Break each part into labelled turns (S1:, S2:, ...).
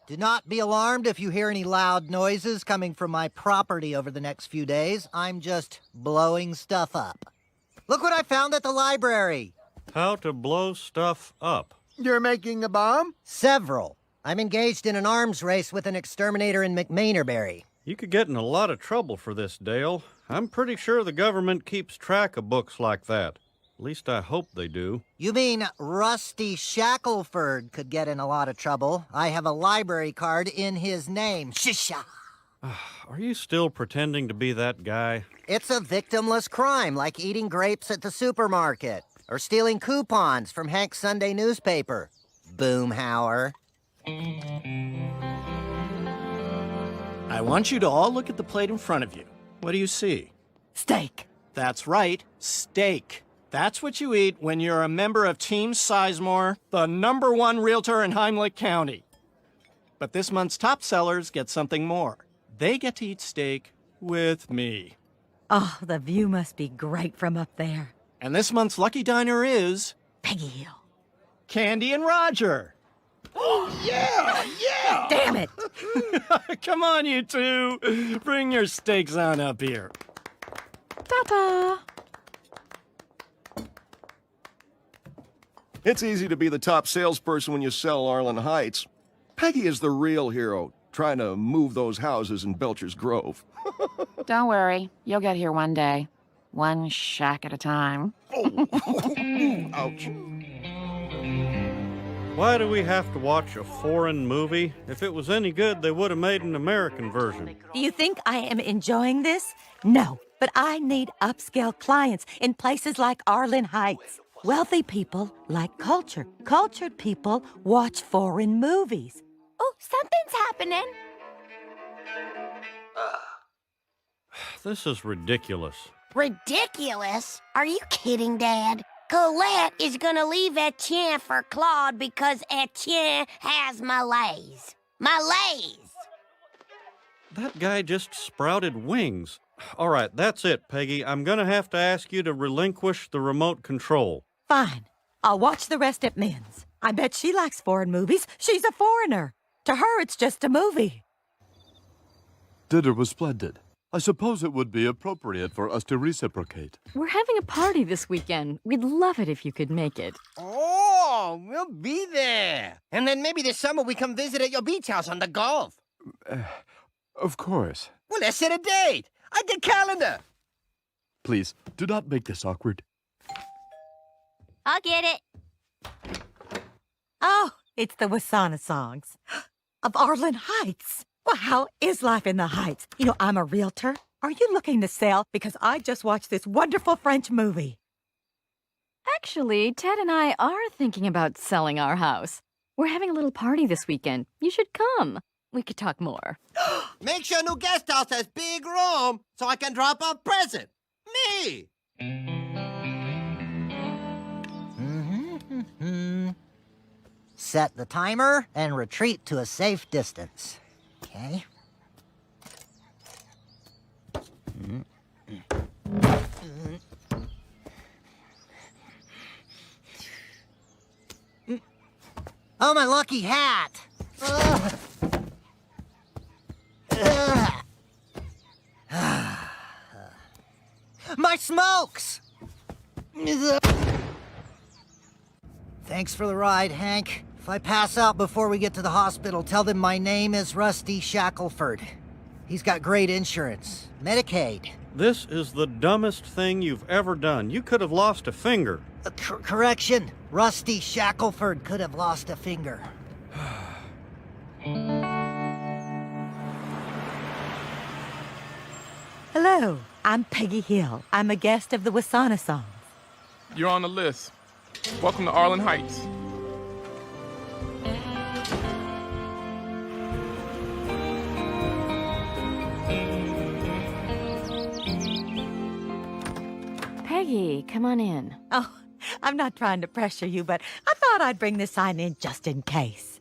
S1: Do not be alarmed if you hear any loud noises coming from my property over the next few days. I'm just blowing stuff up. Look what I found at the library.
S2: How to blow stuff up.
S3: You're making a bomb?
S1: Several. I'm engaged in an arms race with an exterminator in McMainerberry.
S2: You could get in a lot of trouble for this, Dale. I'm pretty sure the government keeps track of books like that. At least I hope they do.
S1: You mean Rusty Shackelford could get in a lot of trouble? I have a library card in his name. Shisha!
S2: Are you still pretending to be that guy?
S1: It's a victimless crime, like eating grapes at the supermarket, or stealing coupons from Hank's Sunday newspaper. Boomhauer.
S4: I want you to all look at the plate in front of you. What do you see?
S5: Steak.
S4: That's right, steak. That's what you eat when you're a member of Team Sizemore, the #1 realtor in Heimlich County. But this month's top sellers get something more. They get to eat steak with me.
S5: Oh, the view must be great from up there.
S4: And this month's lucky diner is
S5: Peggy Hill.
S4: Candy and Roger.
S3: Yeah!
S5: Damn it!
S4: Come on, you two. Bring your steaks on up here.
S5: Papa!
S3: It's easy to be the top salesperson when you sell Arlen Heights. Peggy is the real hero, trying to move those houses in Belcher's Grove.
S6: Don't worry, you'll get here one day. One shack at a time.
S3: Ouch.
S2: Why do we have to watch a foreign movie? If it was any good, they would have made an American version.
S5: Do you think I am enjoying this? No, but I need upscale clients in places like Arlen Heights. Wealthy people like culture. Cultured people watch foreign movies.
S7: Oh, something's happening.
S2: This is ridiculous.
S7: Ridiculous? Are you kidding, Dad? Colette is gonna leave Etienne for Claude because Etienne has malaise. Malaise!
S2: That guy just sprouted wings. All right, that's it, Peggy. I'm gonna have to ask you to relinquish the remote control.
S5: Fine. I'll watch the rest at Min's. I bet she likes foreign movies. She's a foreigner. To her, it's just a movie.
S8: Dinner was splendid. I suppose it would be appropriate for us to reciprocate.
S9: We're having a party this weekend. We'd love it if you could make it.
S10: Oh, we'll be there. And then maybe this summer we come visit at your beach house on the Gulf.
S8: Of course.
S10: Well, let's set a date. I get calendar.
S8: Please, do not make this awkward.
S7: I'll get it.
S5: Oh, it's the Wasana songs of Arlen Heights. Well, how is life in the Heights? You know, I'm a realtor. Are you looking to sell? Because I just watched this wonderful French movie.
S9: Actually, Ted and I are thinking about selling our house. We're having a little party this weekend. You should come. We could talk more.
S10: Make sure new guest house has big room so I can drop off present. Me!
S1: Set the timer and retreat to a safe distance. Okay. Oh, my lucky hat! Ugh. Ugh. My smokes! Thanks for the ride, Hank. If I pass out before we get to the hospital, tell them my name is Rusty Shackelford. He's got great insurance. Medicaid.
S2: This is the dumbest thing you've ever done. You could have lost a finger.
S1: Correction. Rusty Shackelford could have lost a finger.
S5: Hello, I'm Peggy Hill. I'm a guest of the Wasana songs.
S11: You're on the list. Welcome to Arlen Heights.
S9: Peggy, come on in.
S5: Oh, I'm not trying to pressure you, but I thought I'd bring this sign in just in case.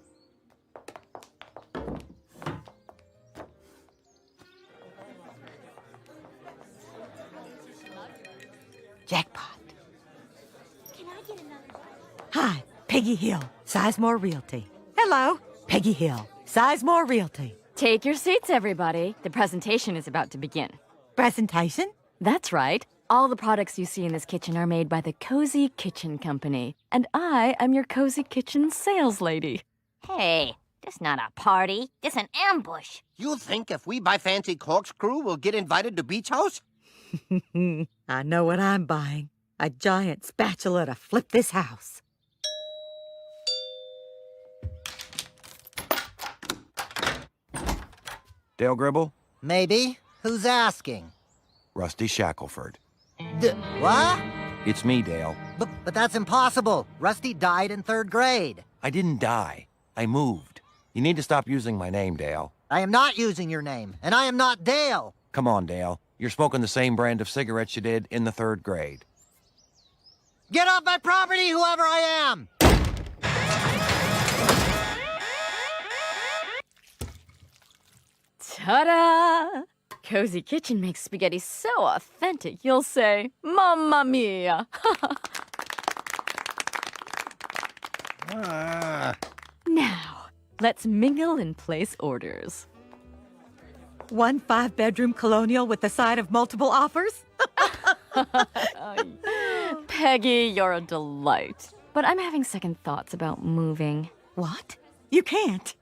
S5: Jackpot. Can I get another? Hi, Peggy Hill, Sizemore Realty. Hello, Peggy Hill, Sizemore Realty.
S9: Take your seats, everybody. The presentation is about to begin.
S5: Presentation?
S9: That's right. All the products you see in this kitchen are made by the Cozy Kitchen Company. And I am your Cozy Kitchen sales lady.
S7: Hey, this not a party. This an ambush.
S10: You think if we buy fancy corkscrew, we'll get invited to beach house?
S5: I know what I'm buying. A giant spatula to flip this house.
S12: Dale Gribble?
S1: Maybe. Who's asking?
S12: Rusty Shackelford.
S1: What?
S12: It's me, Dale.
S1: But that's impossible. Rusty died in 3rd grade.
S12: I didn't die. I moved. You need to stop using my name, Dale.
S1: I am not using your name, and I am not Dale.
S12: Come on, Dale. You're smoking the same brand of cigarettes you did in the 3rd grade.
S1: Get off my property, whoever I am!
S9: Ta-da! Cozy Kitchen makes spaghetti so authentic, you'll say, Mamma mia! Now, let's mingle and place orders.
S5: 1 5-bedroom colonial with a side of multiple offers?
S9: Peggy, you're a delight. But I'm having second thoughts about moving.
S5: What? You can't.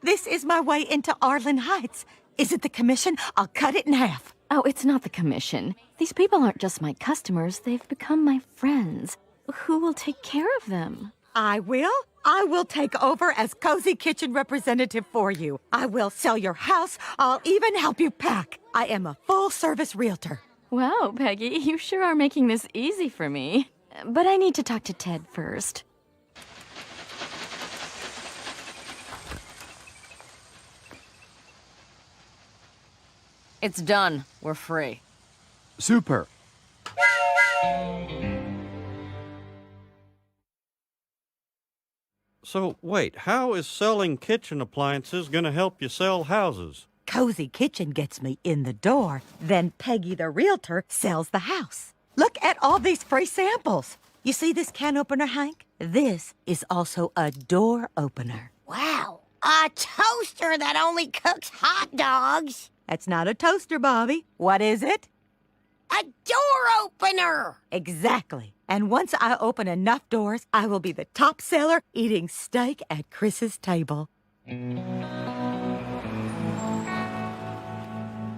S5: This is my way into Arlen Heights. Is it the commission? I'll cut it in half.
S9: Oh, it's not the commission. These people aren't just my customers, they've become my friends. Who will take care of them?
S5: I will. I will take over as Cozy Kitchen representative for you. I will sell your house. I'll even help you pack. I am a full-service realtor.
S9: Wow, Peggy, you sure are making this easy for me. But I need to talk to Ted first.
S6: It's done. We're free.
S8: Super.
S2: So, wait, how is selling kitchen appliances going to help you sell houses?
S5: Cozy Kitchen gets me in the door. Then Peggy the realtor sells the house. Look at all these free samples. You see this can opener, Hank? This is also a door opener.
S7: Wow, a toaster that only cooks hot dogs.
S5: That's not a toaster, Bobby. What is it?
S7: A door opener.
S5: Exactly. And once I open enough doors, I will be the top seller eating steak at Chris's table.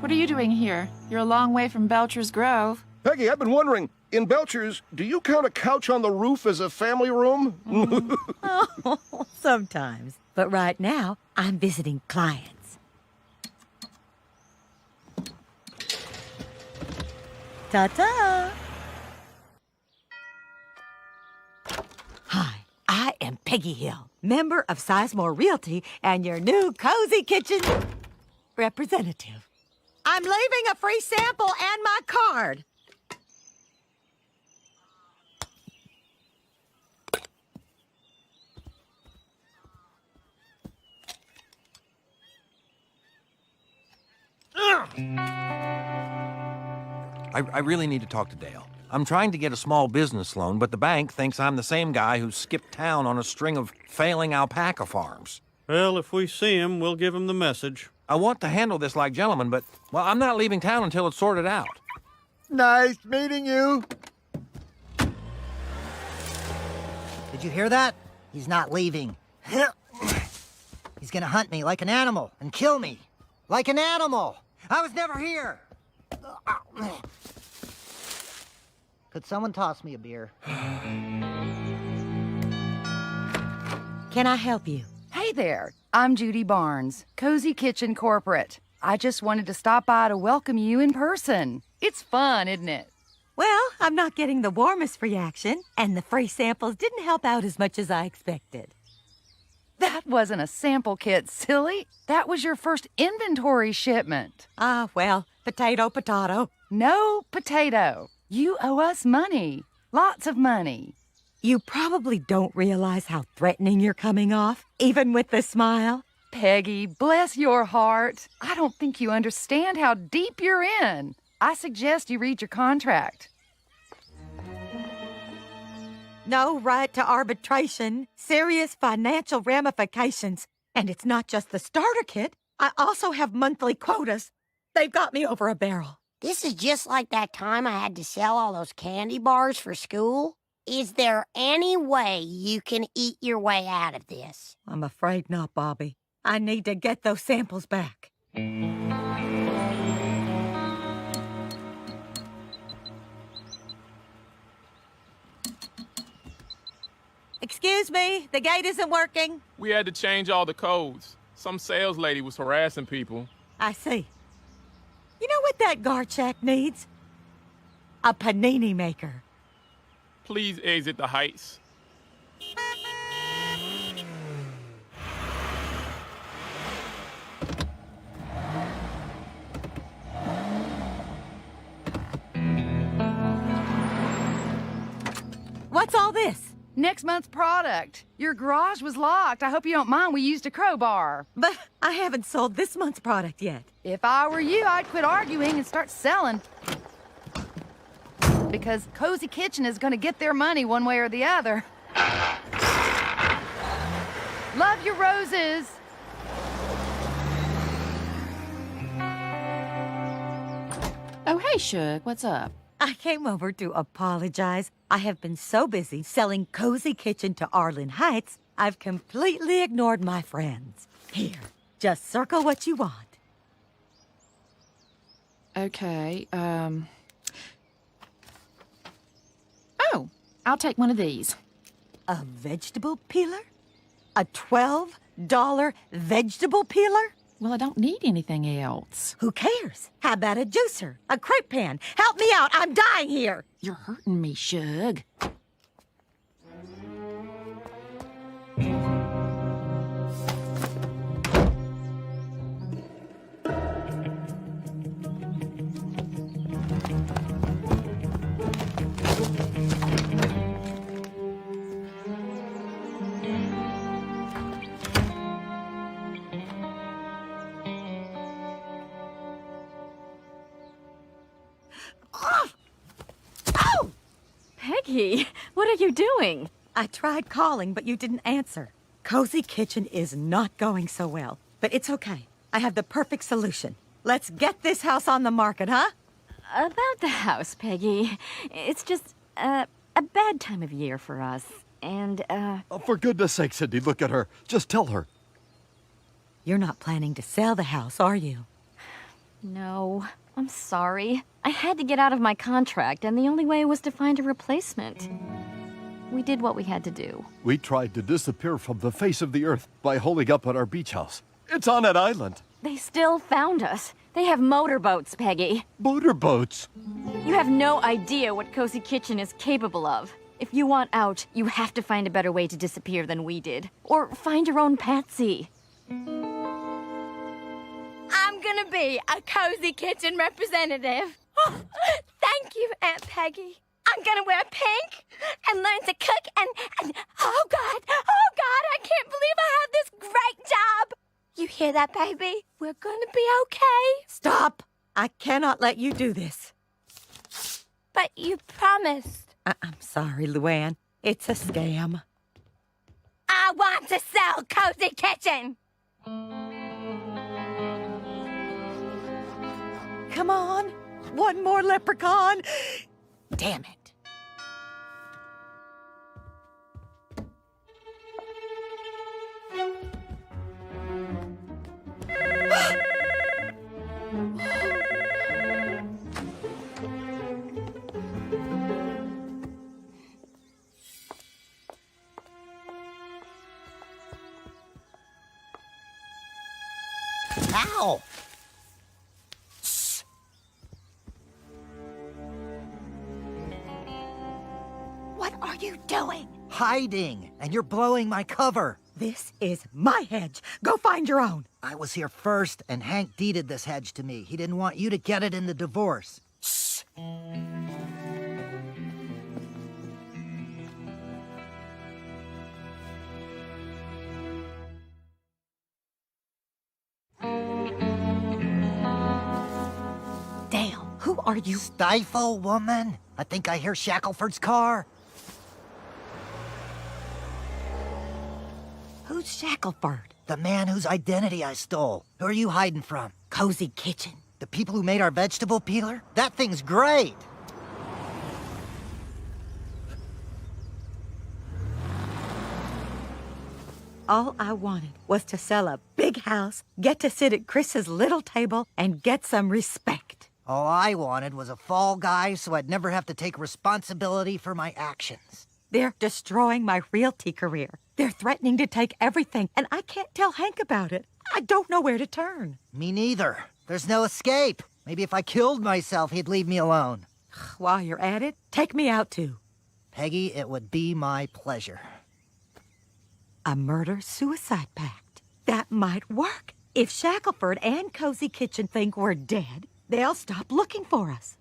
S6: What are you doing here? You're a long way from Belcher's Grove.
S3: Peggy, I've been wondering, in Belcher's, do you count a couch on the roof as a family room?
S5: Oh, sometimes. But right now, I'm visiting clients. Ta-ta! Hi, I am Peggy Hill, member of Sizemore Realty and your new Cozy Kitchen representative. I'm leaving a free sample and my card.
S12: I really need to talk to Dale. I'm trying to get a small business loan, but the bank thinks I'm the same guy who skipped town on a string of failing alpaca farms.
S2: Well, if we see him, we'll give him the message.
S12: I want to handle this like gentlemen, but, well, I'm not leaving town until it's sorted out.
S13: Nice meeting you.
S1: Did you hear that? He's not leaving. He's gonna hunt me like an animal and kill me. Like an animal. I was never here. Could someone toss me a beer?
S5: Can I help you?
S14: Hey there, I'm Judy Barnes, Cozy Kitchen Corporate. I just wanted to stop by to welcome you in person. It's fun, isn't it?
S5: Well, I'm not getting the warmest reaction, and the free samples didn't help out as much as I expected.
S14: That wasn't a sample kit, silly. That was your first inventory shipment.
S5: Ah, well, potato, potato.
S14: No potato. You owe us money. Lots of money.
S5: You probably don't realize how threatening you're coming off, even with the smile.
S14: Peggy, bless your heart. I don't think you understand how deep you're in. I suggest you read your contract.
S5: No right to arbitration, serious financial ramifications. And it's not just the starter kit. I also have monthly quotas. They've got me over a barrel.
S7: This is just like that time I had to sell all those candy bars for school. Is there any way you can eat your way out of this?
S5: I'm afraid not, Bobby. I need to get those samples back. Excuse me, the gate isn't working.
S11: We had to change all the codes. Some sales lady was harassing people.
S5: I see. You know what that guard shack needs? A panini maker.
S11: Please exit the heights.
S5: What's all this?
S14: Next month's product. Your garage was locked. I hope you don't mind we used a crowbar.
S5: But I haven't sold this month's product yet.
S14: If I were you, I'd quit arguing and start selling. Because Cozy Kitchen is going to get their money one way or the other. Love your roses.
S6: Oh, hey, Shug, what's up?
S5: I came over to apologize. I have been so busy selling Cozy Kitchen to Arlen Heights, I've completely ignored my friends. Here, just circle what you want.
S6: Okay, Oh, I'll take one of these.
S5: A vegetable peeler? A $12 vegetable peeler?
S6: Well, I don't need anything else.
S5: Who cares? How about a juicer? A crepe pan? Help me out, I'm dying here!
S6: You're hurting me, Shug.
S9: Peggy, what are you doing?
S5: I tried calling, but you didn't answer. Cozy Kitchen is not going so well, but it's okay. I have the perfect solution. Let's get this house on the market, huh?
S9: About the house, Peggy. It's just, a bad time of year for us. And,
S8: Oh, for goodness sake, Cindy, look at her. Just tell her.
S5: You're not planning to sell the house, are you?
S9: No, I'm sorry. I had to get out of my contract, and the only way was to find a replacement. We did what we had to do.
S8: We tried to disappear from the face of the earth by holding up at our beach house. It's on an island.
S9: They still found us. They have motorboats, Peggy.
S8: Motorboats?
S9: You have no idea what Cozy Kitchen is capable of. If you want out, you have to find a better way to disappear than we did. Or find your own Patsy.
S15: I'm gonna be a Cozy Kitchen representative. Thank you, Aunt Peggy. I'm gonna wear pink and learn to cook and oh God, I can't believe I have this great job. You hear that, baby? We're gonna be okay.
S5: Stop! I cannot let you do this.
S15: But you promised.
S5: I'm sorry, Luann. It's a scam.
S15: I want to sell Cozy Kitchen.
S5: Come on, one more leprechaun. Damn it.
S1: Ow!
S5: What are you doing?
S1: Hiding, and you're blowing my cover.
S5: This is my hedge. Go find your own.
S1: I was here first, and Hank deeded this hedge to me. He didn't want you to get it in the divorce. Shh.
S5: Dale, who are you?
S1: Stifle, woman. I think I hear Shackelford's car.
S5: Who's Shackelford?
S1: The man whose identity I stole. Who are you hiding from?
S5: Cozy Kitchen.
S1: The people who made our vegetable peeler? That thing's great!
S5: All I wanted was to sell a big house, get to sit at Chris's little table, and get some respect.
S1: All I wanted was a fall guy so I'd never have to take responsibility for my actions.
S5: They're destroying my realty career. They're threatening to take everything, and I can't tell Hank about it. I don't know where to turn.
S1: Me neither. There's no escape. Maybe if I killed myself, he'd leave me alone.
S5: While you're at it, take me out too.
S1: Peggy, it would be my pleasure.
S5: A murder-suicide pact. That might work. If Shackelford and Cozy Kitchen think we're dead, they'll stop looking for us.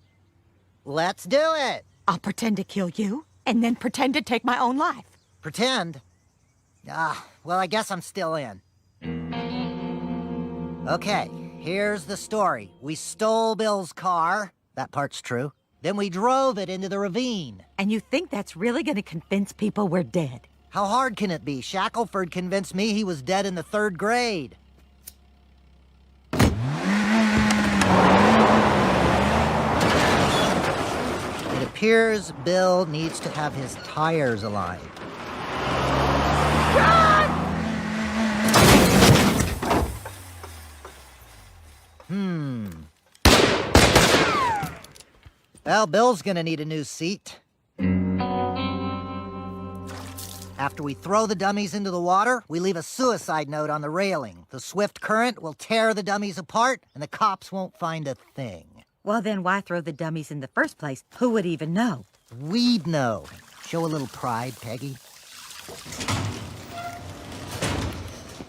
S1: Let's do it!
S5: I'll pretend to kill you, and then pretend to take my own life.
S1: Pretend? Well, I guess I'm still in. Okay, here's the story. We stole Bill's car. That part's true. Then we drove it into the ravine.
S5: And you think that's really gonna convince people we're dead?
S1: How hard can it be? Shackelford convinced me he was dead in the 3rd grade. It appears Bill needs to have his tires aligned. Well, Bill's gonna need a new seat. After we throw the dummies into the water, we leave a suicide note on the railing. The swift current will tear the dummies apart, and the cops won't find a thing.
S5: Well, then why throw the dummies in the first place? Who would even know?
S1: We'd know. Show a little pride, Peggy.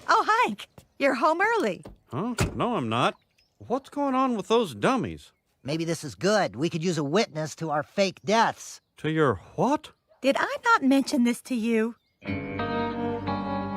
S5: Oh, Hank, you're home early.
S2: Huh? No, I'm not. What's going on with those dummies?
S1: Maybe this is good. We could use a witness to our fake deaths.
S2: To your what?
S5: Did I not mention this to you?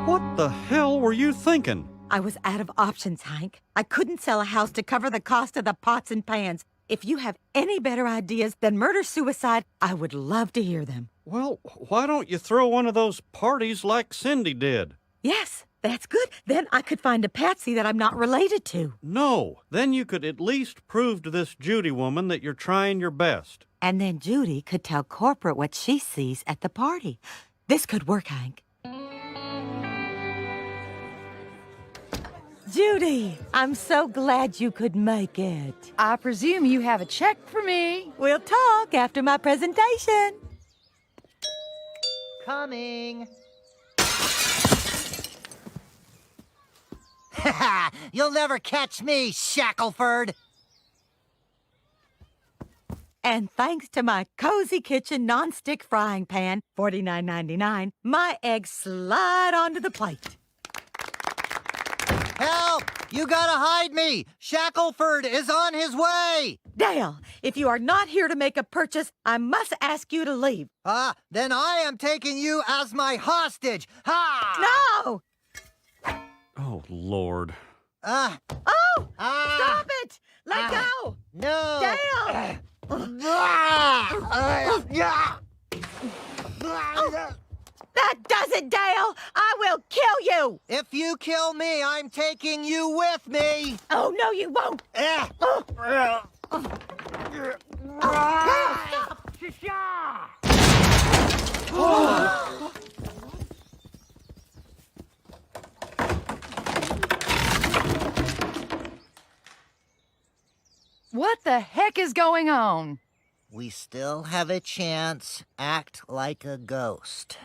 S2: What the hell were you thinking?
S5: I was out of options, Hank. I couldn't sell a house to cover the cost of the pots and pans. If you have any better ideas than murder-suicide, I would love to hear them.
S2: Well, why don't you throw one of those parties like Cindy did?
S5: Yes, that's good. Then I could find a patsy that I'm not related to.
S2: No, then you could at least prove to this Judy woman that you're trying your best.
S5: And then Judy could tell corporate what she sees at the party. This could work, Hank. Judy, I'm so glad you could make it.
S14: I presume you have a check for me.
S5: We'll talk after my presentation.
S1: Coming. You'll never catch me, Shackelford.
S5: And thanks to my Cozy Kitchen nonstick frying pan, $49.99, my eggs slide onto the plate.
S1: Help! You gotta hide me! Shackelford is on his way!
S5: Dale, if you are not here to make a purchase, I must ask you to leave.
S1: Then I am taking you as my hostage! Ha!
S5: No!
S2: Oh, Lord.
S5: Stop it! Let go!
S1: No!
S5: Dale! That does it, Dale! I will kill you!
S1: If you kill me, I'm taking you with me!
S5: Oh, no, you won't!
S14: What the heck is going on?
S1: We still have a chance. Act like a ghost.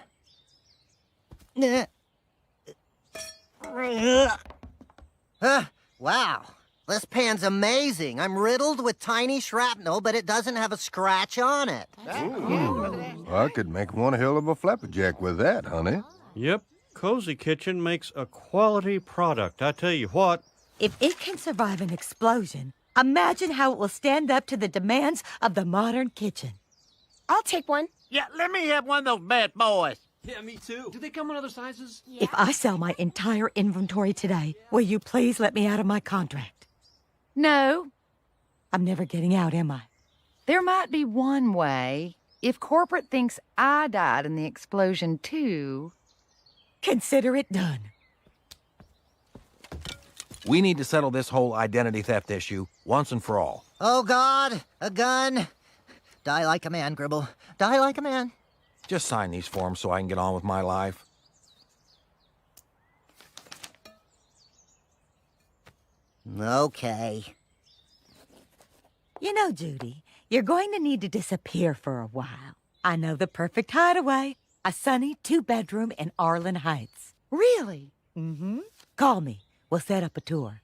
S1: Wow. This pan's amazing. I'm riddled with tiny shrapnel, but it doesn't have a scratch on it.
S16: I could make one hell of a flapjack with that, honey.
S2: Yep. Cozy Kitchen makes a quality product. I tell you what.
S5: If it can survive an explosion, imagine how it will stand up to the demands of the modern kitchen.
S7: I'll take one.
S10: Yeah, let me have one of those bad boys.
S17: Yeah, me too. Do they come in other sizes?
S5: Yeah. If I sell my entire inventory today, will you please let me out of my contract?
S14: No.
S5: I'm never getting out, am I?
S14: There might be one way. If corporate thinks I died in the explosion too...
S5: Consider it done.
S12: We need to settle this whole identity theft issue once and for all.
S1: Oh, God, a gun. Die like a man, Gribble. Die like a man.
S12: Just sign these forms so I can get on with my life.
S1: Okay.
S5: You know, Judy, you're going to need to disappear for a while. I know the perfect hideaway. A sunny 2-bedroom in Arlen Heights.
S14: Really?
S5: Mm-hmm. Call me. We'll set up a tour.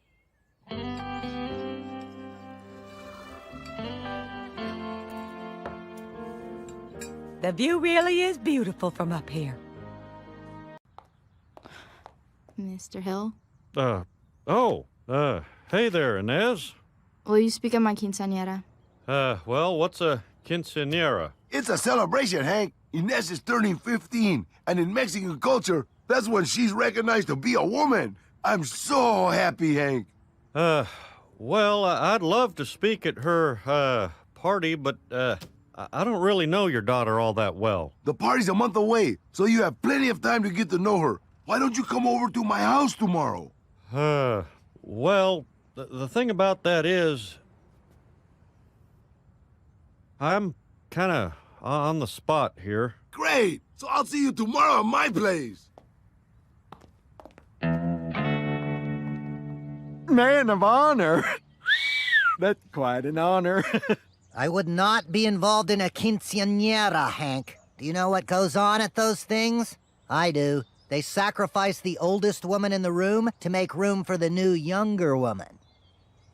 S5: The view really is beautiful from up here.
S18: Mr. Hill?
S2: Hey there, Inez.
S18: Will you speak of my quinceañera?
S2: Well, what's a quinceañera?
S16: It's a celebration, Hank. Inez is turning 15, and in Mexican culture, that's when she's recognized to be a woman. I'm so happy, Hank.
S2: Well, I'd love to speak at her, party, but, I don't really know your daughter all that well.
S16: The party's a month away, so you have plenty of time to get to know her. Why don't you come over to my house tomorrow?
S2: Well, the thing about that is, I'm kinda on the spot here.
S16: Great! So I'll see you tomorrow at my place.
S13: Man of honor. That's quite an honor.
S1: I would not be involved in a quinceañera, Hank. Do you know what goes on at those things? I do. They sacrifice the oldest woman in the room to make room for the new younger woman.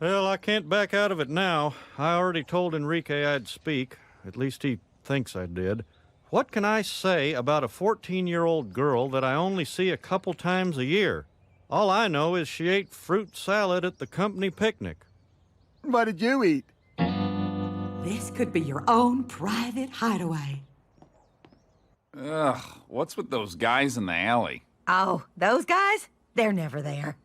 S2: Well, I can't back out of it now. I already told Enrique I'd speak. At least he thinks I did. What can I say about a 14-year-old girl that I only see a couple times a year? All I know is she ate fruit salad at the company picnic.
S13: What did you eat?
S5: This could be your own private hideaway.
S19: Ugh, what's with those guys in the alley?
S5: Oh, those guys? They're never there.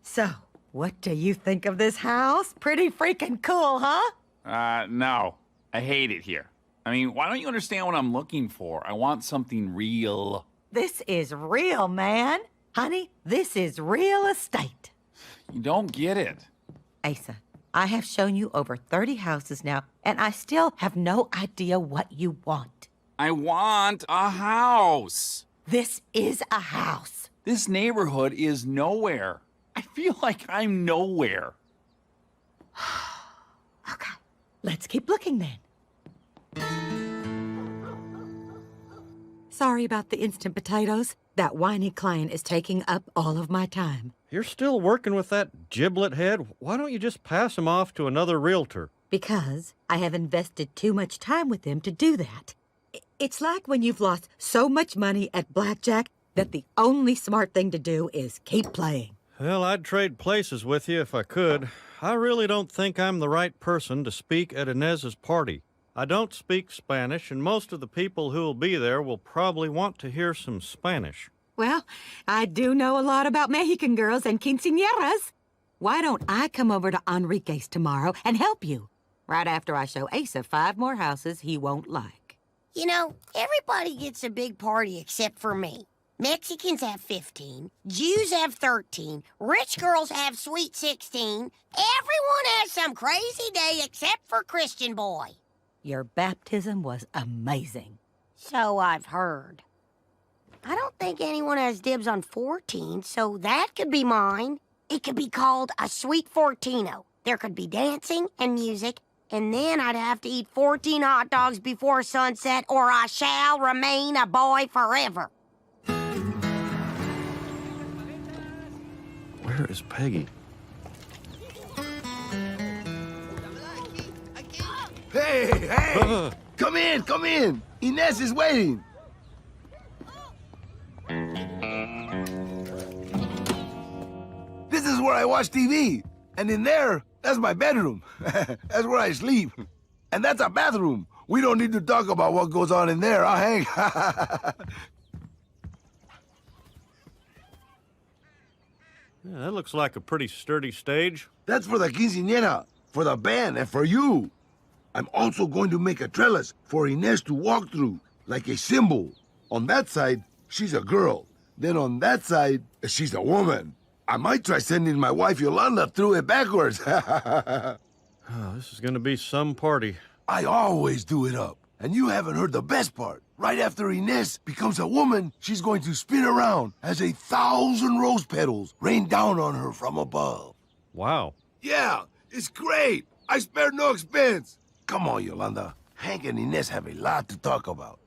S5: So, what do you think of this house? Pretty freaking cool, huh?
S19: No. I hate it here. I mean, why don't you understand what I'm looking for? I want something real.
S5: This is real, man. Honey, this is real estate.
S19: You don't get it.
S5: Asa, I have shown you over 30 houses now, and I still have no idea what you want.
S19: I want a house.
S5: This is a house.
S19: This neighborhood is nowhere. I feel like I'm nowhere.
S5: Okay, let's keep looking then. Sorry about the instant potatoes. That whiny client is taking up all of my time.
S2: You're still working with that giblet head? Why don't you just pass him off to another realtor?
S5: Because I have invested too much time with him to do that. It's like when you've lost so much money at blackjack that the only smart thing to do is keep playing.
S2: Well, I'd trade places with you if I could. I really don't think I'm the right person to speak at Inez's party. I don't speak Spanish, and most of the people who will be there will probably want to hear some Spanish.
S5: Well, I do know a lot about Mexican girls and quinceañeras. Why don't I come over to Enrique's tomorrow and help you? Right after I show Asa 5 more houses he won't like.
S7: You know, everybody gets a big party except for me. Mexicans have 15, Jews have 13, rich girls have sweet 16. Everyone has some crazy day except for Christian boy.
S5: Your baptism was amazing.
S7: So I've heard. I don't think anyone has dibs on 14, so that could be mine. It could be called a sweet 14-o. There could be dancing and music, and then I'd have to eat 14 hot dogs before sunset, or I shall remain a boy forever.
S2: Where is Peggy?
S16: Hey! Come in! Inez is waiting. This is where I watch TV. And in there, that's my bedroom. That's where I sleep. And that's our bathroom. We don't need to talk about what goes on in there, Hank?
S2: Yeah, that looks like a pretty sturdy stage.
S16: That's for the quinceañera, for the band, and for you. I'm also going to make a trellis for Inez to walk through, like a symbol. On that side, she's a girl. Then on that side, she's a woman. I might try sending my wife Yolanda through it backwards.
S2: Oh, this is gonna be some party.
S16: I always do it up. And you haven't heard the best part. Right after Inez becomes a woman, she's going to spin around as 1,000 rose petals rain down on her from above.
S2: Wow.
S16: Yeah, it's great. I spared no expense. Come on, Yolanda. Hank and Inez have a lot to talk about.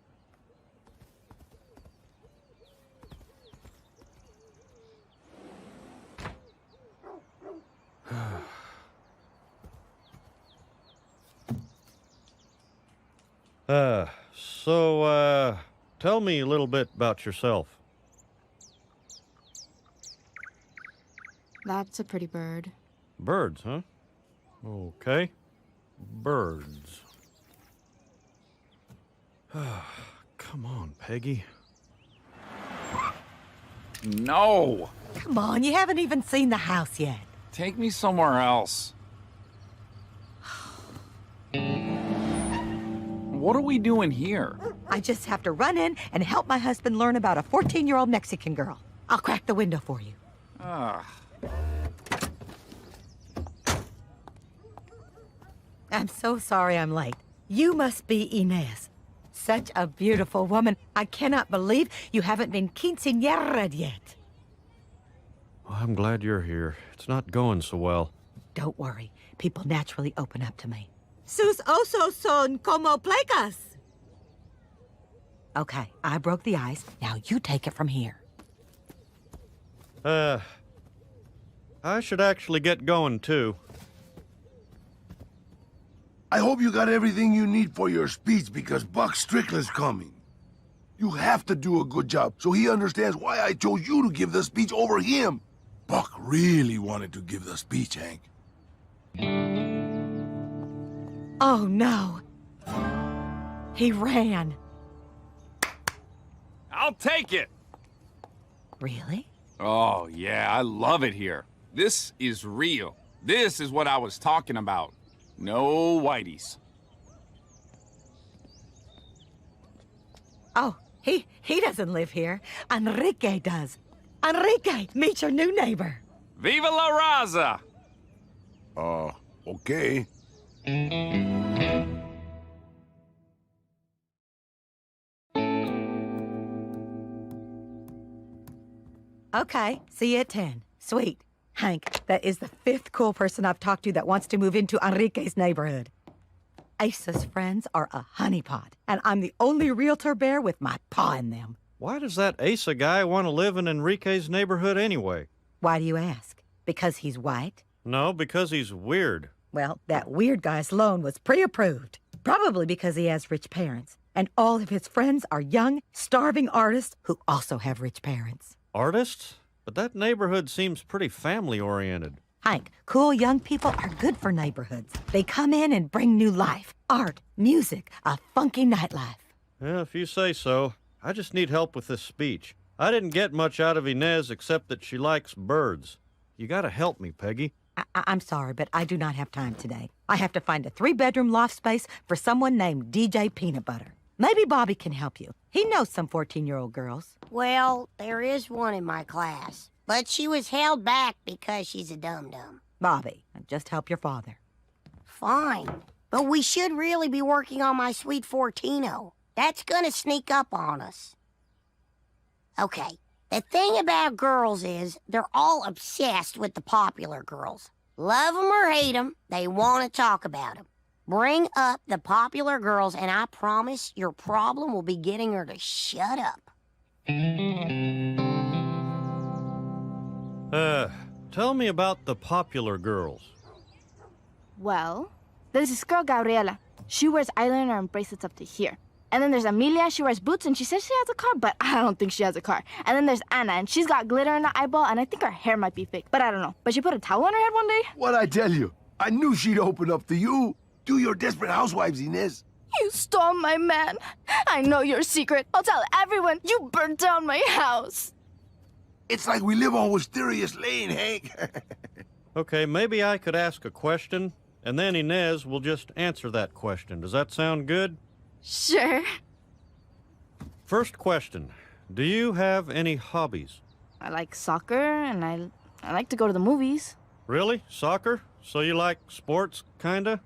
S2: Tell me a little bit about yourself.
S18: That's a pretty bird.
S2: Birds, huh? Okay. Birds. Come on, Peggy.
S19: No!
S5: Come on, you haven't even seen the house yet.
S19: Take me somewhere else. What are we doing here?
S5: I just have to run in and help my husband learn about a 14-year-old Mexican girl. I'll crack the window for you. I'm so sorry I'm late. You must be Inez. Such a beautiful woman. I cannot believe you haven't been quinceañera yet.
S2: Well, I'm glad you're here. It's not going so well.
S5: Don't worry. People naturally open up to me. Sus osos son como placas. Okay, I broke the ice. Now you take it from here.
S2: I should actually get going, too.
S16: I hope you got everything you need for your speech because Buck Strickland's coming. You have to do a good job so he understands why I chose you to give the speech over him. Buck really wanted to give the speech, Hank.
S5: Oh, no. He ran.
S19: I'll take it!
S5: Really?
S19: Oh, yeah, I love it here. This is real. This is what I was talking about. No whiteys.
S5: Oh, he doesn't live here. Enrique does. Enrique, meet your new neighbor.
S19: Viva la Raza!
S16: Okay.
S5: Okay, see you at 10. Sweet. Hank, that is the 5th cool person I've talked to that wants to move into Enrique's neighborhood. Asa's friends are a honeypot, and I'm the only realtor bear with my paw in them.
S2: Why does that Asa guy want to live in Enrique's neighborhood anyway?
S5: Why do you ask? Because he's white?
S2: No, because he's weird.
S5: Well, that weird guy's loan was pre-approved. Probably because he has rich parents. And all of his friends are young, starving artists who also have rich parents.
S2: Artists? But that neighborhood seems pretty family-oriented.
S5: Hank, cool young people are good for neighborhoods. They come in and bring new life, art, music, a funky nightlife.
S2: Yeah, if you say so. I just need help with this speech. I didn't get much out of Inez except that she likes birds. You gotta help me, Peggy.
S5: I'm sorry, but I do not have time today. I have to find a 3-bedroom loft space for someone named DJ Peanut Butter. Maybe Bobby can help you. He knows some 14-year-old girls.
S7: Well, there is one in my class, but she was held back because she's a dum-dum.
S5: Bobby, just help your father.
S7: Fine, but we should really be working on my sweet Fortino. That's gonna sneak up on us. Okay, the thing about girls is they're all obsessed with the popular girls. Love them or hate them, they want to talk about them. Bring up the popular girls, and I promise your problem will be getting her to shut up.
S2: Tell me about the popular girls.
S18: Well, there's this girl, Gabriela. She wears eyeliner and bracelets up to here. And then there's Amelia, she wears boots, and she says she has a car, but I don't think she has a car. And then there's Anna, and she's got glitter in her eyeball, and I think her hair might be fake, but I don't know. But she put a towel on her head one day.
S16: What'd I tell you? I knew she'd open up to you. Do your Desperate Housewives, Inez.
S18: You stole my man. I know your secret. I'll tell everyone you burned down my house.
S16: It's like we live on Wisterious Lane, Hank.
S2: Okay, maybe I could ask a question, and then Inez will just answer that question. Does that sound good?
S18: Sure.
S2: First question. Do you have any hobbies?
S18: I like soccer, and I like to go to the movies.
S2: Really? Soccer? So you like sports, kinda?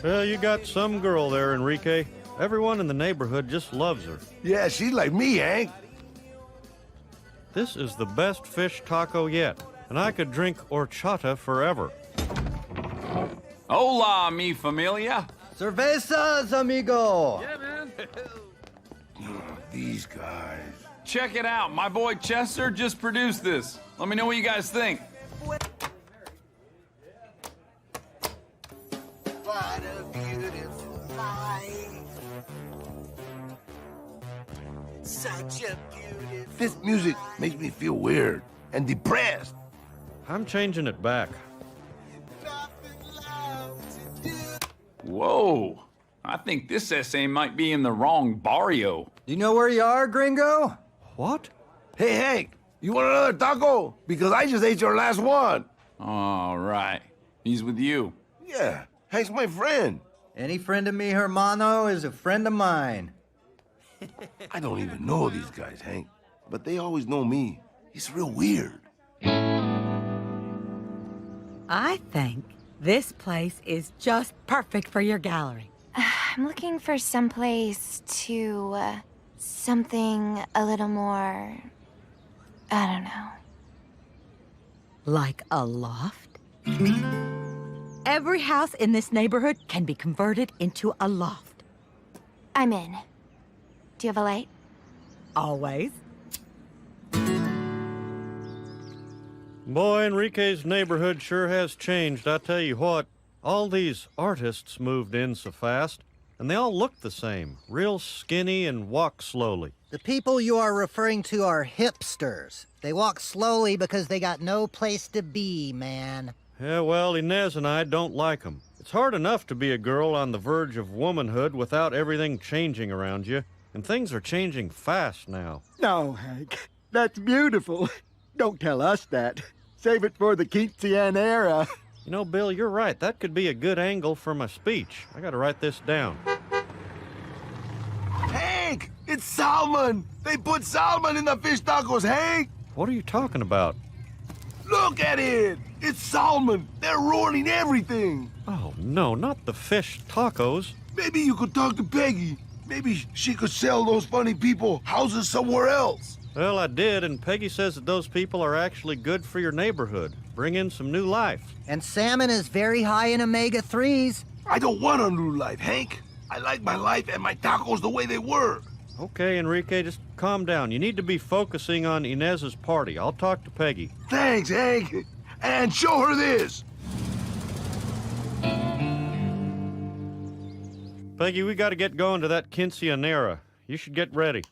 S2: Well, you got some girl there, Enrique. Everyone in the neighborhood just loves her.
S16: Yeah, she's like me, Hank.
S2: This is the best fish taco yet, and I could drink horchata forever.
S19: Hola, mi familia.
S13: Cervezas, amigo.
S17: Yeah, man.
S16: These guys.
S19: Check it out. My boy Chester just produced this. Let me know what you guys think.
S16: What a beautiful life. Such a beautiful. This music makes me feel weird and depressed.
S2: I'm changing it back.
S19: Whoa. I think this essay might be in the wrong barrio.
S13: You know where you are, gringo?
S2: What?
S16: Hey, Hank, you want another taco? Because I just ate your last one.
S19: All right. He's with you.
S16: Yeah, Hank's my friend.
S13: Any friend of me, hermano, is a friend of mine.
S16: I don't even know these guys, Hank, but they always know me. It's real weird.
S5: I think this place is just perfect for your gallery.
S15: I'm looking for someplace to, something a little more, I don't know.
S5: Like a loft? Every house in this neighborhood can be converted into a loft.
S15: I'm in. Do you have a light?
S5: Always.
S2: Boy, Enrique's neighborhood sure has changed, I tell you what. All these artists moved in so fast, and they all look the same, real skinny and walk slowly.
S1: The people you are referring to are hipsters. They walk slowly because they got no place to be, man.
S2: Yeah, well, Inez and I don't like them. It's hard enough to be a girl on the verge of womanhood without everything changing around you, and things are changing fast now.
S13: No, Hank. That's beautiful. Don't tell us that. Save it for the quinceanera.
S2: You know, Bill, you're right. That could be a good angle for my speech. I gotta write this down.
S16: Hank, it's salmon. They put salmon in the fish tacos, Hank.
S2: What are you talking about?
S16: Look at it. It's salmon. They're ruining everything.
S2: Oh, no, not the fish tacos.
S16: Maybe you could talk to Peggy. Maybe she could sell those funny people houses somewhere else.
S2: Well, I did, and Peggy says that those people are actually good for your neighborhood. Bring in some new life.
S1: And salmon is very high in omega-3s.
S16: I don't want a new life, Hank. I like my life and my tacos the way they were.
S2: Okay, Enrique, just calm down. You need to be focusing on Inez's party. I'll talk to Peggy.
S16: Thanks, Hank. And show her this.
S2: Peggy, we gotta get going to that quinceanera. You should get ready.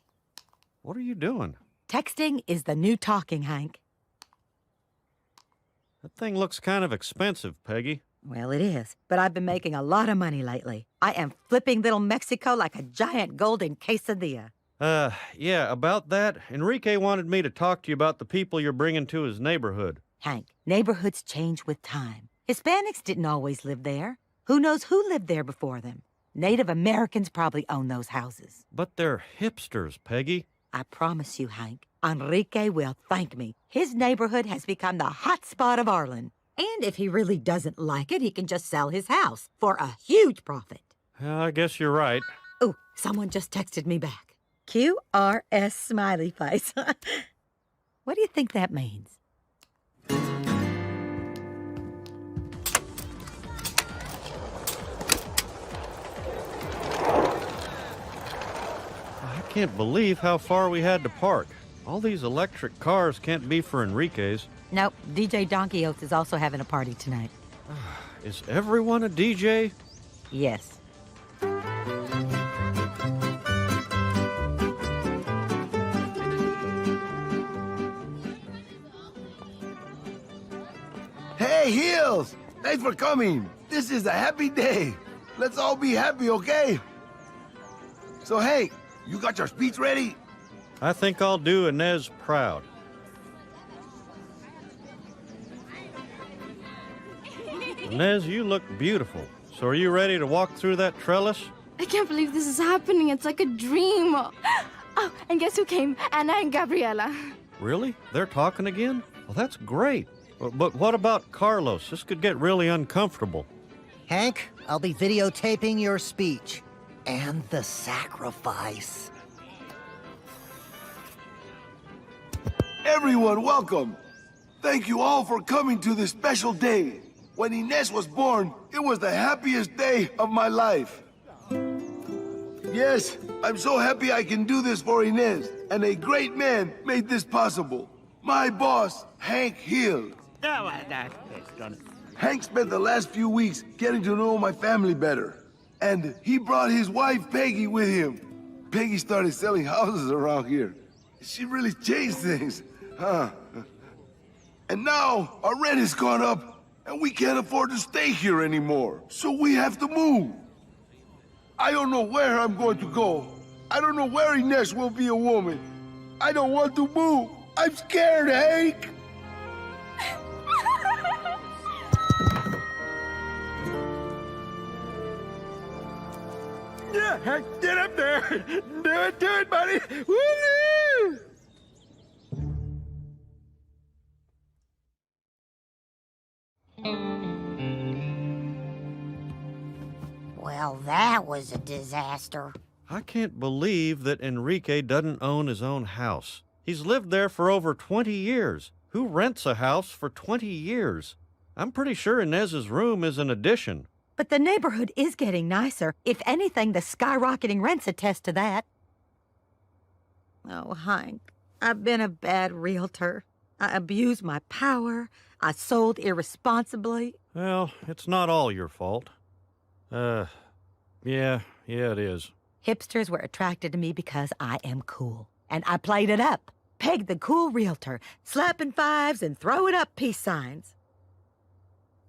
S2: What are you doing?
S5: Texting is the new talking, Hank.
S2: That thing looks kind of expensive, Peggy.
S5: Well, it is, but I've been making a lot of money lately. I am flipping little Mexico like a giant golden quesadilla.
S2: Yeah, about that, Enrique wanted me to talk to you about the people you're bringing to his neighborhood.
S5: Hank, neighborhoods change with time. Hispanics didn't always live there. Who knows who lived there before them? Native Americans probably own those houses.
S2: But they're hipsters, Peggy.
S5: I promise you, Hank, Enrique will thank me. His neighborhood has become the hot spot of Arlen. And if he really doesn't like it, he can just sell his house for a huge profit.
S2: I guess you're right.
S5: Oh, someone just texted me back. QRS smiley face. What do you think that means?
S2: I can't believe how far we had to park. All these electric cars can't be for Enrique's.
S5: Nope, DJ Donkey Oates is also having a party tonight.
S2: Is everyone a DJ?
S5: Yes.
S16: Hey, Hills! Thanks for coming. This is a happy day. Let's all be happy, okay? So, hey, you got your speech ready?
S2: I think I'll do Inez proud. Inez, you look beautiful. So are you ready to walk through that trellis?
S18: I can't believe this is happening. It's like a dream. Oh, and guess who came? Anna and Gabriela.
S2: Really? They're talking again? Well, that's great. But what about Carlos? This could get really uncomfortable.
S1: Hank, I'll be videotaping your speech. And the sacrifice.
S16: Everyone, welcome. Thank you all for coming to this special day. When Inez was born, it was the happiest day of my life. Yes, I'm so happy I can do this for Inez, and a great man made this possible. My boss, Hank Hill. Hank spent the last few weeks getting to know my family better, and he brought his wife Peggy with him. Peggy started selling houses around here. She really changed things, huh? And now our rent has gone up, and we can't afford to stay here anymore, so we have to move. I don't know where I'm going to go. I don't know where Inez will be a woman. I don't want to move. I'm scared, Hank.
S13: Yeah, Hank, get up there. Do it, buddy. Woo-hoo!
S7: Well, that was a disaster.
S2: I can't believe that Enrique doesn't own his own house. He's lived there for over 20 years. Who rents a house for 20 years? I'm pretty sure Inez's room is an addition.
S5: But the neighborhood is getting nicer. If anything, the skyrocketing rents attest to that. Oh, Hank, I've been a bad realtor. I abused my power. I sold irresponsibly.
S2: Well, it's not all your fault. Yeah, it is.
S5: Hipsters were attracted to me because I am cool. And I played it up. Pegged the cool realtor, slapping fives and throwing up peace signs.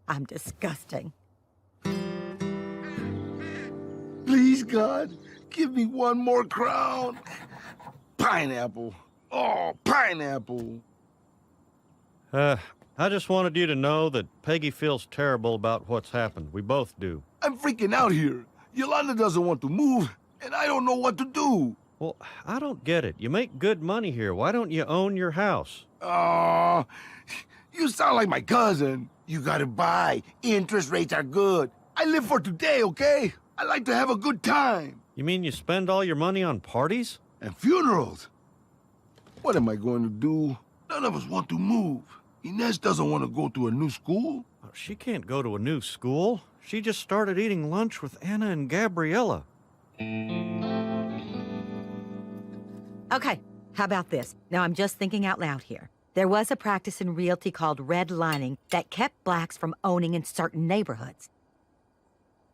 S5: I'm disgusting.
S16: Please, God, give me one more crown. Pineapple. Oh, pineapple.
S2: I just wanted you to know that Peggy feels terrible about what's happened. We both do.
S16: I'm freaking out here. Yolanda doesn't want to move, and I don't know what to do.
S2: Well, I don't get it. You make good money here. Why don't you own your house?
S16: Oh, you sound like my cousin. You gotta buy. Interest rates are good. I live for today, okay? I like to have a good time.
S2: You mean you spend all your money on parties?
S16: And funerals. What am I going to do? None of us want to move. Inez doesn't want to go to a new school.
S2: She can't go to a new school. She just started eating lunch with Anna and Gabriela.
S5: Okay, how about this? Now I'm just thinking out loud here. There was a practice in realty called redlining that kept blacks from owning in certain neighborhoods.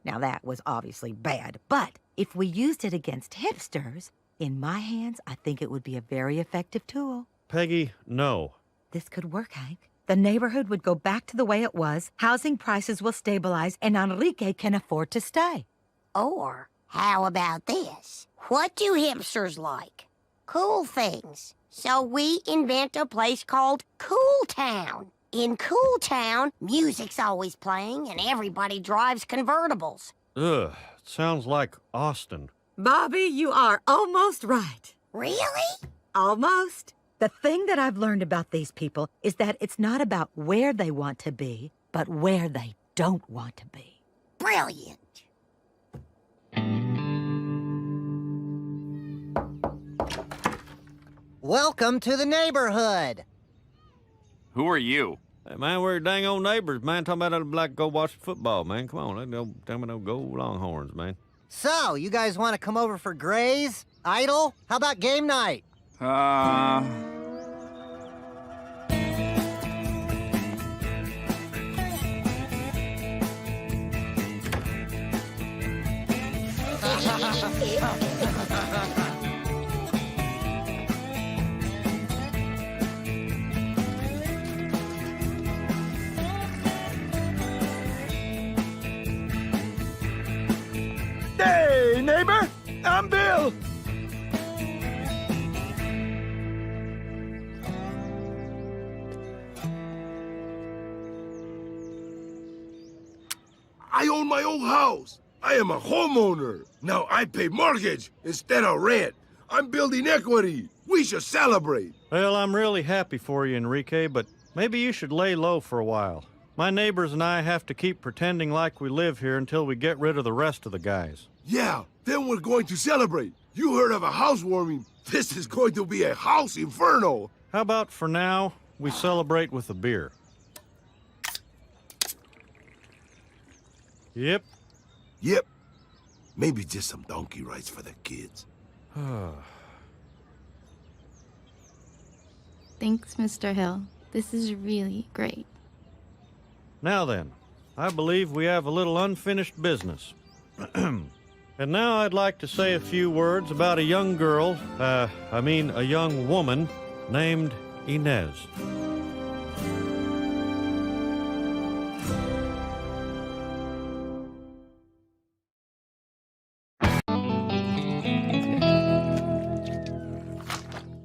S5: Now that was obviously bad, but if we used it against hipsters, in my hands, I think it would be a very effective tool.
S2: Peggy, no.
S5: This could work, Hank. The neighborhood would go back to the way it was, housing prices will stabilize, and Enrique can afford to stay.
S7: Or, how about this? What do hipsters like? Cool things. So we invent a place called Cool Town. In Cool Town, music's always playing and everybody drives convertibles.
S2: Ugh, sounds like Austin.
S5: Bobby, you are almost right.
S7: Really?
S5: Almost. The thing that I've learned about these people is that it's not about where they want to be, but where they don't want to be.
S7: Brilliant.
S1: Welcome to the neighborhood.
S19: Who are you?
S2: Hey, man, we're dang old neighbors, man. Talking about I'd like to go watch football, man. Come on, tell me no go Longhorns, man.
S1: So, you guys want to come over for Grays? Idol? How about game night?
S16: I own my own house. I am a homeowner. Now I pay mortgage instead of rent. I'm building equity. We should celebrate.
S2: Well, I'm really happy for you, Enrique, but maybe you should lay low for a while. My neighbors and I have to keep pretending like we live here until we get rid of the rest of the guys.
S16: Yeah, then we're going to celebrate. You heard of a housewarming. This is going to be a house inferno.
S2: How about for now, we celebrate with a beer? Yep.
S16: Yep. Maybe just some donkey rides for the kids.
S18: Thanks, Mr. Hill. This is really great.
S2: Now then, I believe we have a little unfinished business. And now I'd like to say a few words about a young girl, a young woman named Inez.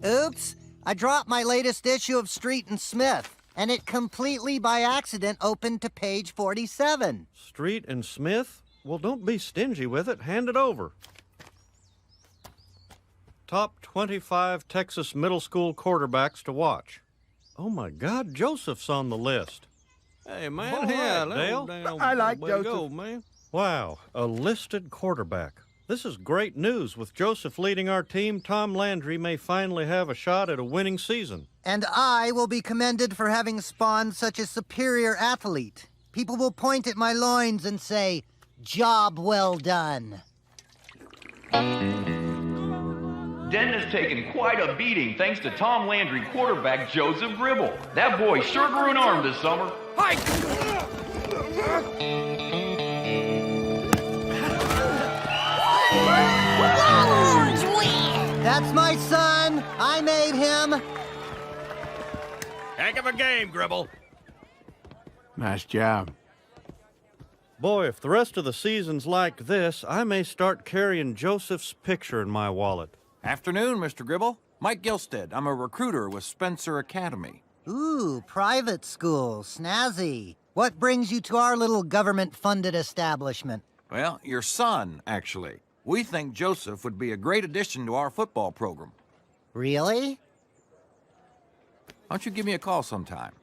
S1: Oops, I dropped my latest issue of Street and Smith, and it completely by accident opened to page 47.
S2: Street and Smith? Well, don't be stingy with it. Hand it over. Top 25 Texas middle school quarterbacks to watch. Oh, my God, Joseph's on the list. Hey, man,
S13: All right,
S2: Dale.
S13: I like
S2: Way to
S13: Joseph.
S2: go, man. Wow, a listed quarterback. This is great news. With Joseph leading our team, Tom Landry may finally have a shot at a winning season.
S1: And I will be commended for having spawned such a superior athlete. People will point at my loins and say, "Job well done."
S20: Den has taken quite a beating thanks to Tom Landry quarterback Joseph Gribble. That boy sure grew an arm this summer.
S7: Longhorns win!
S1: That's my son. I made him.
S12: Heck of a game, Gribble.
S13: Nice job.
S2: Boy, if the rest of the season's like this, I may start carrying Joseph's picture in my wallet.
S12: Afternoon, Mr. Gribble. Mike Gilstead. I'm a recruiter with Spencer Academy.
S1: Ooh, private school. Snazzy. What brings you to our little government-funded establishment?
S12: Well, your son, actually. We think Joseph would be a great addition to our football program.
S1: Really?
S12: Why don't you give me a call sometime?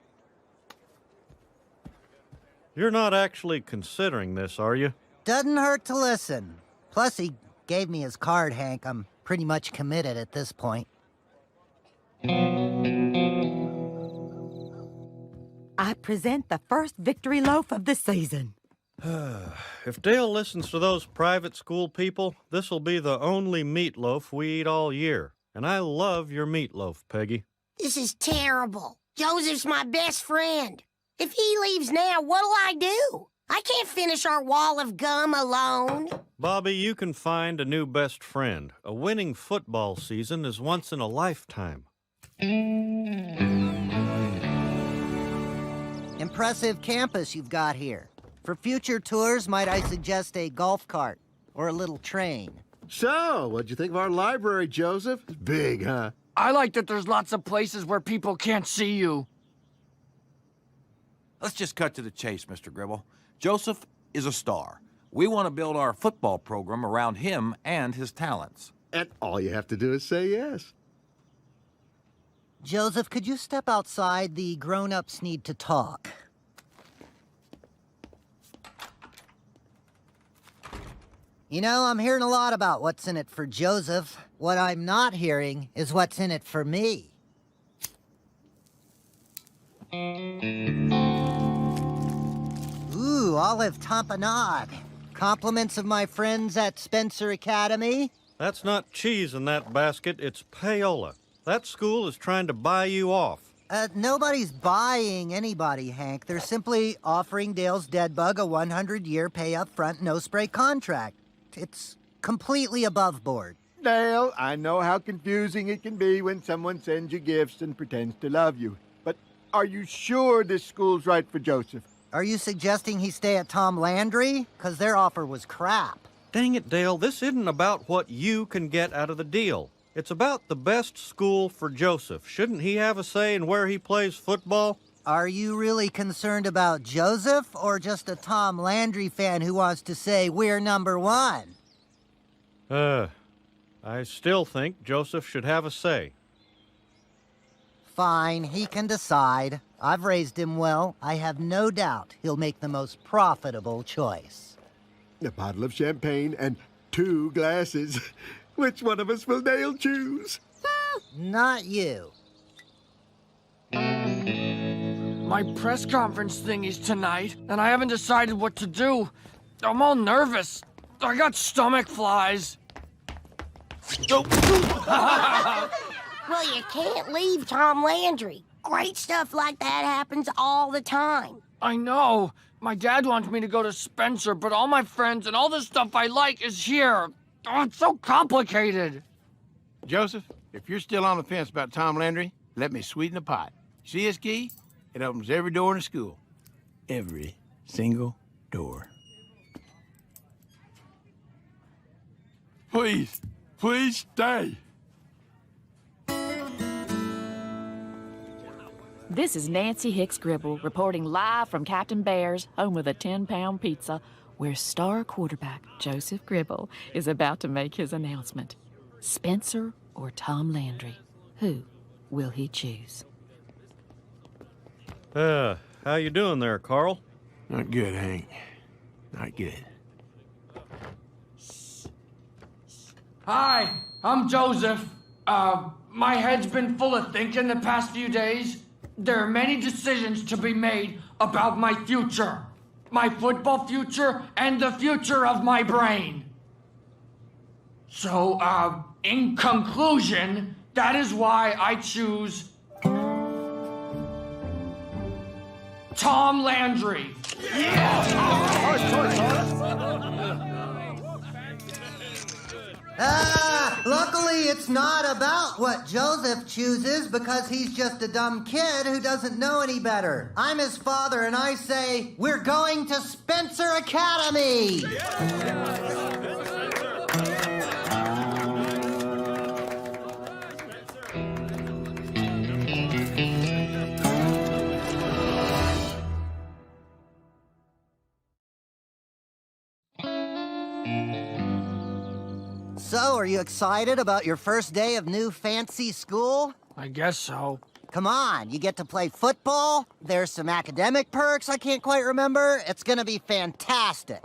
S2: You're not actually considering this, are you?
S1: Doesn't hurt to listen. Plus, he gave me his card, Hank. I'm pretty much committed at this point.
S5: I present the first victory loaf of the season.
S2: If Dale listens to those private school people, this'll be the only meatloaf we eat all year. And I love your meatloaf, Peggy.
S7: This is terrible. Joseph's my best friend. If he leaves now, what'll I do? I can't finish our wall of gum alone.
S2: Bobby, you can find a new best friend. A winning football season is once in a lifetime.
S1: Impressive campus you've got here. For future tours, might I suggest a golf cart or a little train?
S13: So, what'd you think of our library, Joseph? It's big, huh?
S17: I like that there's lots of places where people can't see you.
S12: Let's just cut to the chase, Mr. Gribble. Joseph is a star. We want to build our football program around him and his talents.
S13: And all you have to do is say yes.
S1: Joseph, could you step outside? The grown-ups need to talk. You know, I'm hearing a lot about what's in it for Joseph. What I'm not hearing is what's in it for me. Ooh, olive tamponade. Compliments of my friends at Spencer Academy.
S2: That's not cheese in that basket, it's payola. That school is trying to buy you off.
S1: Nobody's buying anybody, Hank. They're simply offering Dale's dead bug a 100-year pay-up-front, no-spray contract. It's completely above board.
S13: Dale, I know how confusing it can be when someone sends you gifts and pretends to love you. But are you sure this school's right for Joseph?
S1: Are you suggesting he stay at Tom Landry? 'Cause their offer was crap.
S2: Dang it, Dale, this isn't about what you can get out of the deal. It's about the best school for Joseph. Shouldn't he have a say in where he plays football?
S1: Are you really concerned about Joseph, or just a Tom Landry fan who wants to say we're number one?
S2: I still think Joseph should have a say.
S1: Fine, he can decide. I've raised him well. I have no doubt he'll make the most profitable choice.
S13: A bottle of champagne and 2 glasses. Which one of us will Dale choose?
S1: Not you.
S17: My press conference thing is tonight, and I haven't decided what to do. I'm all nervous. I got stomach flies.
S7: Well, you can't leave Tom Landry. Great stuff like that happens all the time.
S17: I know. My dad wants me to go to Spencer, but all my friends and all the stuff I like is here. Oh, it's so complicated.
S21: Joseph, if you're still on the fence about Tom Landry, let me sweeten the pot. See this key? It opens every door in the school. Every single door. Please, please stay.
S6: This is Nancy Hicks Gribble reporting live from Captain Bear's, home of the 10-pound pizza, where star quarterback Joseph Gribble is about to make his announcement. Spencer or Tom Landry? Who will he choose?
S2: How you doing there, Carl?
S21: Not good, Hank. Not good.
S17: Hi, I'm Joseph. My head's been full of thinking the past few days. There are many decisions to be made about my future. My football future and the future of my brain. So, in conclusion, that is why I choose Tom Landry.
S1: Luckily it's not about what Joseph chooses, because he's just a dumb kid who doesn't know any better. I'm his father and I say, we're going to Spencer Academy! So, are you excited about your first day of new fancy school?
S17: I guess so.
S1: Come on, you get to play football. There's some academic perks I can't quite remember. It's gonna be fantastic.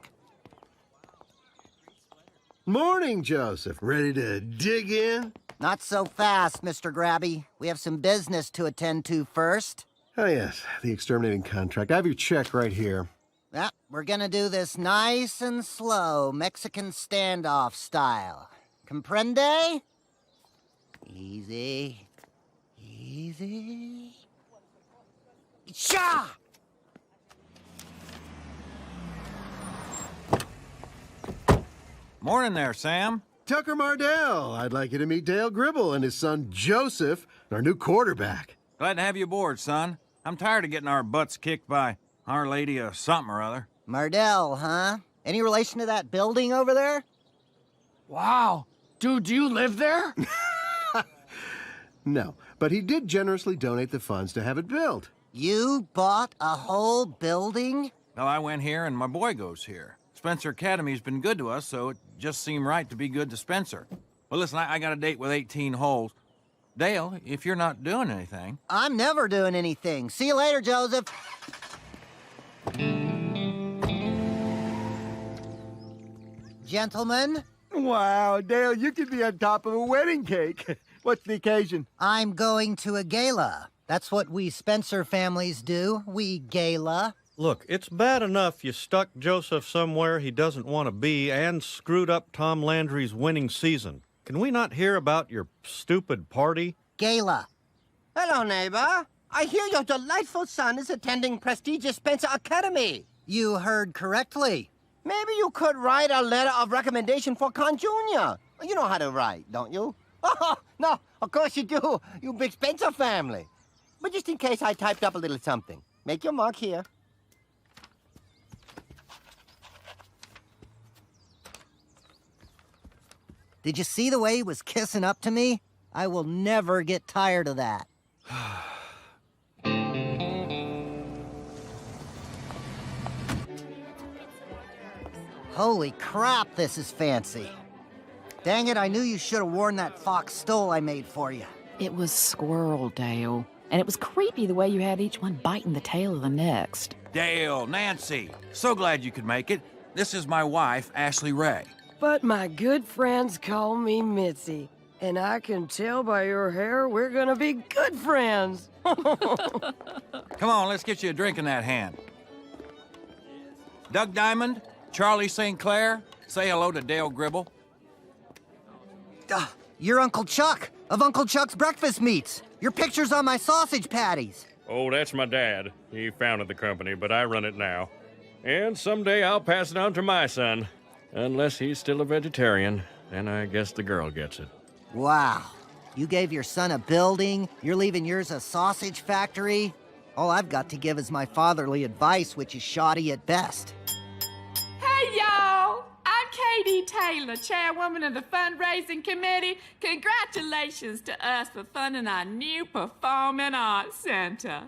S13: Morning, Joseph. Ready to dig in?
S1: Not so fast, Mr. Grabby. We have some business to attend to first.
S13: Oh, yes, the exterminating contract. I have your check right here.
S1: Yeah, we're gonna do this nice and slow, Mexican standoff style. Comprende? Easy. Easy. Sha!
S12: Morning there, Sam.
S13: Tucker Mardell. I'd like you to meet Dale Gribble and his son Joseph, our new quarterback.
S12: Glad to have you aboard, son. I'm tired of getting our butts kicked by Our Lady of something or other.
S1: Mardell, huh? Any relation to that building over there?
S17: Wow. Dude, do you live there?
S13: No, but he did generously donate the funds to have it built.
S1: You bought a whole building?
S12: Well, I went here and my boy goes here. Spencer Academy's been good to us, so it just seemed right to be good to Spencer. Well, listen, I got a date with 18 holes. Dale, if you're not doing anything...
S1: I'm never doing anything. See you later, Joseph. Gentlemen?
S13: Wow, Dale, you could be on top of a wedding cake. What's the occasion?
S1: I'm going to a gala. That's what we Spencer families do. We gala.
S2: Look, it's bad enough you stuck Joseph somewhere he doesn't want to be and screwed up Tom Landry's winning season. Can we not hear about your stupid party?
S1: Gala.
S10: Hello, neighbor. I hear your delightful son is attending prestigious Spencer Academy.
S1: You heard correctly.
S10: Maybe you could write a letter of recommendation for Con Jr. You know how to write, don't you? Oh, no, of course you do. You big Spencer family. But just in case I typed up a little something. Make your mark here.
S1: Did you see the way he was kissing up to me? I will never get tired of that. Holy crap, this is fancy. Dang it, I knew you should have worn that fox stole I made for you.
S6: It was squirrel, Dale. And it was creepy the way you had each one biting the tail of the next.
S12: Dale, Nancy, so glad you could make it. This is my wife, Ashley Ray.
S4: But my good friends call me Mitzi. And I can tell by your hair we're gonna be good friends.
S12: Come on, let's get you a drink in that hand. Doug Diamond, Charlie St. Clair, say hello to Dale Gribble.
S1: You're Uncle Chuck, of Uncle Chuck's Breakfast Meats. Your picture's on my sausage patties.
S22: Oh, that's my dad. He founded the company, but I run it now. And someday I'll pass it on to my son. Unless he's still a vegetarian, then I guess the girl gets it.
S1: Wow. You gave your son a building, you're leaving yours a sausage factory? All I've got to give is my fatherly advice, which is shoddy at best.
S6: Hey, y'all! I'm Katie Taylor, chairwoman of the fundraising committee. Congratulations to us for funding our new performing arts center.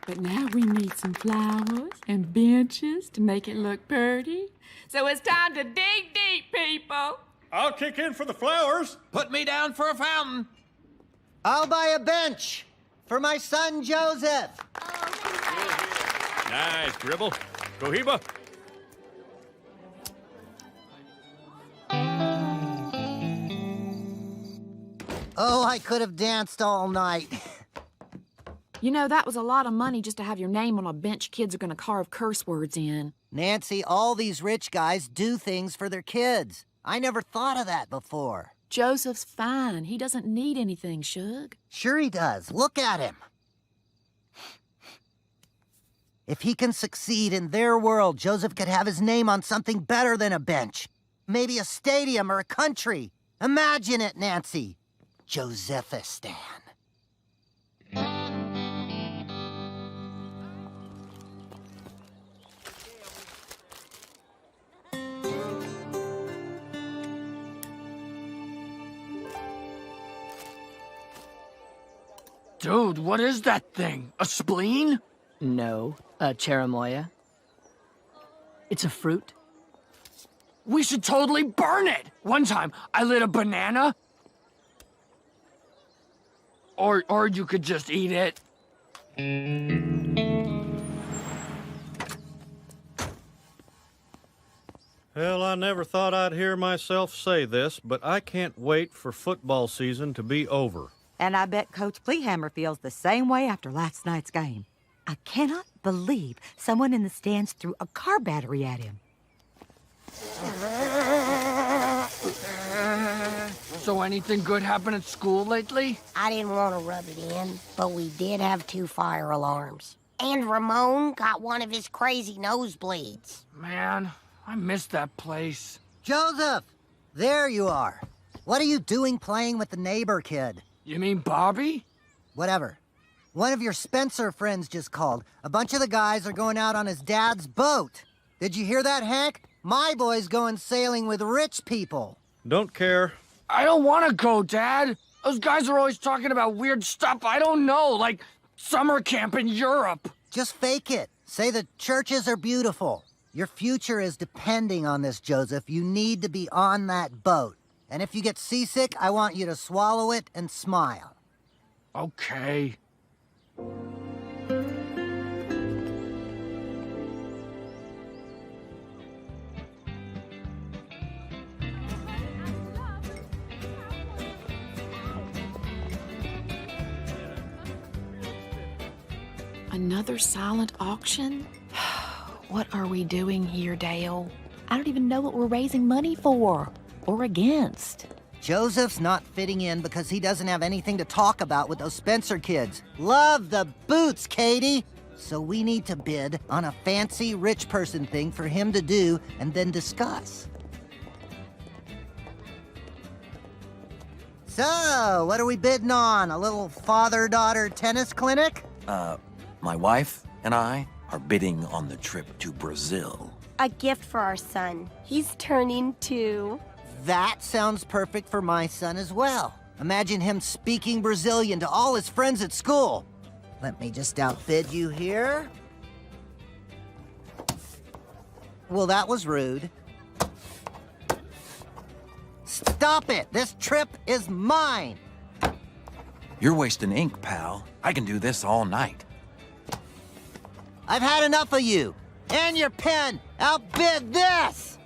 S6: But now we need some flowers and benches to make it look pretty. So it's time to dig deep, people.
S2: I'll kick in for the flowers.
S12: Put me down for a fountain.
S1: I'll buy a bench for my son Joseph.
S22: Nice, Gribble. Cohiba.
S1: Oh, I could have danced all night.
S6: You know, that was a lot of money just to have your name on a bench kids are gonna carve curse words in.
S1: Nancy, all these rich guys do things for their kids. I never thought of that before.
S6: Joseph's fine. He doesn't need anything, Shug.
S1: Sure he does. Look at him. If he can succeed in their world, Joseph could have his name on something better than a bench. Maybe a stadium or a country. Imagine it, Nancy. Josephistan.
S17: Dude, what is that thing? A spleen?
S4: No, a cherimoya. It's a fruit.
S17: We should totally burn it! One time, I lit a banana. Or you could just eat it.
S2: Well, I never thought I'd hear myself say this, but I can't wait for football season to be over.
S5: And I bet Coach Plehammer feels the same way after last night's game. I cannot believe someone in the stands threw a car battery at him.
S17: So anything good happen at school lately?
S7: I didn't want to rub it in, but we did have 2 fire alarms. And Ramon got one of his crazy nosebleeds.
S17: Man, I miss that place.
S1: Joseph! There you are. What are you doing playing with the neighbor kid?
S17: You mean Bobby?
S1: Whatever. One of your Spencer friends just called. A bunch of the guys are going out on his dad's boat. Did you hear that, Hank? My boy's going sailing with rich people.
S2: Don't care.
S17: I don't want to go, Dad. Those guys are always talking about weird stuff I don't know, like summer camp in Europe.
S1: Just fake it. Say the churches are beautiful. Your future is depending on this, Joseph. You need to be on that boat. And if you get seasick, I want you to swallow it and smile.
S17: Okay.
S6: Another silent auction? What are we doing here, Dale? I don't even know what we're raising money for or against.
S1: Joseph's not fitting in because he doesn't have anything to talk about with those Spencer kids. Love the boots, Katie! So we need to bid on a fancy rich person thing for him to do and then discuss. So, what are we bidding on? A little father-daughter tennis clinic?
S23: My wife and I are bidding on the trip to Brazil.
S15: A gift for our son. He's turning 2.
S1: That sounds perfect for my son as well. Imagine him speaking Brazilian to all his friends at school. Let me just outbid you here. Well, that was rude. Stop it! This trip is mine!
S23: You're wasting ink, pal. I can do this all night.
S1: I've had enough of you! And your pen! Outbid this!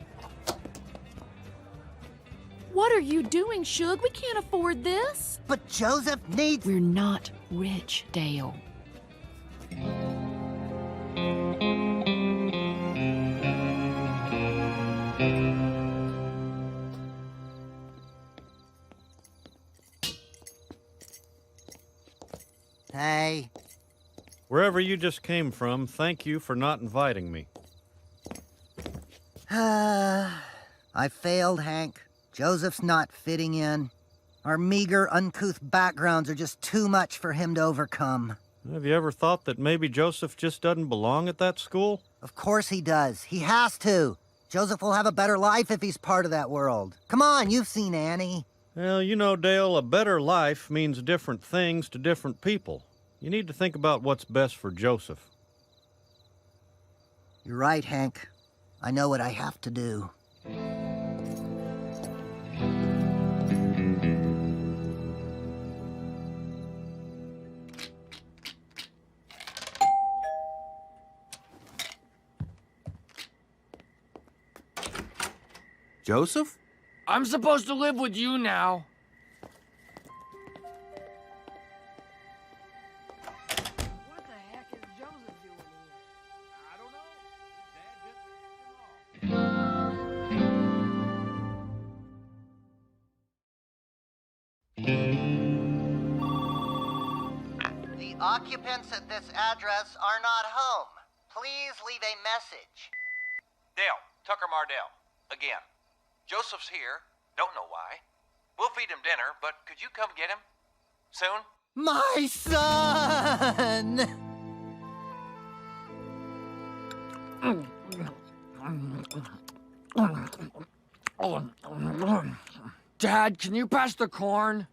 S6: What are you doing, Shug? We can't afford this.
S1: But Joseph needs...
S6: We're not rich, Dale.
S1: Hey.
S2: Wherever you just came from, thank you for not inviting me.
S1: I failed, Hank. Joseph's not fitting in. Our meager, uncouth backgrounds are just too much for him to overcome.
S2: Have you ever thought that maybe Joseph just doesn't belong at that school?
S1: Of course he does. He has to. Joseph will have a better life if he's part of that world. Come on, you've seen Annie.
S2: Well, you know, Dale, a better life means different things to different people. You need to think about what's best for Joseph.
S1: You're right, Hank. I know what I have to do.
S12: Joseph?
S17: I'm supposed to live with you now. What the heck is Joseph doing here? I don't know. His dad just...
S1: The occupants at this address are not home. Please leave a message.
S23: Dale, Tucker Mardell, again. Joseph's here. Don't know why. We'll feed him dinner, but could you come get him? Soon?
S1: My son!
S17: Dad, can you pass the corn?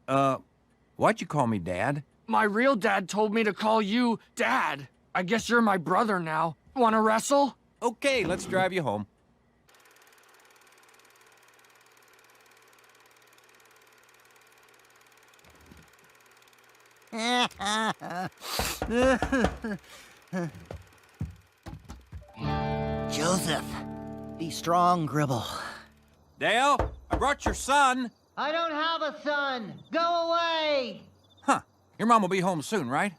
S12: Why'd you call me Dad?
S17: My real dad told me to call you Dad. I guess you're my brother now. Wanna wrestle?
S12: Okay, let's drive you home.
S1: Joseph, be strong, Gribble.
S12: Dale, I brought your son.
S1: I don't have a son. Go away.
S12: Huh. Your mom will be home soon, right?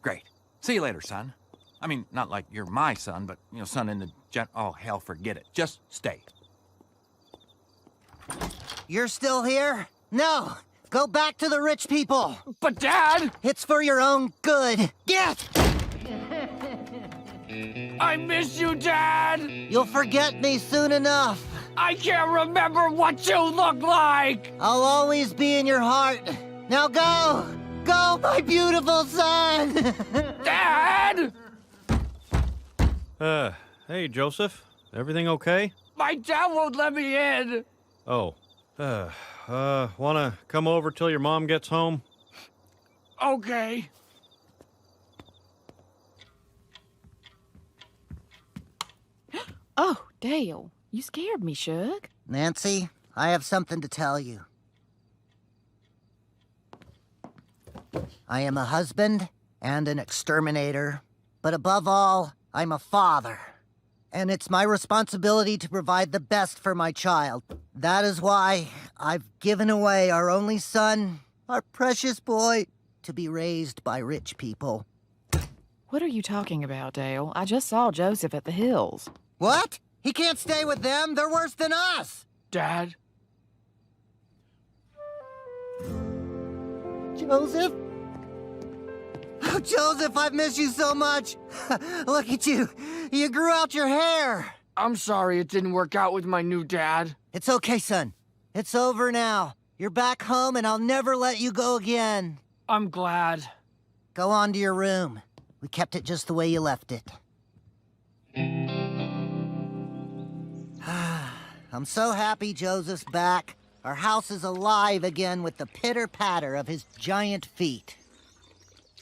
S12: Great. See you later, son. I mean, not like you're my son, but, you know, son in the oh, hell, forget it. Just stay.
S1: You're still here? No. Go back to the rich people.
S17: But, Dad!
S1: It's for your own good. Get!
S17: I miss you, Dad!
S1: You'll forget me soon enough.
S17: I can't remember what you look like!
S1: I'll always be in your heart. Now go! Go, my beautiful son!
S17: Dad!
S2: Hey, Joseph. Everything okay?
S17: My dad won't let me in!
S2: Oh. Wanna come over till your mom gets home?
S17: Okay.
S6: Oh, Dale, you scared me, Shug.
S1: Nancy, I have something to tell you. I am a husband and an exterminator, but above all, I'm a father. And it's my responsibility to provide the best for my child. That is why I've given away our only son, our precious boy, to be raised by rich people.
S6: What are you talking about, Dale? I just saw Joseph at the hills.
S1: What? He can't stay with them. They're worse than us.
S17: Dad?
S1: Joseph? Oh, Joseph, I've missed you so much. Look at you. You grew out your hair.
S17: I'm sorry it didn't work out with my new dad.
S1: It's okay, son. It's over now. You're back home, and I'll never let you go again.
S17: I'm glad.
S1: Go on to your room. We kept it just the way you left it. I'm so happy Joseph's back. Our house is alive again with the pitter-patter of his giant feet.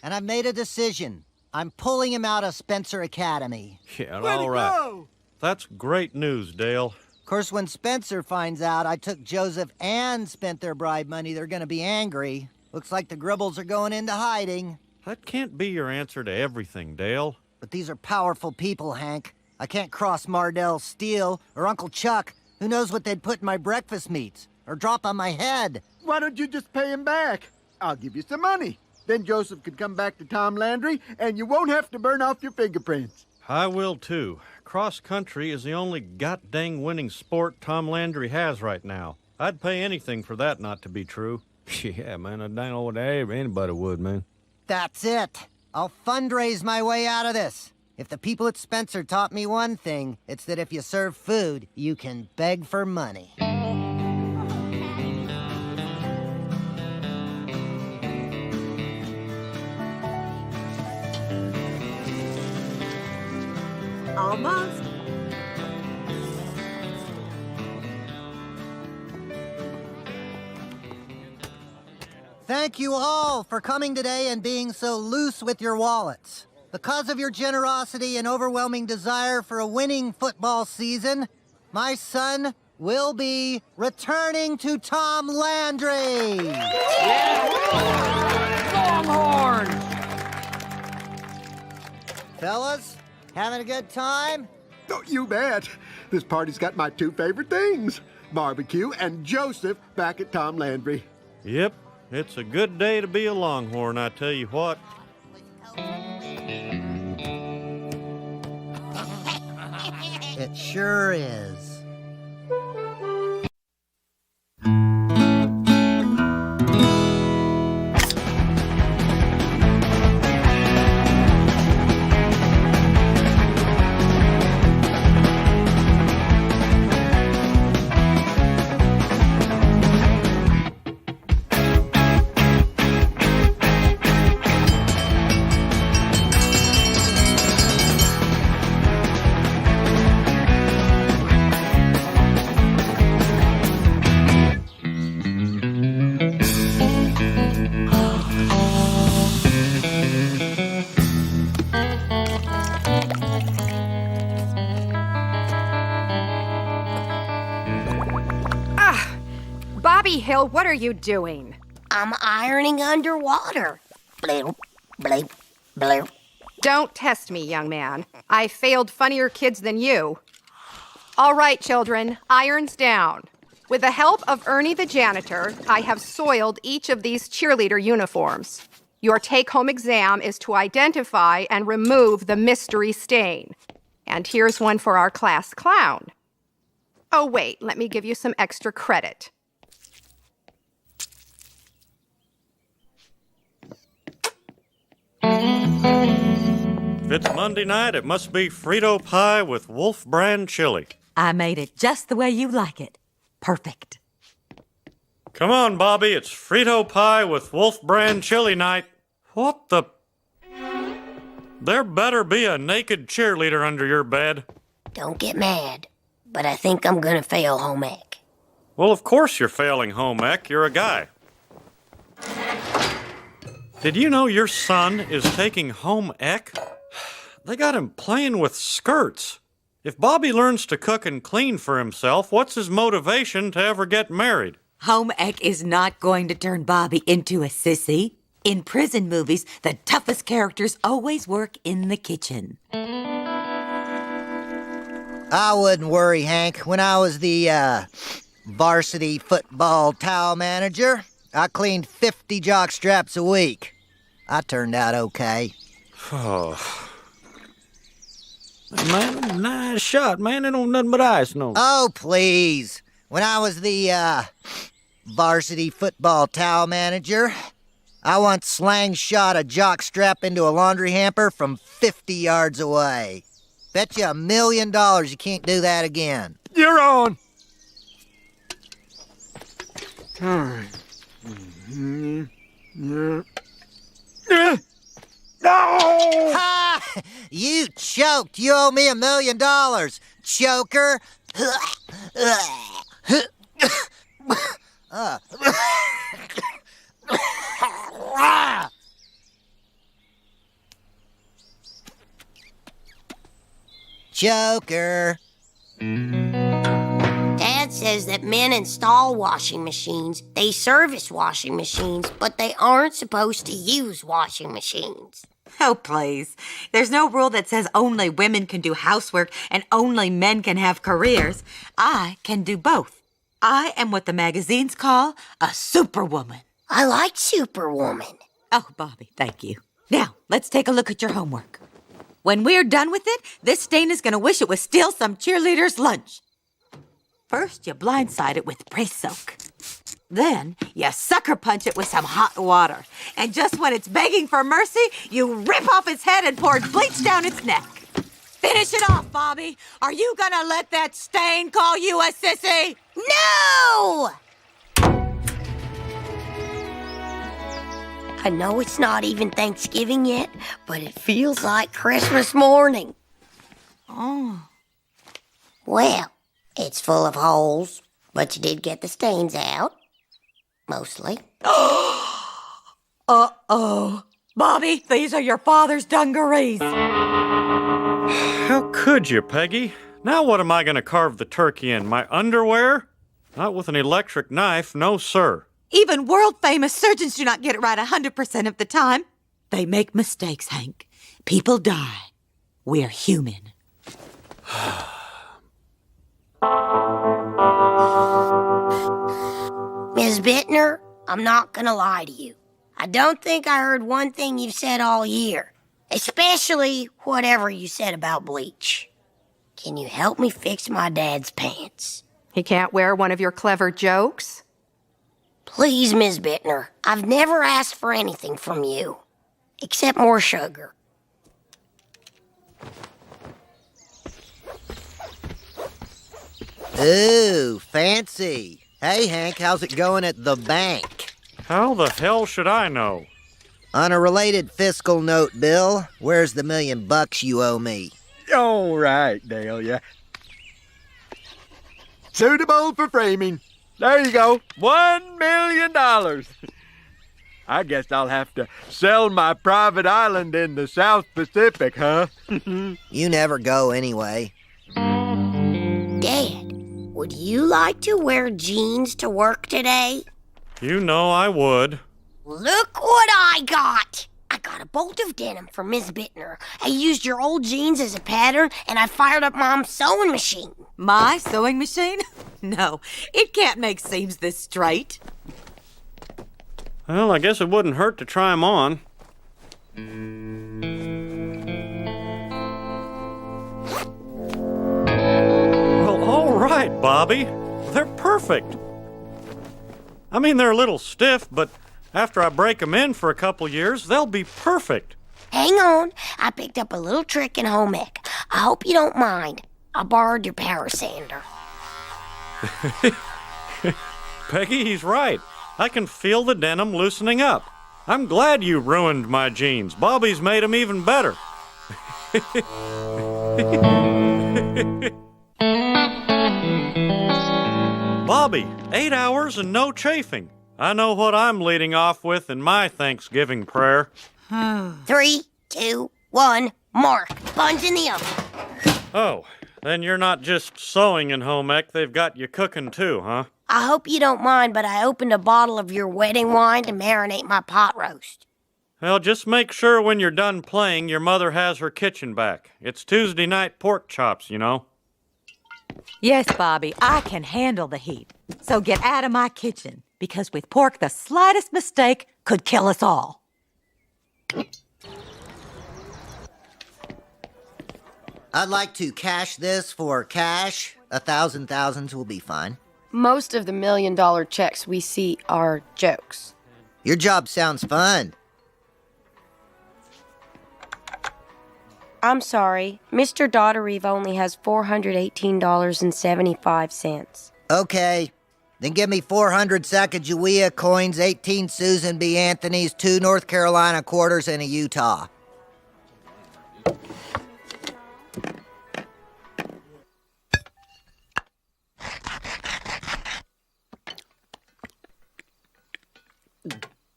S1: And I've made a decision. I'm pulling him out of Spencer Academy.
S2: Yeah, all right. That's great news, Dale.
S1: course, when Spencer finds out I took Joseph and spent their bribe money, they're gonna be angry. Looks like the Gribbles are going into hiding.
S2: That can't be your answer to everything, Dale.
S1: But these are powerful people, Hank. I can't cross Mardell Steele or Uncle Chuck. Who knows what they'd put in my breakfast meats or drop on my head.
S13: Why don't you just pay him back? I'll give you some money. Then Joseph could come back to Tom Landry, and you won't have to burn off your fingerprints.
S2: I will, too. Cross country is the only god-dang winning sport Tom Landry has right now. I'd pay anything for that not to be true.
S12: Yeah, man, I don't know what anybody would, man.
S1: That's it. I'll fundraise my way out of this. If the people at Spencer taught me one thing, it's that if you serve food, you can beg for money.
S7: Almost.
S1: Thank you all for coming today and being so loose with your wallets. Because of your generosity and overwhelming desire for a winning football season, my son will be returning to Tom Landry.
S17: Longhorns!
S1: Fellas, having a good time?
S13: Oh, you bet. This party's got my two favorite things. Barbecue and Joseph back at Tom Landry.
S2: Yep, it's a good day to be a Longhorn, I tell you what.
S1: It sure is.
S3: Bobby Hill, what are you doing?
S7: I'm ironing underwater. Bloop, bloop, bloop.
S3: Don't test me, young man. I failed funnier kids than you. All right, children, irons down. With the help of Ernie the janitor, I have soiled each of these cheerleader uniforms. Your take-home exam is to identify and remove the mystery stain. And here's one for our class clown. Oh, wait, let me give you some extra credit.
S2: If it's Monday night, it must be Frito pie with Wolf brand chili.
S5: I made it just the way you like it. Perfect.
S2: Come on, Bobby, it's Frito pie with Wolf brand chili night. What the... There better be a naked cheerleader under your bed.
S7: Don't get mad, but I think I'm gonna fail home ec.
S2: Well, of course you're failing home ec. You're a guy. Did you know your son is taking home ec? They got him playing with skirts. If Bobby learns to cook and clean for himself, what's his motivation to ever get married?
S5: Home ec is not going to turn Bobby into a sissy. In prison movies, the toughest characters always work in the kitchen.
S1: I wouldn't worry, Hank. When I was the, varsity football towel manager, I cleaned 50 jock straps a week. I turned out okay.
S12: Oh. Man, nice shot, man. It don't nothing but ice, no.
S1: Oh, please. When I was the, varsity football towel manager, I once slang shot a jock strap into a laundry hamper from 50 yards away. Bet you $1 million you can't do that again.
S13: You're on. All right. No!
S1: Ha! You choked. You owe me $1 million, choker. Joker.
S7: says that men install washing machines, they service washing machines, but they aren't supposed to use washing machines.
S5: Oh, please. There's no rule that says only women can do housework and only men can have careers. I can do both. I am what the magazines call a superwoman.
S7: I like superwoman.
S5: Oh, Bobby, thank you. Now, let's take a look at your homework. When we're done with it, this stain is going to wish it was still some cheerleader's lunch. First, you blindside it with pre-soak. Then, you sucker punch it with some hot water. And just when it's begging for mercy, you rip off its head and pour bleach down its neck. Finish it off, Bobby. Are you gonna let that stain call you a sissy?
S7: No! I know it's not even Thanksgiving yet, but it feels like Christmas morning.
S5: Oh.
S7: Well, it's full of holes, but you did get the stains out. Mostly.
S5: Uh-oh. Bobby, these are your father's dungarees.
S2: How could you, Peggy? Now what am I going to carve the turkey in? My underwear? Not with an electric knife, no sir.
S5: Even world-famous surgeons do not get it right 100% of the time. They make mistakes, Hank. People die. We're human.
S7: Ms. Bittner, I'm not gonna lie to you. I don't think I heard one thing you've said all year, especially whatever you said about bleach. Can you help me fix my dad's pants?
S3: He can't wear one of your clever jokes?
S7: Please, Ms. Bittner, I've never asked for anything from you, except more sugar.
S1: Ooh, fancy. Hey, Hank, how's it going at the bank?
S2: How the hell should I know?
S1: On a related fiscal note, Bill, where's the $1,000,000 you owe me?
S13: All right, Dale, yeah. Suitable for framing. There you go. $1 million. I guess I'll have to sell my private island in the South Pacific, huh?
S1: You never go anyway.
S7: Dad, would you like to wear jeans to work today?
S2: You know I would.
S7: Look what I got! I got a bolt of denim for Miss Bittner. I used your old jeans as a pattern, and I fired up Mom's sewing machine.
S5: My sewing machine? No, it can't make seams this straight.
S2: Well, I guess it wouldn't hurt to try 'em on. Well, all right, Bobby. They're perfect. I mean, they're a little stiff, but after I break 'em in for a couple years, they'll be perfect.
S7: Hang on, I picked up a little trick in home ec. I hope you don't mind. I borrowed your power sander.
S2: Peggy, he's right. I can feel the denim loosening up. I'm glad you ruined my jeans. Bobby's made 'em even better. Bobby, 8 hours and no chafing. I know what I'm leading off with in my Thanksgiving prayer.
S7: 3, 2, 1, mark. Buns in the oven.
S2: Oh, then you're not just sewing in home ec, they've got you cooking too, huh?
S7: I hope you don't mind, but I opened a bottle of your wedding wine to marinate my pot roast.
S2: Well, just make sure when you're done playing, your mother has her kitchen back. It's Tuesday night pork chops, you know.
S5: Yes, Bobby, I can handle the heat. So get out of my kitchen, because with pork, the slightest mistake could kill us all.
S1: I'd like to cash this for cash. 1,000 thousands will be fine.
S4: Most of the $1 million checks we see are jokes.
S1: Your job sounds fun.
S4: I'm sorry. Mr. Dotterive only has $418.75.
S1: Okay. Then give me 400 Sacagawea coins, 18 Susan B. Anthony's, 2 North Carolina quarters, and a Utah.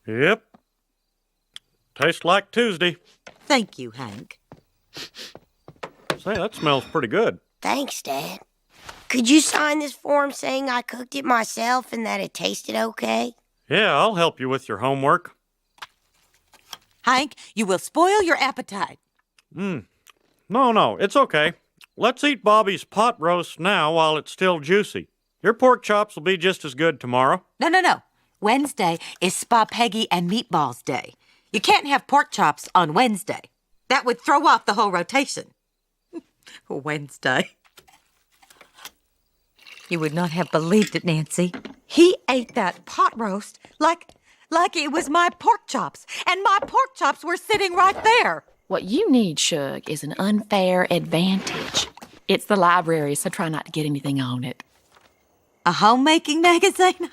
S2: Yep. Tastes like Tuesday.
S5: Thank you, Hank.
S2: Say, that smells pretty good.
S7: Thanks, Dad. Could you sign this form saying I cooked it myself and that it tasted okay?
S2: Yeah, I'll help you with your homework.
S5: Hank, you will spoil your appetite.
S2: No, it's okay. Let's eat Bobby's pot roast now while it's still juicy. Your pork chops will be just as good tomorrow.
S5: No. Wednesday is spaghetti and meatballs day. You can't have pork chops on Wednesday. That would throw off the whole rotation. Wednesday. You would not have believed it, Nancy. He ate that pot roast like it was my pork chops, and my pork chops were sitting right there.
S6: What you need, Shug, is an unfair advantage. It's the library, so try not to get anything on it.
S5: A homemaking magazine?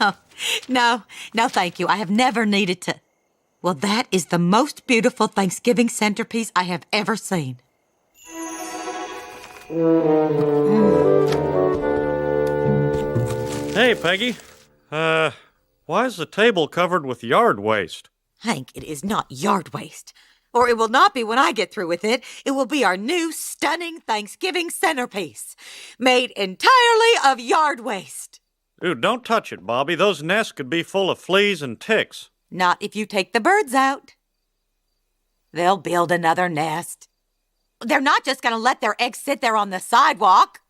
S5: No, thank you. I have never needed to. Well, that is the most beautiful Thanksgiving centerpiece I have ever seen.
S2: Hey, Peggy. Why is the table covered with yard waste?
S5: Hank, it is not yard waste. Or it will not be when I get through with it. It will be our new, stunning Thanksgiving centerpiece, made entirely of yard waste.
S2: Dude, don't touch it, Bobby. Those nests could be full of fleas and ticks.
S5: Not if you take the birds out. They'll build another nest. They're not just going to let their eggs sit there on the sidewalk.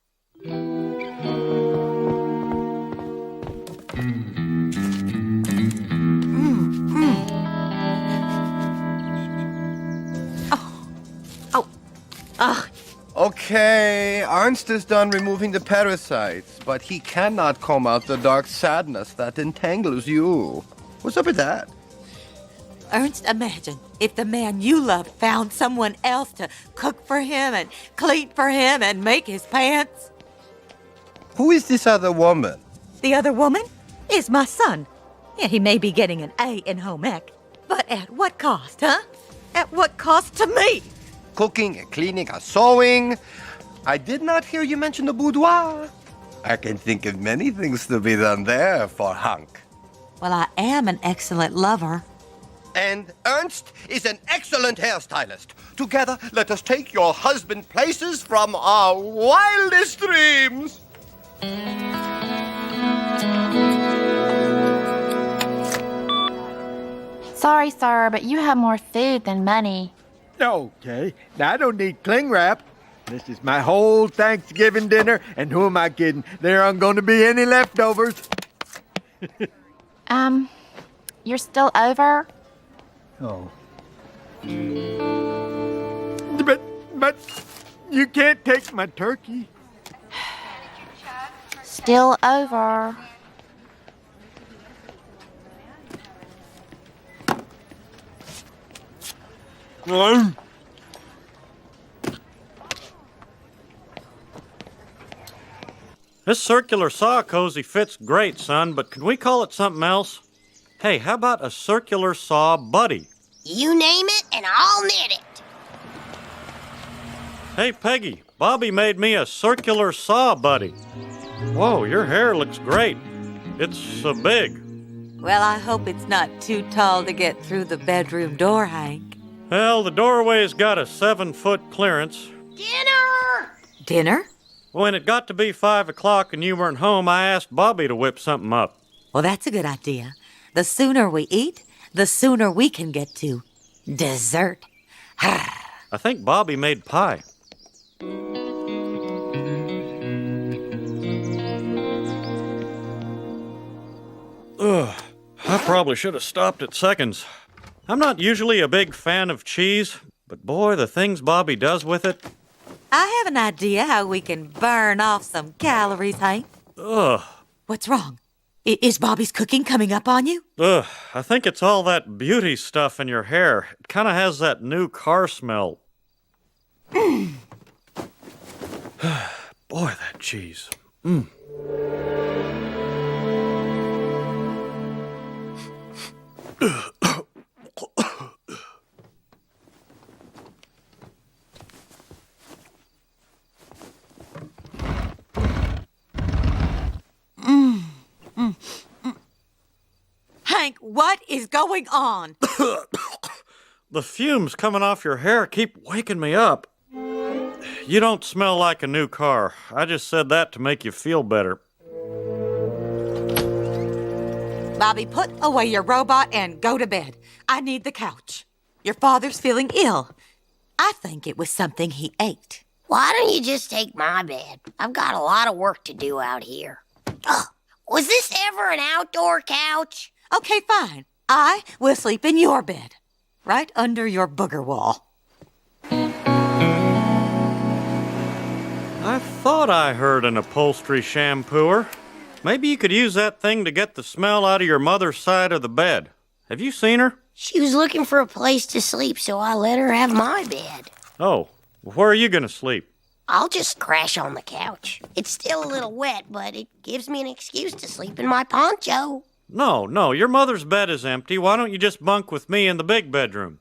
S10: Okay, Ernst is done removing the parasites, but he cannot comb out the dark sadness that entangles you. What's up with that?
S5: Ernst, imagine if the man you loved found someone else to cook for him and clean for him and make his pants.
S10: Who is this other woman?
S5: The other woman is my son. Yeah, he may be getting an A in home ec, but at what cost, huh? At what cost to me?
S10: Cooking, cleaning, sewing. I did not hear you mention the boudoir. I can think of many things to be done there for Hank.
S5: Well, I am an excellent lover.
S10: And Ernst is an excellent hairstylist. Together, let us take your husband places from our wildest dreams.
S18: Sorry, sir, but you have more food than money.
S13: Okay, now I don't need cling wrap. This is my whole Thanksgiving dinner, and who am I kidding? There aren't going to be any leftovers.
S18: You're still over?
S13: Oh. But you can't take my turkey.
S18: Still over.
S2: This circular saw cozy fits great, son, but can we call it something else? Hey, how about a circular saw buddy?
S7: You name it, and I'll knit it.
S2: Hey, Peggy, Bobby made me a circular saw buddy. Whoa, your hair looks great. It's so big.
S5: Well, I hope it's not too tall to get through the bedroom door, Hank.
S2: Well, the doorway's got a 7-foot clearance.
S5: Dinner?
S2: When it got to be 5 o'clock and you weren't home, I asked Bobby to whip something up.
S5: Well, that's a good idea. The sooner we eat, the sooner we can get to dessert.
S2: I think Bobby made pie. Ugh, I probably should have stopped at Seconds. I'm not usually a big fan of cheese, but boy, the things Bobby does with it.
S5: I have an idea how we can burn off some calories, Hank.
S2: Ugh.
S5: What's wrong? Is Bobby's cooking coming up on you?
S2: Ugh, I think it's all that beauty stuff in your hair. It kind of has that new car smell. Boy, that cheese.
S5: Hank, what is going on?
S2: The fumes coming off your hair keep waking me up. You don't smell like a new car. I just said that to make you feel better.
S5: Bobby, put away your robot and go to bed. I need the couch. Your father's feeling ill. I think it was something he ate.
S7: Why don't you just take my bed? I've got a lot of work to do out here. Ugh. Was this ever an outdoor couch?
S5: Okay, fine. I will sleep in your bed, right under your booger wall.
S2: I thought I heard an upholstery shampooer. Maybe you could use that thing to get the smell out of your mother's side of the bed. Have you seen her?
S7: She was looking for a place to sleep, so I let her have my bed.
S2: Oh, where are you going to sleep?
S7: I'll just crash on the couch. It's still a little wet, but it gives me an excuse to sleep in my poncho.
S2: No, your mother's bed is empty. Why don't you just bunk with me in the big bedroom?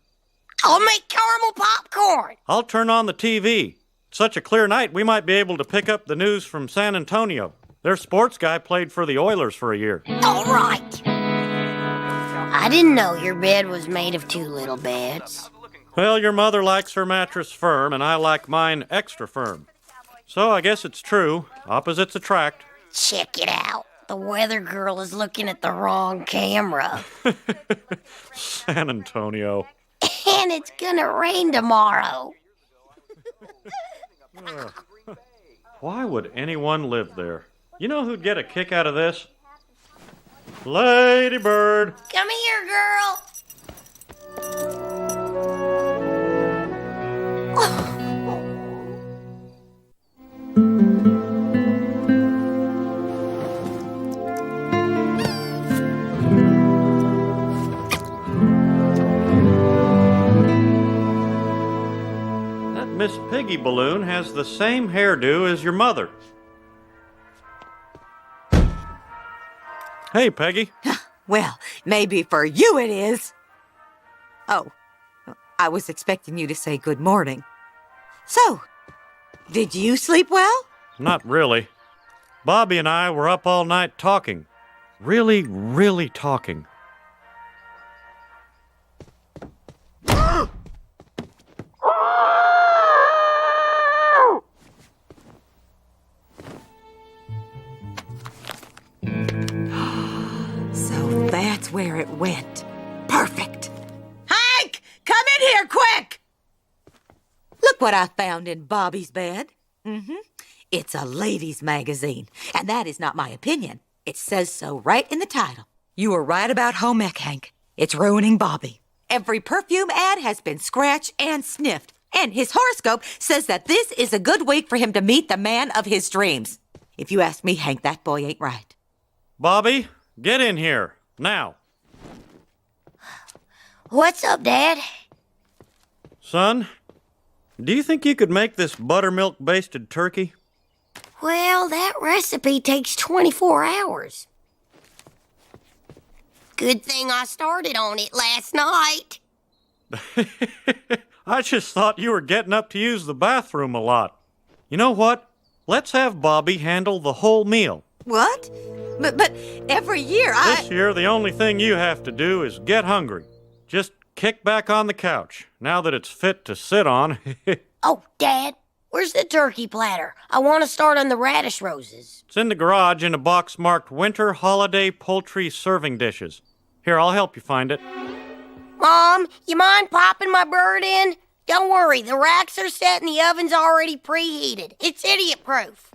S7: I'll make caramel popcorn.
S2: I'll turn on the TV. It's such a clear night, we might be able to pick up the news from San Antonio. Their sports guy played for the Oilers for a year.
S7: All right. I didn't know your bed was made of two little beds.
S2: Well, your mother likes her mattress firm, and I like mine extra firm. So I guess it's true. Opposites attract.
S7: Check it out. The weather girl is looking at the wrong camera.
S2: San Antonio.
S7: And it's gonna rain tomorrow.
S2: Why would anyone live there? You know who'd get a kick out of this? Lady Bird.
S7: Come here, girl.
S2: That Miss Piggy balloon has the same hairdo as your mother. Hey, Peggy.
S5: Well, maybe for you it is. Oh, I was expecting you to say good morning. So, did you sleep well?
S2: Not really. Bobby and I were up all night talking. Really talking.
S5: So that's where it went. Perfect. Hank, come in here quick! Look what I found in Bobby's bed. It's a ladies' magazine, and that is not my opinion. It says so right in the title. You were right about home ec, Hank. It's ruining Bobby. Every perfume ad has been scratched and sniffed, and his horoscope says that this is a good week for him to meet the man of his dreams. If you ask me, Hank, that boy ain't right.
S2: Bobby, get in here, now.
S7: What's up, Dad?
S2: Son, do you think you could make this buttermilk-basted turkey?
S7: Well, that recipe takes 24 hours. Good thing I started on it last night.
S2: I just thought you were getting up to use the bathroom a lot. You know what? Let's have Bobby handle the whole meal.
S5: What? But every year
S2: This year, the only thing you have to do is get hungry. Just kick back on the couch, now that it's fit to sit on.
S7: Oh, Dad, where's the turkey platter? I want to start on the radish roses.
S2: It's in the garage in a box marked Winter Holiday Poultry Serving Dishes. Here, I'll help you find it.
S7: Mom, you mind popping my bird in? Don't worry, the racks are set and the oven's already preheated. It's idiot-proof.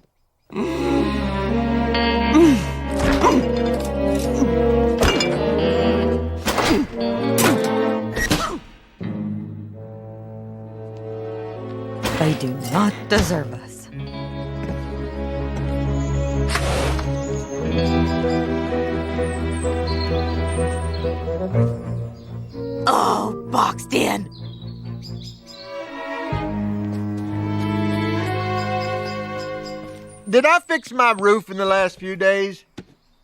S5: They do not deserve us. Oh, boxed in.
S13: Did I fix my roof in the last few days?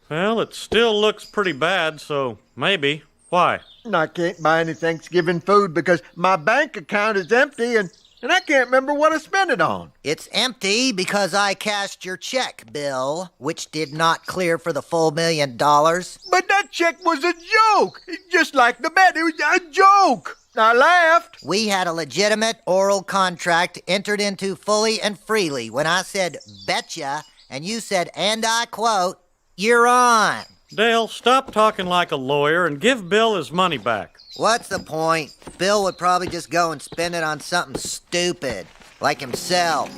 S2: Well, it still looks pretty bad, so maybe. Why?
S13: I can't buy any Thanksgiving food because my bank account is empty and I can't remember what I spent it on.
S1: It's empty because I cashed your check, Bill, which did not clear for the full $1 million.
S13: But that check was a joke! Just like the bet, it was a joke! I laughed.
S1: We had a legitimate oral contract entered into fully and freely. When I said betcha, and you said, and I quote, you're on.
S2: Dale, stop talking like a lawyer and give Bill his money back.
S1: What's the point? Bill would probably just go and spend it on something stupid, like himself.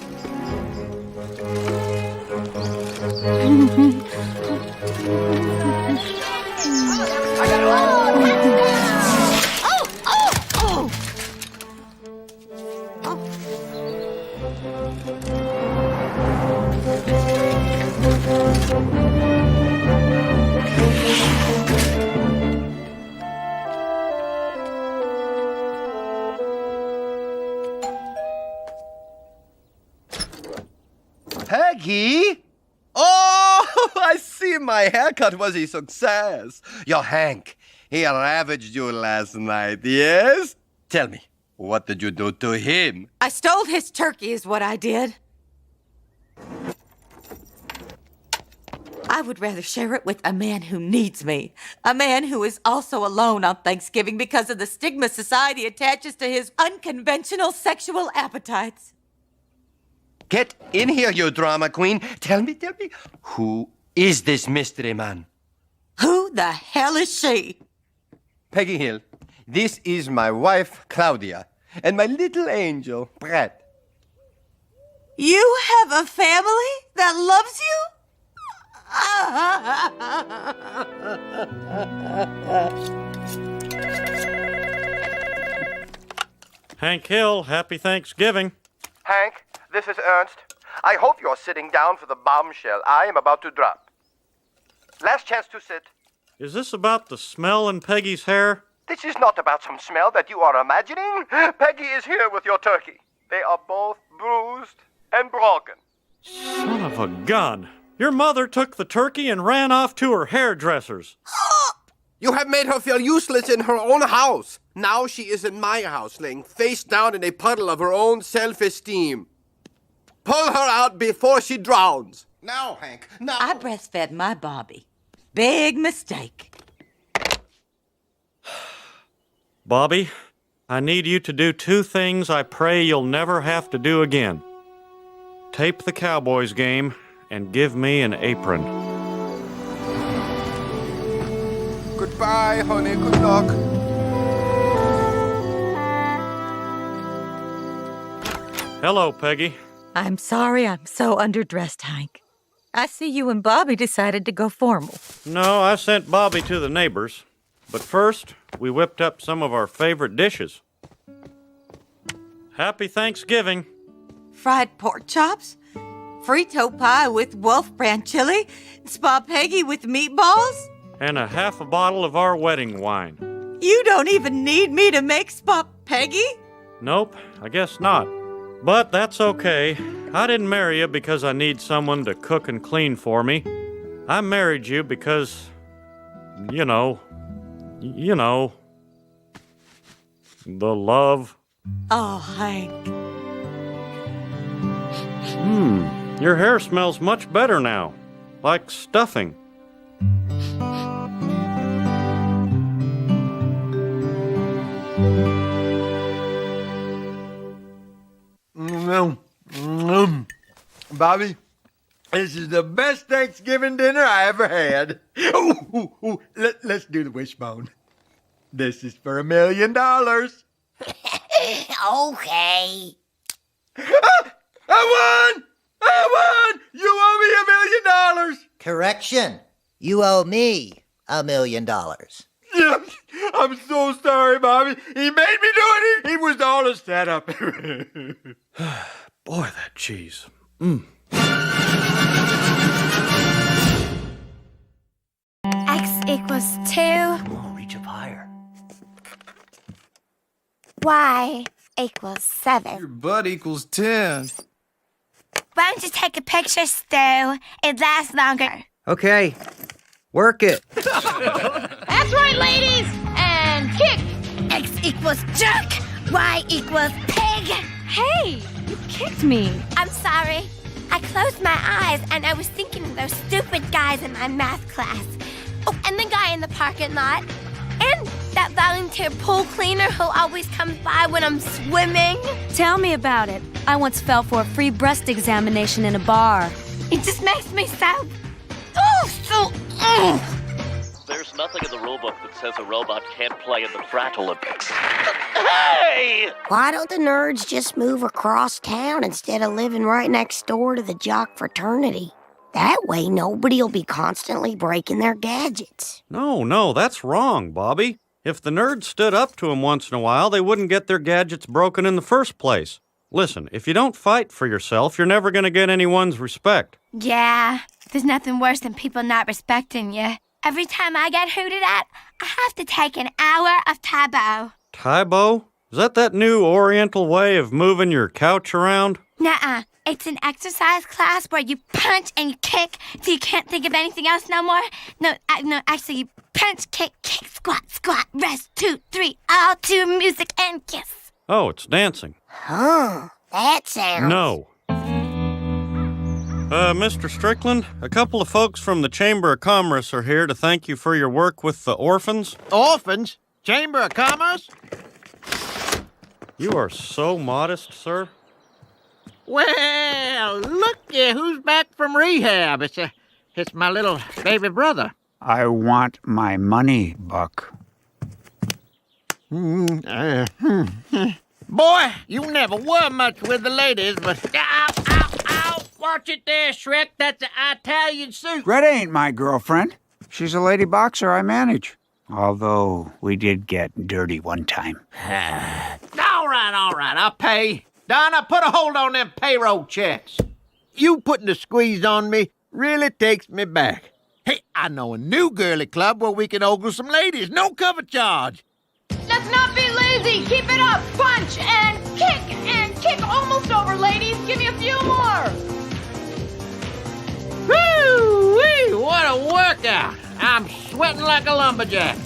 S10: Peggy? Oh, I see my haircut was a success. Your Hank, he ravaged you last night, yes? Tell me, what did you do to him?
S5: I stole his turkey is what I did. I would rather share it with a man who needs me. A man who is also alone on Thanksgiving because of the stigma society attaches to his unconventional sexual appetites.
S10: Get in here, you drama queen. Tell me, who is this mystery man?
S5: Who the hell is she?
S10: Peggy Hill, this is my wife, Claudia, and my little angel, Brett.
S5: You have a family that loves you?
S2: Hank Hill, happy Thanksgiving.
S10: Hank, this is Ernst. I hope you're sitting down for the bombshell I am about to drop. Last chance to sit.
S2: Is this about the smell in Peggy's hair?
S10: This is not about some smell that you are imagining. Peggy is here with your turkey. They are both bruised and broken.
S2: Son of a gun. Your mother took the turkey and ran off to her hairdresser's.
S8: You have made her feel useless in her own house. Now she is in my house, laying face down in a puddle of her own self-esteem. Pull her out before she drowns.
S10: Now, Hank, now.
S5: I breastfed my Bobby. Big mistake.
S2: Bobby, I need you to do two things I pray you'll never have to do again. Tape the Cowboys game and give me an apron.
S8: Goodbye, honey. Good luck.
S2: Hello, Peggy.
S5: I'm sorry I'm so underdressed, Hank. I see you and Bobby decided to go formal.
S2: No, I sent Bobby to the neighbors. But first, we whipped up some of our favorite dishes. Happy Thanksgiving.
S5: Fried pork chops, Frito pie with Wolf Brand chili, Spa Peggy with meatballs.
S2: And a half a bottle of our wedding wine.
S5: You don't even need me to make Spa Peggy?
S2: Nope, I guess not. But that's okay. I didn't marry you because I need someone to cook and clean for me. I married you because, you know, the love.
S5: Oh, Hank.
S2: Your hair smells much better now. Like stuffing.
S13: Bobby, this is the best Thanksgiving dinner I ever had. Let's do the wishbone. This is for $1 million.
S7: Okay.
S13: I won! You owe me $1 million!
S1: Correction. You owe me $1 million.
S13: I'm so sorry, Bobby. He made me do it. He was all a setup.
S2: Boy, that cheese.
S15: X equals 2.
S10: Come on, reach up higher.
S15: Y equals 7.
S8: Your butt equals 10.
S15: Why don't you take a picture, Stu? It lasts longer.
S9: Okay, work it.
S15: That's right, ladies! And kick! X equals jerk! Y equals pig! Hey, you kicked me. I'm sorry. I closed my eyes and I was thinking of those stupid guys in my math class. Oh, and the guy in the parking lot. And That volunteer pool cleaner who always comes by when I'm swimming.
S11: Tell me about it. I once fell for a free breast examination in a bar.
S15: It just makes me so
S14: There's nothing in the rulebook that says a robot can't play in the Frat Olympics. Hey!
S7: Why don't the nerds just move across town instead of living right next door to the jock fraternity? That way, nobody will be constantly breaking their gadgets.
S2: No, that's wrong, Bobby. If the nerds stood up to him once in a while, they wouldn't get their gadgets broken in the first place. Listen, if you don't fight for yourself, you're never going to get anyone's respect.
S15: Yeah, there's nothing worse than people not respecting you. Every time I get hooted at, I have to take an hour of Taebo.
S2: Taebo? Is that new Oriental way of moving your couch around?
S15: Nuh-uh. It's an exercise class where you punch and you kick till you can't think of anything else no more. No, actually, you punch, kick, squat, rest, 2, 3, all to music and kiss.
S2: Oh, it's dancing.
S7: Huh, that sounds...
S2: No. Mr. Strickland, a couple of folks from the Chamber of Commerce are here to thank you for your work with the orphans.
S21: Orphans? Chamber of Commerce?
S2: You are so modest, sir.
S21: Well, looky who's back from rehab. It's my little baby brother.
S19: I want my money, Buck.
S21: Boy, you never were much with the ladies, but... Ow! Watch it there, Shrek. That's an Italian suit.
S19: Greta ain't my girlfriend. She's a lady boxer I manage. Although we did get dirty one time.
S21: All right, I'll pay. Donna, put a hold on them payroll checks. You putting the squeeze on me really takes me back. Hey, I know a new girly club where we can ogle some ladies. No cover charge.
S24: Let's not be lazy. Keep it up. Punch and kick almost over, ladies. Give me a few more.
S21: Woo-wee, what a workout. I'm sweating like a lumberjack.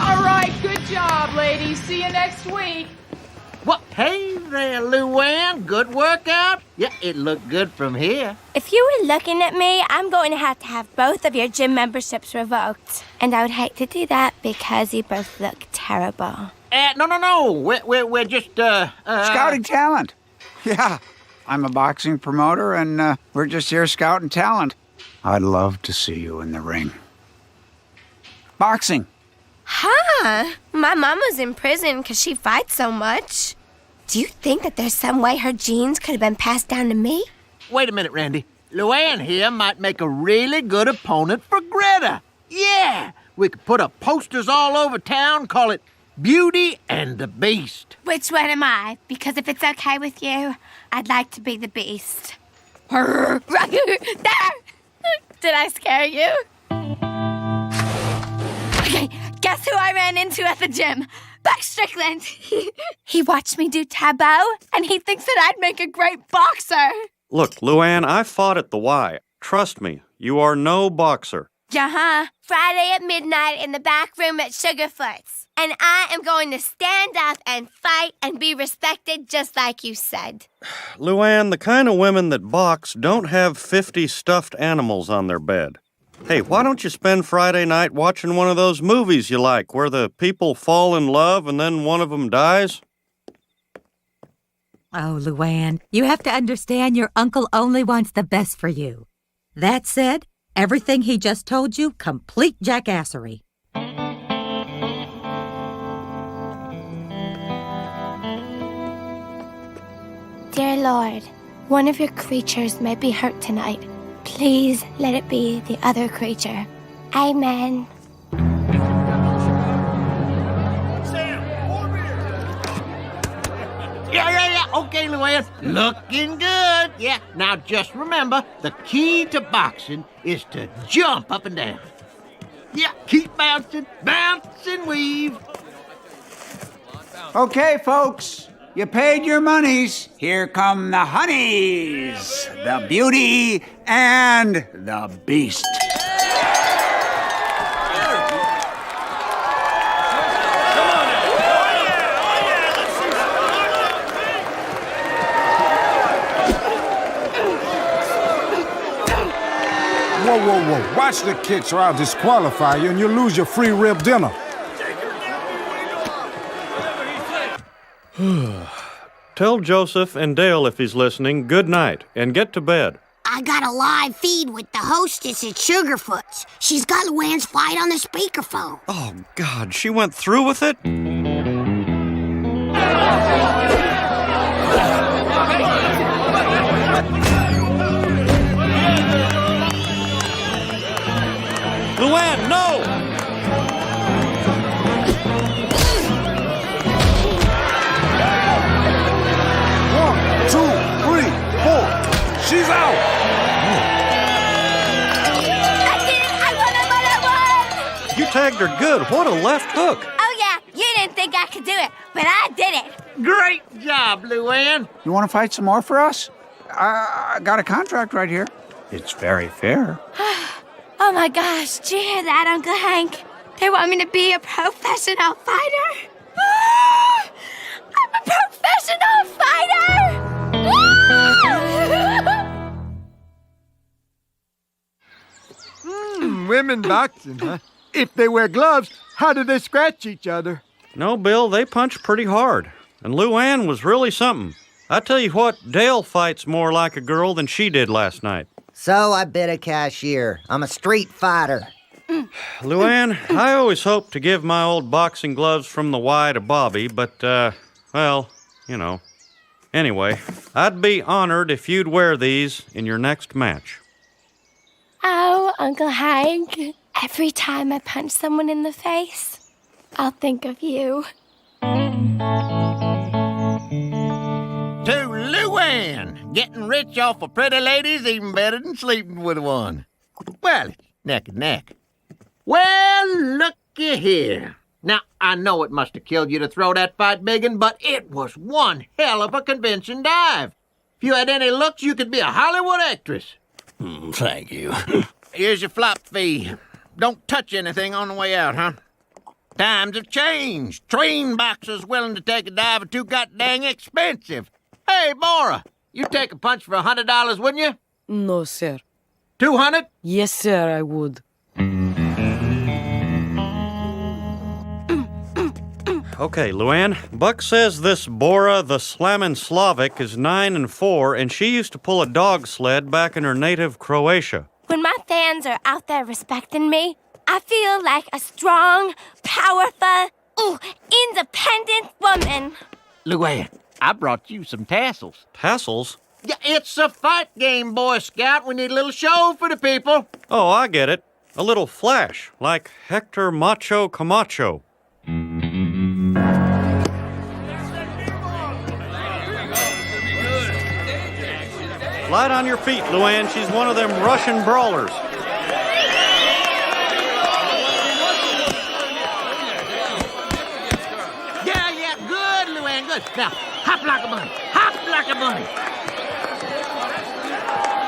S24: All right, good job, ladies. See you next week.
S21: What? Hey there, Luann. Good workout? Yeah, it looked good from here.
S15: If you were looking at me, I'm going to have both of your gym memberships revoked. And I would hate to do that because you both look terrible.
S21: No. We're just,
S19: Scouting talent. Yeah, I'm a boxing promoter, and we're just here scouting talent. I'd love to see you in the ring. Boxing.
S15: Huh? My mama's in prison because she fights so much. Do you think that there's some way her genes could have been passed down to me?
S21: Wait a minute, Randy. Luann here might make a really good opponent for Greta. Yeah, we could put up posters all over town, call it Beauty and the Beast.
S15: Which one am I? Because if it's okay with you, I'd like to be the Beast. There! Did I scare you? Okay, guess who I ran into at the gym? Buck Strickland. He watched me do Taebo, and he thinks that I'd make a great boxer.
S2: Look, Luann, I fought at the Y. Trust me, you are no boxer.
S15: Uh-huh. Friday at midnight in the back room at Sugarfoot's. And I am going to stand up and fight and be respected just like you said.
S2: Luann, the kind of women that box don't have 50 stuffed animals on their bed. Hey, why don't you spend Friday night watching one of those movies you like, where the people fall in love and then one of them dies?
S5: Oh, Luann, you have to understand your uncle only wants the best for you. That said, everything he just told you, complete jackassery.
S15: Dear Lord, one of your creatures may be hurt tonight. Please let it be the other creature. Amen.
S21: Yeah. Okay, Luann. Looking good. Yeah. Now just remember, the key to boxing is to jump up and down. Yeah, keep bouncing, weave.
S19: Okay, folks. You paid your monies. Here come the honeys, the Beauty and the Beast.
S21: Whoa,
S16: whoa. Watch the kicks or I'll disqualify you and you'll lose your free rib dinner.
S2: Tell Joseph and Dale, if he's listening, good night, and get to bed.
S7: I got a live feed with the hostess at Sugarfoot's. She's got Luann's fight on the speakerphone.
S2: Oh, God, she went through with it? Luann, no!
S16: One, two, three, four. She's out!
S15: I did it! I won!
S2: You tagged her good. What a left hook.
S15: Oh, yeah, you didn't think I could do it, but I did it.
S21: Great job, Luann.
S19: You want to fight some more for us? I got a contract right here. It's very fair.
S15: Oh my gosh, did you hear that, Uncle Hank? They want me to be a professional fighter. I'm a professional fighter!
S13: Women boxing, huh? If they wear gloves, how do they scratch each other?
S2: No, Bill, they punch pretty hard. And Luann was really something. I tell you what, Dale fights more like a girl than she did last night.
S1: So I bid a cashier. I'm a street fighter.
S2: Luann, I always hoped to give my old boxing gloves from the Y to Bobby, but, well, you know. Anyway, I'd be honored if you'd wear these in your next match.
S15: Oh, Uncle Hank, every time I punch someone in the face, I'll think of you.
S21: To Luann, getting rich off of pretty ladies even better than sleeping with one. Well, it's neck and neck. Well, looky here. Now, I know it must have killed you to throw that fight biggin', but it was one hell of a convincing dive. If you had any looks, you could be a Hollywood actress. Thank you. Here's your flop fee. Don't touch anything on the way out, huh? Times have changed. Trained boxers willing to take a dive are too goddamn expensive. Hey, Bora, you take a punch for $100, wouldn't you?
S4: No, sir.
S21: 200?
S4: Yes, sir, I would.
S2: Okay, Luann, Buck says this Bora the Slammin' Slavic is 9-4, and she used to pull a dog sled back in her native Croatia.
S15: When my fans are out there respecting me, I feel like a strong, powerful, independent woman.
S21: Luann, I brought you some tassels.
S2: Tassels?
S21: Yeah, it's a fight game, Boy Scout. We need a little show for the people.
S2: Oh, I get it. A little flash, like Hector Macho Camacho. Light on your feet, Luann. She's one of them Russian brawlers.
S21: Yeah, good, Luann, good. Now, hop like a bunny. Hop like a bunny.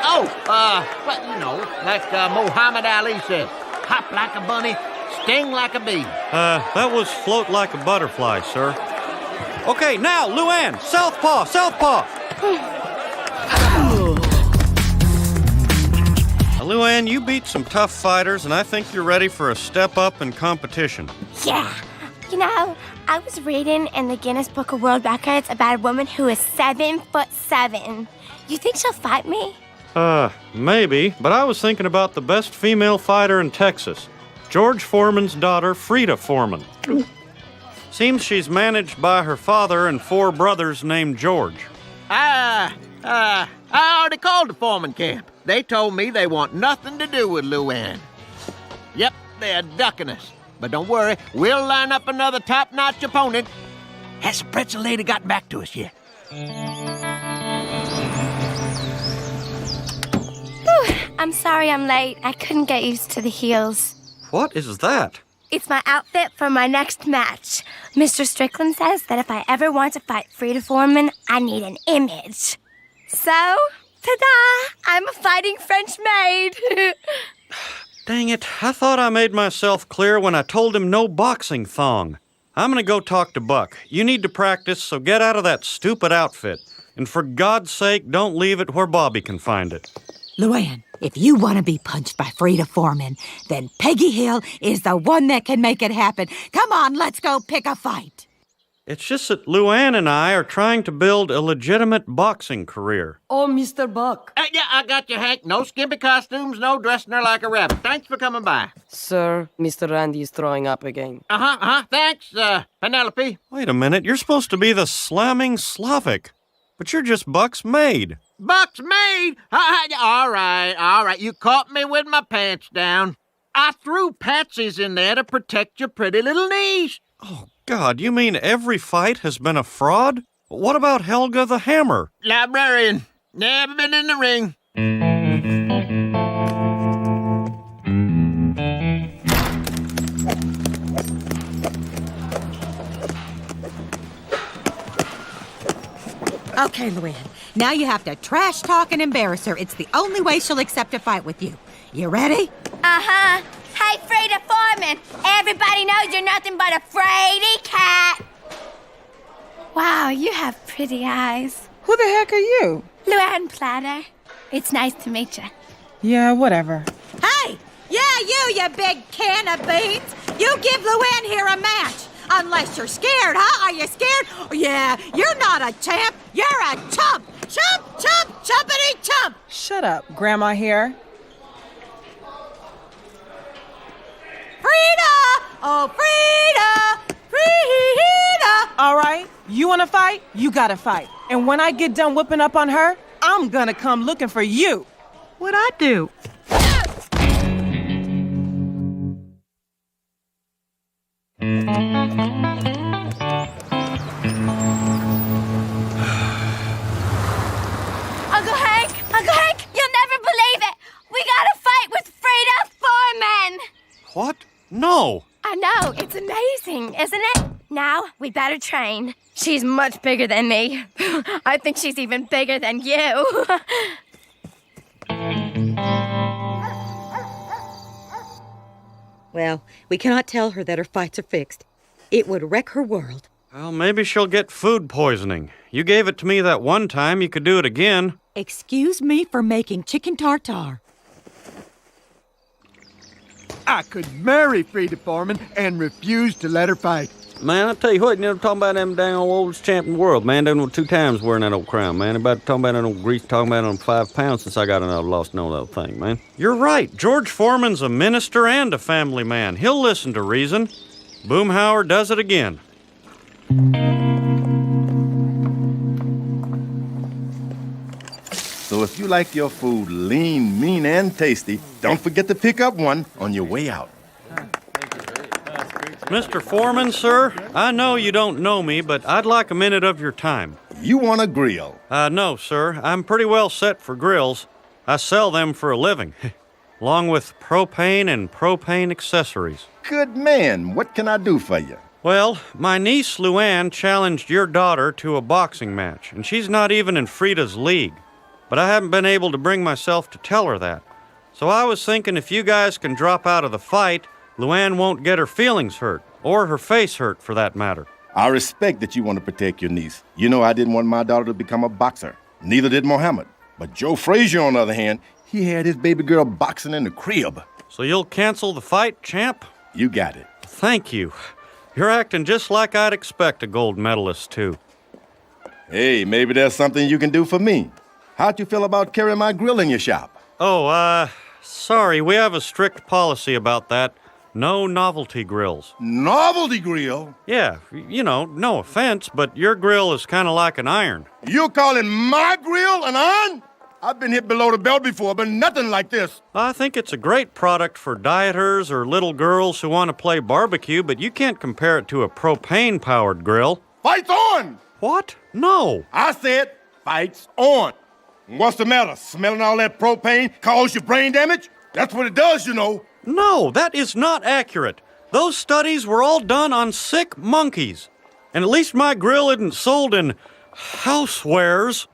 S21: Well, you know, like Muhammad Ali said, hop like a bunny, sting like a bee.
S2: That was float like a butterfly, sir. Okay, now, Luann, southpaw, southpaw. Luann, you beat some tough fighters, and I think you're ready for a step up in competition.
S15: Yeah. You know, I was reading in the Guinness Book of World Records about a woman who is 7'7". You think she'll fight me?
S2: Maybe, but I was thinking about the best female fighter in Texas, George Foreman's daughter, Frida Foreman. Seems she's managed by her father and 4 brothers named George.
S21: I already called the Foreman camp. They told me they want nothing to do with Luann. Yep, they're ducking us. But don't worry, we'll line up another top-notch opponent. Has the pretzel lady gotten back to us yet?
S15: Whew, I'm sorry I'm late. I couldn't get used to the heels.
S2: What is that?
S15: It's my outfit for my next match. Mr. Strickland says that if I ever want to fight Frida Foreman, I need an image. So, ta-da! I'm a fighting French maid.
S2: Dang it, I thought I made myself clear when I told him no boxing thong. I'm gonna go talk to Buck. You need to practice, so get out of that stupid outfit. And for God's sake, don't leave it where Bobby can find it.
S5: Luann, if you want to be punched by Frida Foreman, then Peggy Hill is the one that can make it happen. Come on, let's go pick a fight.
S2: It's just that Luann and I are trying to build a legitimate boxing career.
S4: Oh, Mr. Buck.
S21: Yeah, I got you, Hank. No skimpy costumes, no dressing her like a rabbit. Thanks for coming by.
S4: Sir, Mr. Randy is throwing up again.
S21: Thanks, Penelope.
S2: Wait a minute, you're supposed to be the slamming Slavic, but you're just Buck's maid.
S21: Buck's maid? All right. You caught me with my pants down. I threw patsies in there to protect your pretty little knees.
S2: Oh, God, you mean every fight has been a fraud? What about Helga the Hammer?
S21: Librarian. Never been in the ring.
S5: Okay, Luann. Now you have to trash talk and embarrass her. It's the only way she'll accept a fight with you. You ready?
S15: Uh-huh. Hey, Frida Foreman. Everybody knows you're nothing but a fraidy cat. Wow, you have pretty eyes.
S17: Who the heck are you?
S15: Luann Platter. It's nice to meet you.
S17: Yeah, whatever.
S5: Hey! Yeah, you big can of beans! You give Luann here a match! Unless you're scared, huh? Are you scared? Oh, yeah, you're not a champ. You're a chump! Chump, chump, chumpity chump!
S17: Shut up, Grandma here.
S5: Frida! Oh, Frida! Frida!
S17: All right, you want to fight? You gotta fight. And when I get done whipping up on her, I'm gonna come looking for you.
S5: What'd I do?
S15: Uncle Hank, you'll never believe it. We got a fight with Frida Foreman.
S2: What? No.
S15: I know, it's amazing, isn't it? Now, we better train. She's much bigger than me. I think she's even bigger than you.
S5: Well, we cannot tell her that her fights are fixed. It would wreck her world.
S2: Well, maybe she'll get food poisoning. You gave it to me that one time. You could do it again.
S5: Excuse me for making chicken tartare.
S13: I could marry Frida Foreman and refuse to let her fight.
S20: Man, I tell you what, you know, talking about them dang oldest champ in the world, man. Done 2 times wearing that old crown, man. About talking about that old grease, talking about it on 5 pounds since I got another lost no little thing, man.
S2: You're right. George Foreman's a minister and a family man. He'll listen to reason. Boomhauer does it again.
S22: So if you like your food lean, mean, and tasty, don't forget to pick up one on your way out.
S2: Mr. Foreman, sir, I know you don't know me, but I'd like a minute of your time.
S22: You want a grill?
S2: No, sir. I'm pretty well set for grills. I sell them for a living, along with propane and propane accessories.
S22: Good man. What can I do for you?
S2: Well, my niece Luann challenged your daughter to a boxing match, and she's not even in Frida's league. But I haven't been able to bring myself to tell her that. So I was thinking if you guys can drop out of the fight, Luann won't get her feelings hurt, or her face hurt for that matter.
S22: I respect that you want to protect your niece. You know I didn't want my daughter to become a boxer. Neither did Mohammed. But Joe Frazier, on the other hand, he had his baby girl boxing in the crib.
S2: So you'll cancel the fight, champ?
S22: You got it.
S2: Thank you. You're acting just like I'd expect a gold medalist to.
S22: Hey, maybe there's something you can do for me. How'd you feel about carrying my grill in your shop?
S2: Oh, sorry, we have a strict policy about that. No novelty grills.
S22: Novelty grill?
S2: Yeah, you know, no offense, but your grill is kind of like an iron.
S22: You're calling my grill an iron? I've been hit below the belt before, but nothing like this.
S2: I think it's a great product for dieters or little girls who want to play barbecue, but you can't compare it to a propane-powered grill.
S22: Fight's on!
S2: What? No.
S22: I said fight's on. What's the matter? Smelling all that propane cause you brain damage? That's what it does, you know.
S2: No, that is not accurate. Those studies were all done on sick monkeys. And at least my grill isn't sold in housewares.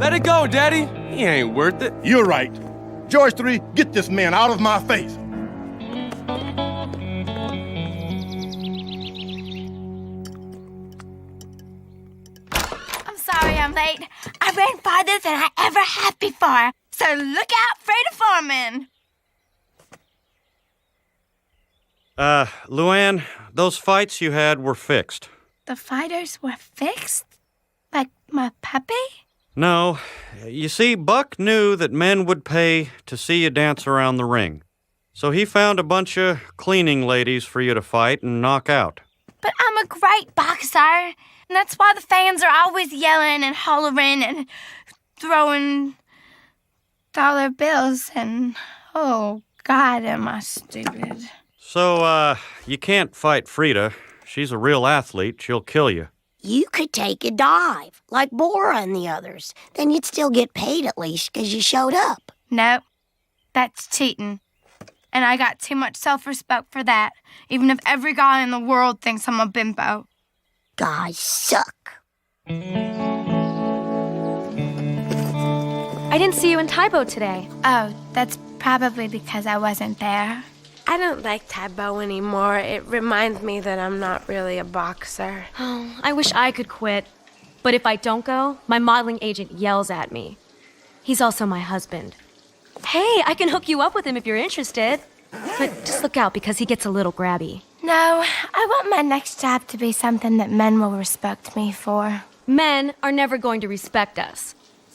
S12: Let it go, Daddy. He ain't worth it.
S22: You're right. George 3, get this man out of my face.
S15: I'm sorry I'm athlete. I ran farther than I ever have before. So look out, Freda Foreman.
S2: Luann, those fights you had were fixed.
S15: The fighters were fixed? Like my puppy?
S2: No. You see, Buck knew that men would pay to see you dance around the ring. So he found a bunch of cleaning ladies for you to fight and knock out.
S15: But I'm a great boxer. And that's why the fans are always yelling and hollering and throwing dollar bills and, oh, God, am I stupid.
S2: So, you can't fight Frida. She's a real athlete. She'll kill you.
S7: You could take a dive, like Bora and the others. Then you'd still get paid at least because you showed up.
S15: Nope. That's cheating. And I got too much self-respect for that, even if every guy in the world thinks I'm a bimbo.
S7: Guys suck.
S11: I didn't see you in Taibo today.
S15: Oh, that's probably because I wasn't there.
S3: I don't like Taibo anymore. It reminds me that I'm not really a boxer.
S11: Oh, I wish I could quit. But if I don't go, my modeling agent yells at me. He's also my husband. Hey, I can hook you up with him if you're interested. But just look out because he gets a little grabby.
S15: No, I want my next job to be something that men will respect me for.
S11: Men are never going to respect us.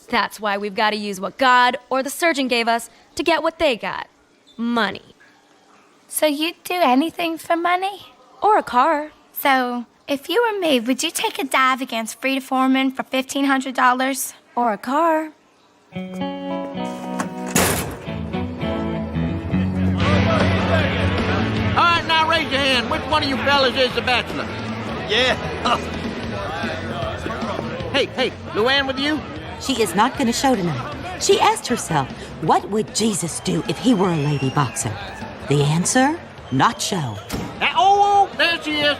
S11: That's why we've got to use what God or the surgeon gave us to get what they got. Money.
S15: So you'd do anything for money?
S11: Or a car.
S15: So, if you were me, would you take a dive against Frida Foreman for $1,500?
S11: Or a car.
S21: All right, now raise your hand. Which one of you fellas is the bachelor? Yeah. Hey, Luann with you?
S5: She is not going to show tonight. She asked herself, what would Jesus do if he were a lady boxer? The answer? Not show.
S21: Oh, there she is.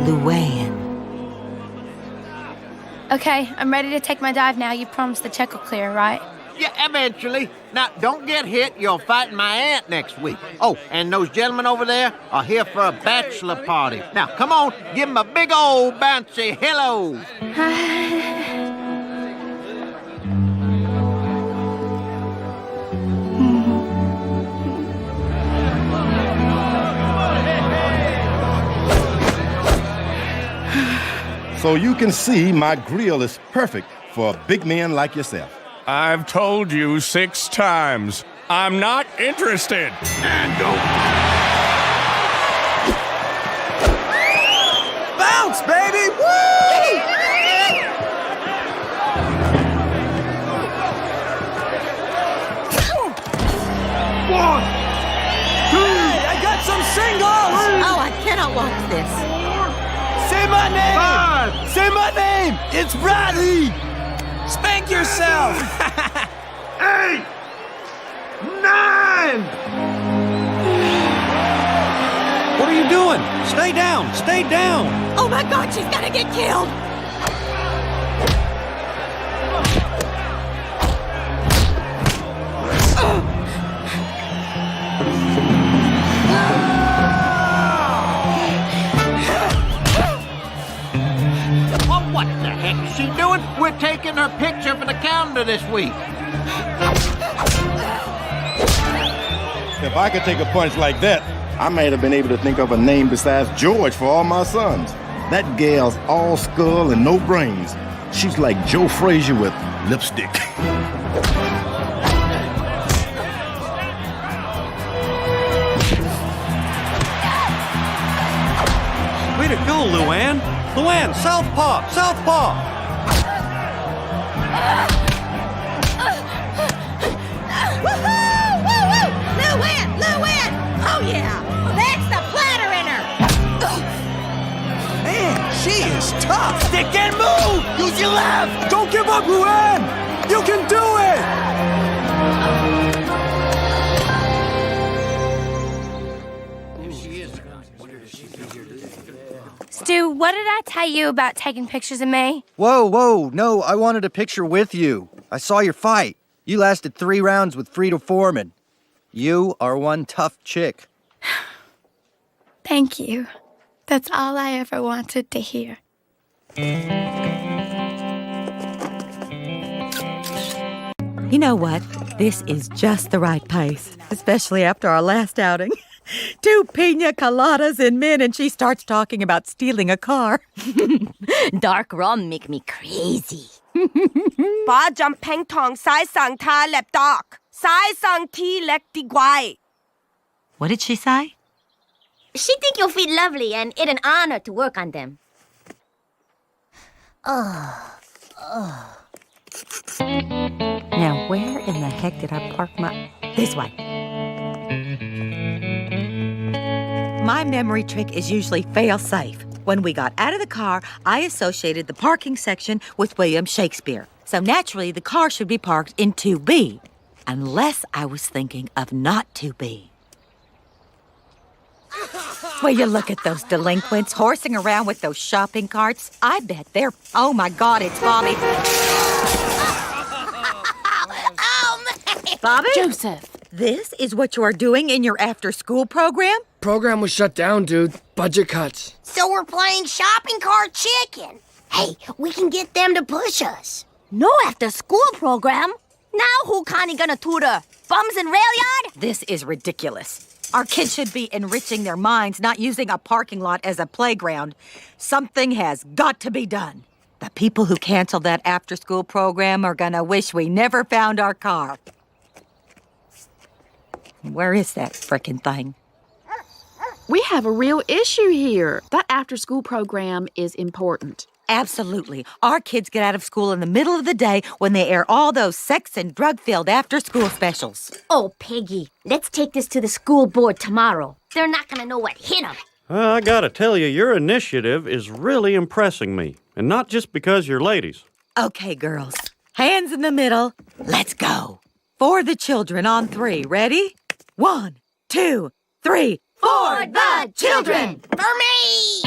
S5: Luann.
S15: Okay, I'm ready to take my dive now. You promised the check will clear, right?
S21: Yeah, eventually. Now, don't get hit. You're fighting my aunt next week. Oh, and those gentlemen over there are here for a bachelor party. Now, come on, give them a big old bouncy hello.
S22: So you can see my grill is perfect for a big man like yourself.
S6: I've told you 6 times. I'm not interested.
S21: And go.
S9: Bounce, baby! Woo!
S21: 1, 2.
S9: Hey, I got some singles!
S5: Oh, I cannot watch this.
S9: Say my name!
S21: 5.
S9: Say my name! It's Bradley! Spank yourself!
S21: 8, 9.
S2: What are you doing? Stay down! Stay down!
S5: Oh my God, she's gonna get killed!
S21: What the heck is she doing? We're taking her picture for the calendar this week.
S22: If I could take a punch like that, I might have been able to think of a name besides George for all my sons. That gal's all skull and no brains. She's like Joe Frazier with lipstick.
S2: Way to go, Luann! Luann, southpaw! Southpaw!
S5: Woohoo! Woo-woo! Luann! Luann! Oh yeah! That's the platter in her!
S9: Man, she is tough! Stick and move! Use your left! Don't give up, Luann! You can do it!
S15: Stu, what did I tell you about taking pictures of me?
S9: Whoa, no, I wanted a picture with you. I saw your fight. You lasted 3 rounds with Frida Foreman. You are one tough chick.
S15: Thank you. That's all I ever wanted to hear.
S5: You know what? This is just the right pace, especially after our last outing. 2 pina coladas in men, and she starts talking about stealing a car.
S15: Dark rum make me crazy.
S8: Ba jump peng tong sai sang ta lep dog. Sai sang ti lek di guai.
S5: What did she say?
S15: She think your feet lovely and it an honor to work on them.
S5: Now, where in the heck did I park my... This way. My memory trick is usually fail-safe. When we got out of the car, I associated the parking section with William Shakespeare. So naturally, the car should be parked in 2B. Unless I was thinking of not 2B. Will you look at those delinquents horsing around with those shopping carts? I bet they're... Oh, my God, it's Bobby. Bobby?
S4: Joseph.
S5: This is what you are doing in your after-school program?
S10: Program was shut down, dude. Budget cuts.
S7: So we're playing shopping cart chicken. Hey, we can get them to push us.
S15: No after-school program. Now who Connie gonna tutor? Bums in rail yard?
S5: This is ridiculous. Our kids should be enriching their minds, not using a parking lot as a playground. Something has got to be done. The people who canceled that after-school program are gonna wish we never found our car. Where is that frickin' thing?
S18: We have a real issue here. That after-school program is important.
S5: Absolutely. Our kids get out of school in the middle of the day when they air all those sex and drug-filled after-school specials.
S15: Oh, Peggy, let's take this to the school board tomorrow. They're not gonna know what hit them.
S2: I gotta tell you, your initiative is really impressing me. And not just because you're ladies.
S5: Okay, girls. Hands in the middle. Let's go. For the children on 3. Ready? 1, 2, 3.
S15: For the children!
S7: For me!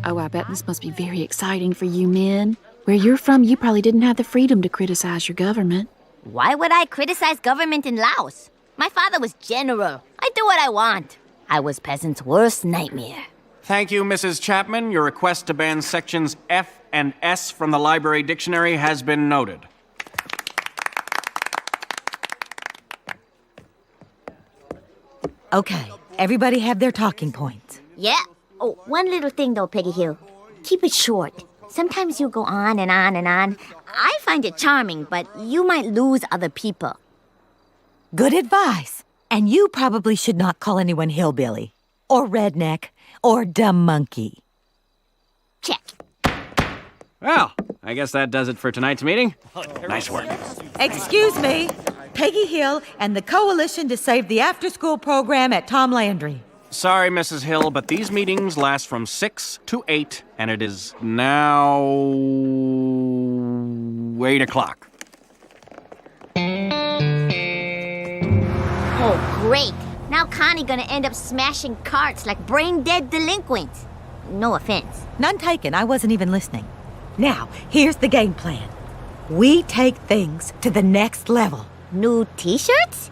S18: Oh, I bet this must be very exciting for you men. Where you're from, you probably didn't have the freedom to criticize your government.
S15: Why would I criticize government in Laos? My father was general. I do what I want. I was peasants' worst nightmare.
S23: Thank you, Mrs. Chapman. Your request to ban sections F and S from the library dictionary has been noted.
S5: Okay, everybody have their talking points.
S15: Yeah. Oh, one little thing though, Peggy Hill. Keep it short. Sometimes you go on and on and on. I find it charming, but you might lose other people.
S5: Good advice. And you probably should not call anyone hillbilly, or redneck, or dumb monkey.
S15: Check.
S23: Well, I guess that does it for tonight's meeting. Nice work.
S5: Excuse me. Peggy Hill and the Coalition to Save the After-School Program at Tom Landry.
S23: Sorry, Mrs. Hill, but these meetings last from 6 to 8, and it is now 8 o'clock.
S15: Oh, great. Now Connie gonna end up smashing carts like brain-dead delinquents. No offense.
S5: None taken. I wasn't even listening. Now, here's the game plan. We take things to the next level.
S15: New t-shirts?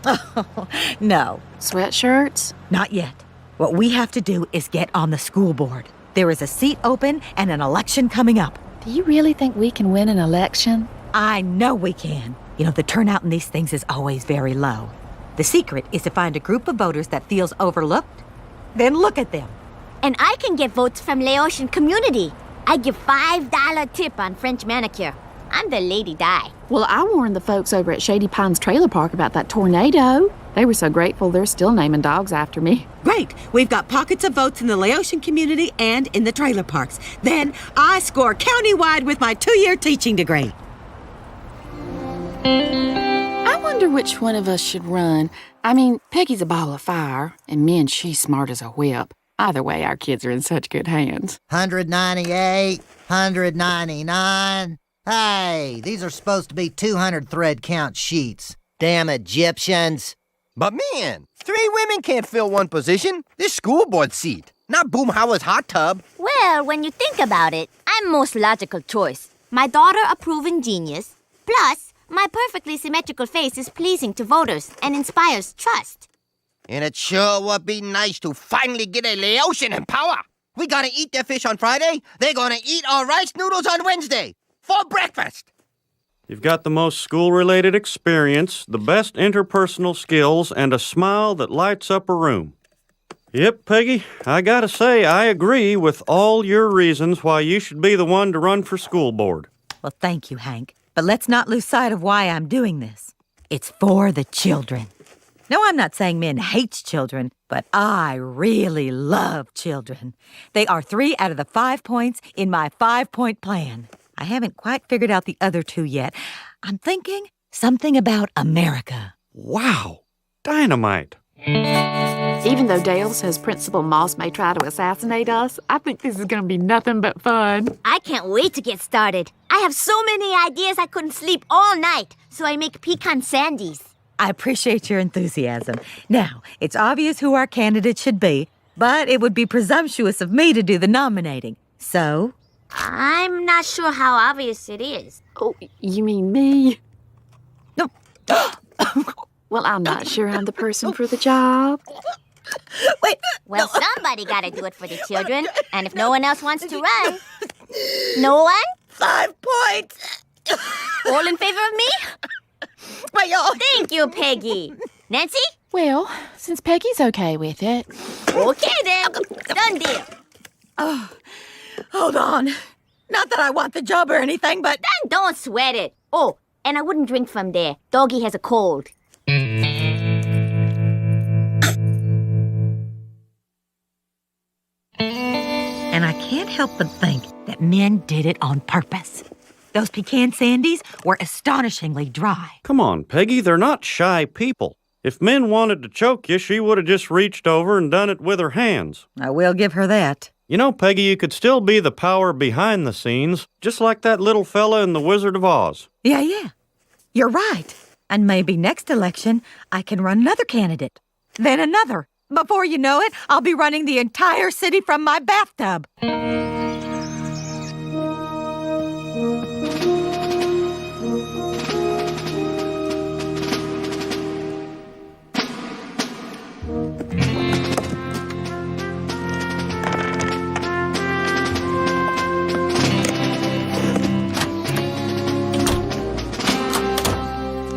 S5: No.
S18: Sweatshirts?
S5: Not yet. What we have to do is get on the school board. There is a seat open and an election coming up.
S18: Do you really think we can win an election?
S5: I know we can. You know, the turnout in these things is always very low. The secret is to find a group of voters that feels overlooked, then look at them.
S15: And I can get votes from Laotian community. I give $5 tip on French manicure. I'm the Lady Di.
S18: Well, I warned the folks over at Shady Pines Trailer Park about that tornado. They were so grateful they're still naming dogs after me.
S5: Great. We've got pockets of votes in the Laotian community and in the trailer parks. Then I score countywide with my 2-year teaching degree.
S18: I wonder which one of us should run. I mean, Peggy's a ball of fire, and me and she's smart as a whip. Either way, our kids are in such good hands.
S1: 198, 199. Hey, these are supposed to be 200 thread count sheets. Damn Egyptians.
S9: But man, 3 women can't fill one position. This school board seat, not Boomhauer's hot tub.
S15: Well, when you think about it, I'm most logical choice. My daughter a proven genius. Plus, my perfectly symmetrical face is pleasing to voters and inspires trust.
S14: And it sure would be nice to finally get a Laotian in power. We gonna eat their fish on Friday. They're gonna eat our rice noodles on Wednesday. For breakfast.
S2: You've got the most school-related experience, the best interpersonal skills, and a smile that lights up a room. Yep, Peggy, I gotta say, I agree with all your reasons why you should be the one to run for school board.
S5: Well, thank you, Hank. But let's not lose sight of why I'm doing this. It's for the children. No, I'm not saying men hate children, but I really love children. They are 3 out of the 5 points in my 5-point plan. I haven't quite figured out the other 2 yet. I'm thinking something about America.
S2: Wow, dynamite.
S18: Even though Dale says Principal Moss may try to assassinate us, I think this is going to be nothing but fun.
S15: I can't wait to get started. I have so many ideas I couldn't sleep all night, so I make pecan sandies.
S5: I appreciate your enthusiasm. Now, it's obvious who our candidate should be, but it would be presumptuous of me to do the nominating. So?
S15: I'm not sure how obvious it is.
S18: Oh, you mean me?
S5: No.
S18: Well, I'm not sure I'm the person for the job.
S5: Wait.
S15: Well, somebody gotta do it for the children, and if no one else wants to run... No one?
S5: 5 points!
S15: All in favor of me? Thank you, Peggy. Nancy?
S18: Well, since Peggy's okay with it.
S15: Okay, then. Done deal.
S5: Oh, hold on. Not that I want the job or anything, but...
S15: Then don't sweat it. Oh, and I wouldn't drink from there. Doggy has a cold.
S5: And I can't help but think that men did it on purpose. Those pecan sandies were astonishingly dry.
S2: Come on, Peggy, they're not shy people. If men wanted to choke you, she would have just reached over and done it with her hands.
S5: I will give her that.
S2: You know, Peggy, you could still be the power behind the scenes, just like that little fella in The Wizard of Oz.
S5: Yeah. You're right. And maybe next election, I can run another candidate. Then another. Before you know it, I'll be running the entire city from my bathtub.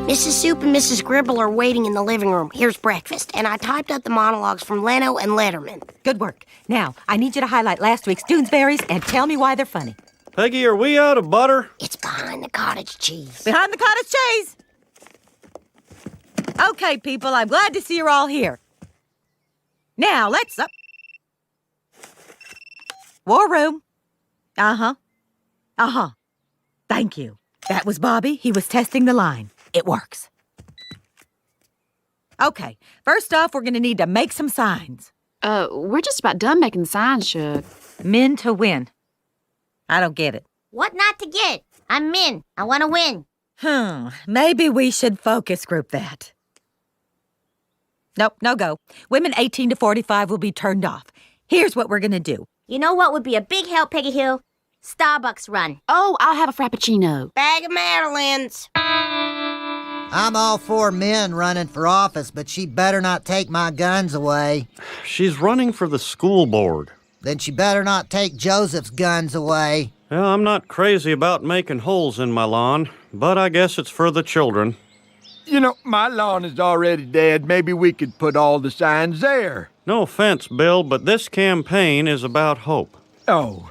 S7: Mrs. Soup and Mrs. Gribble are waiting in the living room. Here's breakfast. And I typed up the monologues from Leno and Letterman.
S5: Good work. Now, I need you to highlight last week's Doonesbury's and tell me why they're funny.
S2: Peggy, are we out of butter?
S7: It's behind the cottage cheese.
S5: Behind the cottage cheese! Okay, people, I'm glad to see you're all here. Now, let's up. War room. Uh-huh. Thank you. That was Bobby. He was testing the line. It works. Okay, first off, we're gonna need to make some signs.
S18: We're just about done making signs, Shug.
S5: Men to win. I don't get it.
S15: What not to get? I'm Min. I want to win.
S5: Maybe we should focus group that. Nope, no go. Women 18 to 45 will be turned off. Here's what we're gonna do.
S15: You know what would be a big help, Peggy Hill? Starbucks run.
S18: Oh, I'll have a Frappuccino.
S7: Bag of Madeleines.
S1: I'm all for men running for office, but she better not take my guns away.
S2: She's running for the school board.
S1: Then she better not take Joseph's guns away.
S2: Well, I'm not crazy about making holes in my lawn, but I guess it's for the children.
S13: You know, my lawn is already dead. Maybe we could put all the signs there.
S2: No offense, Bill, but this campaign is about hope.
S13: Oh,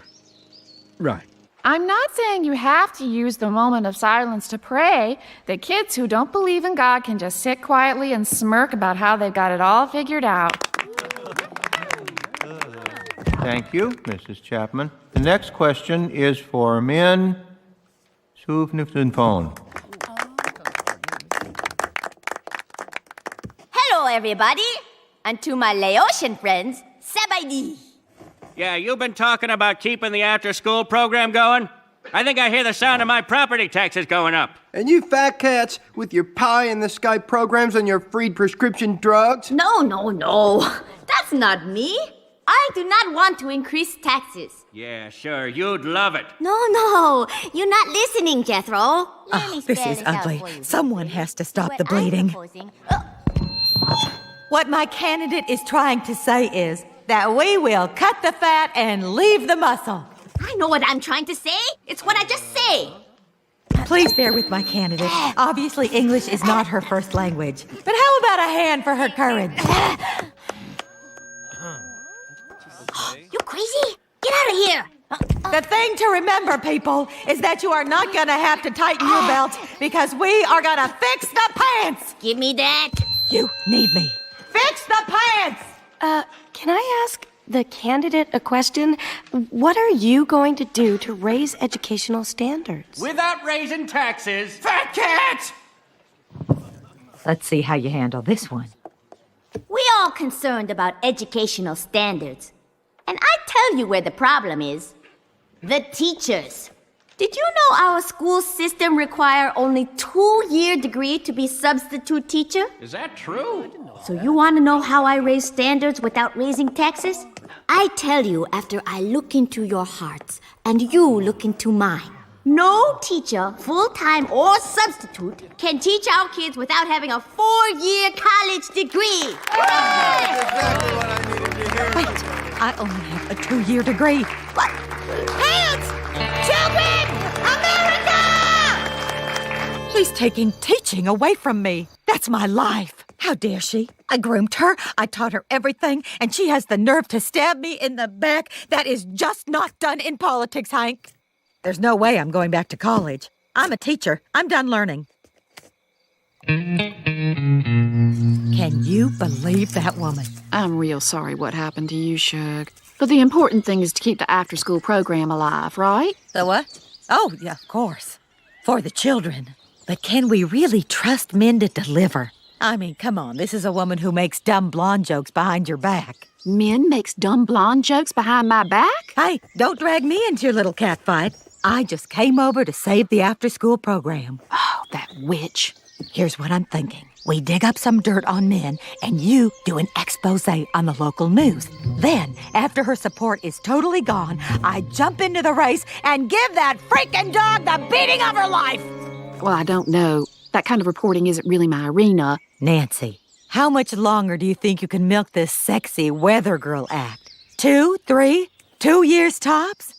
S13: right.
S16: I'm not saying you have to use the moment of silence to pray. The kids who don't believe in God can just sit quietly and smirk about how they've got it all figured out.
S19: Thank you, Mrs. Chapman. The next question is for Min Phone.
S15: Hello, everybody. And to my Laotian friends, Sabaidi.
S23: Yeah, you've been talking about keeping the after-school program going? I think I hear the sound of my property taxes going up.
S24: And you fat cats with your pie-in-the-sky programs and your free prescription drugs?
S15: No. That's not me. I do not want to increase taxes.
S23: Yeah, sure, you'd love it.
S15: No. You're not listening, Jethro.
S5: Oh, this is ugly. Someone has to stop the bleeding. What my candidate is trying to say is that we will cut the fat and leave the muscle.
S15: I know what I'm trying to say. It's what I just say.
S5: Please bear with my candidate. Obviously, English is not her first language. But how about a hand for her courage?
S15: You crazy? Get out of here.
S5: The thing to remember, people, is that you are not gonna have to tighten your belt because we are gonna fix the pants.
S15: Give me that.
S5: You need me. Fix the pants!
S4: Can I ask the candidate a question? What are you going to do to raise educational standards?
S23: Without raising taxes. Fat cats!
S5: Let's see how you handle this one.
S15: We all concerned about educational standards. And I tell you where the problem is. The teachers. Did you know our school system require only 2-year degree to be substitute teacher?
S23: Is that true?
S15: So you want to know how I raise standards without raising taxes? I tell you after I look into your hearts and you look into mine. No teacher, full-time or substitute, can teach our kids without having a 4-year college degree.
S13: Exactly what I needed to hear.
S5: Wait, I only have a 2-year degree.
S15: What? Hands! Children! America!
S5: She's taking teaching away from me. That's my life. How dare she? I groomed her, I taught her everything, and she has the nerve to stab me in the back. That is just not done in politics, Hank. There's no way I'm going back to college. I'm a teacher. I'm done learning. Can you believe that woman?
S18: I'm real sorry what happened to you, Shug. But the important thing is to keep the after-school program alive, right?
S5: The what? Oh, yeah, of course. For the children. But can we really trust men to deliver? I mean, come on, this is a woman who makes dumb blonde jokes behind your back.
S18: Men makes dumb blonde jokes behind my back?
S5: Hey, don't drag me into your little cat fight. I just came over to save the after-school program.
S18: Oh, that witch.
S5: Here's what I'm thinking. We dig up some dirt on men, and you do an expose on the local news. Then, after her support is totally gone, I jump into the race and give that freaking dog the beating of her life!
S18: Well, I don't know. That kind of reporting isn't really my arena.
S5: Nancy, how much longer do you think you can milk this sexy weather girl act? 2, 3, 2 years tops?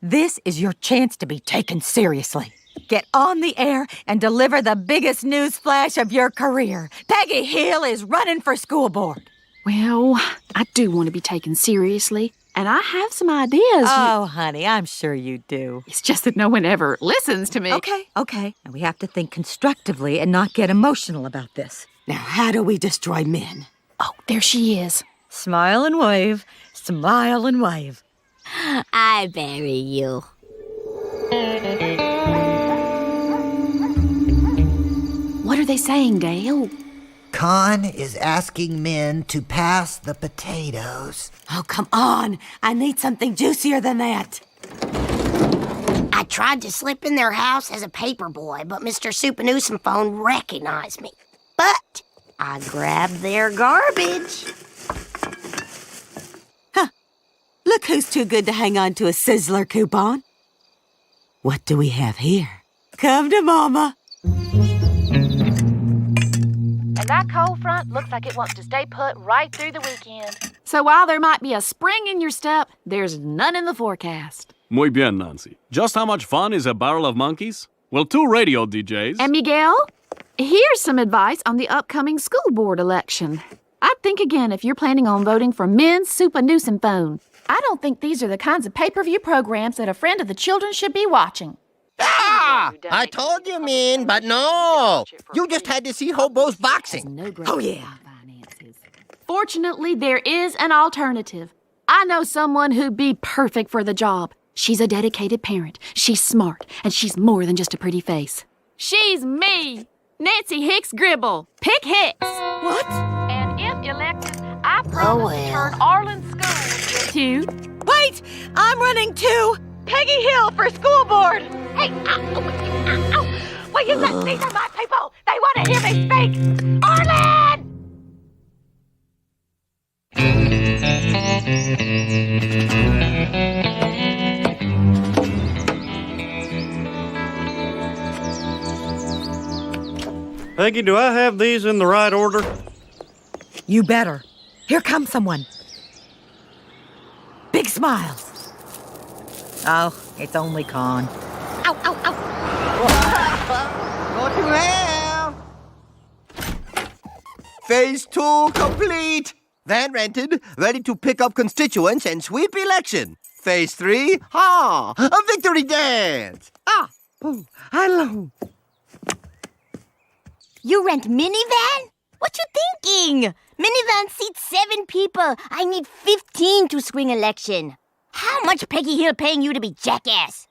S5: This is your chance to be taken seriously. Get on the air and deliver the biggest news flash of your career. Peggy Hill is running for school board.
S18: Well, I do want to be taken seriously, and I have some ideas.
S5: Oh, honey, I'm sure you do.
S18: It's just that no one ever listens to me.
S5: Okay. And we have to think constructively and not get emotional about this. Now, how do we destroy men?
S18: Oh, there she is.
S5: Smile and wave. Smile and wave.
S15: I bury you.
S18: What are they saying, Dale?
S1: Con is asking men to pass the potatoes.
S5: Oh, come on. I need something juicier than that.
S7: I tried to slip in their house as a paper boy, but Mr. Supernewsome phone recognized me. But I grabbed their garbage.
S5: Huh. Look who's too good to hang on to a Sizzler coupon. What do we have here? Come to Mama.
S16: And that cold front looks like it wants to stay put right through the weekend.
S18: So while there might be a spring in your step, there's none in the forecast.
S3: Muy bien, Nancy. Just how much fun is a barrel of monkeys? Well, 2 radio DJs.
S18: And Miguel, here's some advice on the upcoming school board election. I'd think again if you're planning on voting for Men's Supernewsome phone. I don't think these are the kinds of pay-per-view programs that a friend of the children should be watching.
S14: Ah! I told you, man, but no. You just had to see hobos boxing.
S5: Oh, yeah.
S18: Fortunately, there is an alternative. I know someone who'd be perfect for the job. She's a dedicated parent. She's smart, and she's more than just a pretty face. She's me, Nancy Hicks Gribble. Pick Hicks.
S5: What?
S16: And if elected, I promise to turn Arlen School
S18: to...
S5: Wait! I'm running too! Peggy Hill for school board!
S16: Hey, will you let these are my people? They want to hear me speak! Arlen!
S2: Peggy, do I have these in the right order?
S5: You better. Here comes someone. Big smile. Oh, it's only Con. Ow, ow, ow.
S14: Go to hell! Phase 2 complete! Van rented, ready to pick up constituents and sweep election. Phase 3, a victory dance! Hello!
S15: You rent minivan? What you thinking? Minivan seats 7 people. I need 15 to swing election. How much Peggy Hill paying you to be jackass?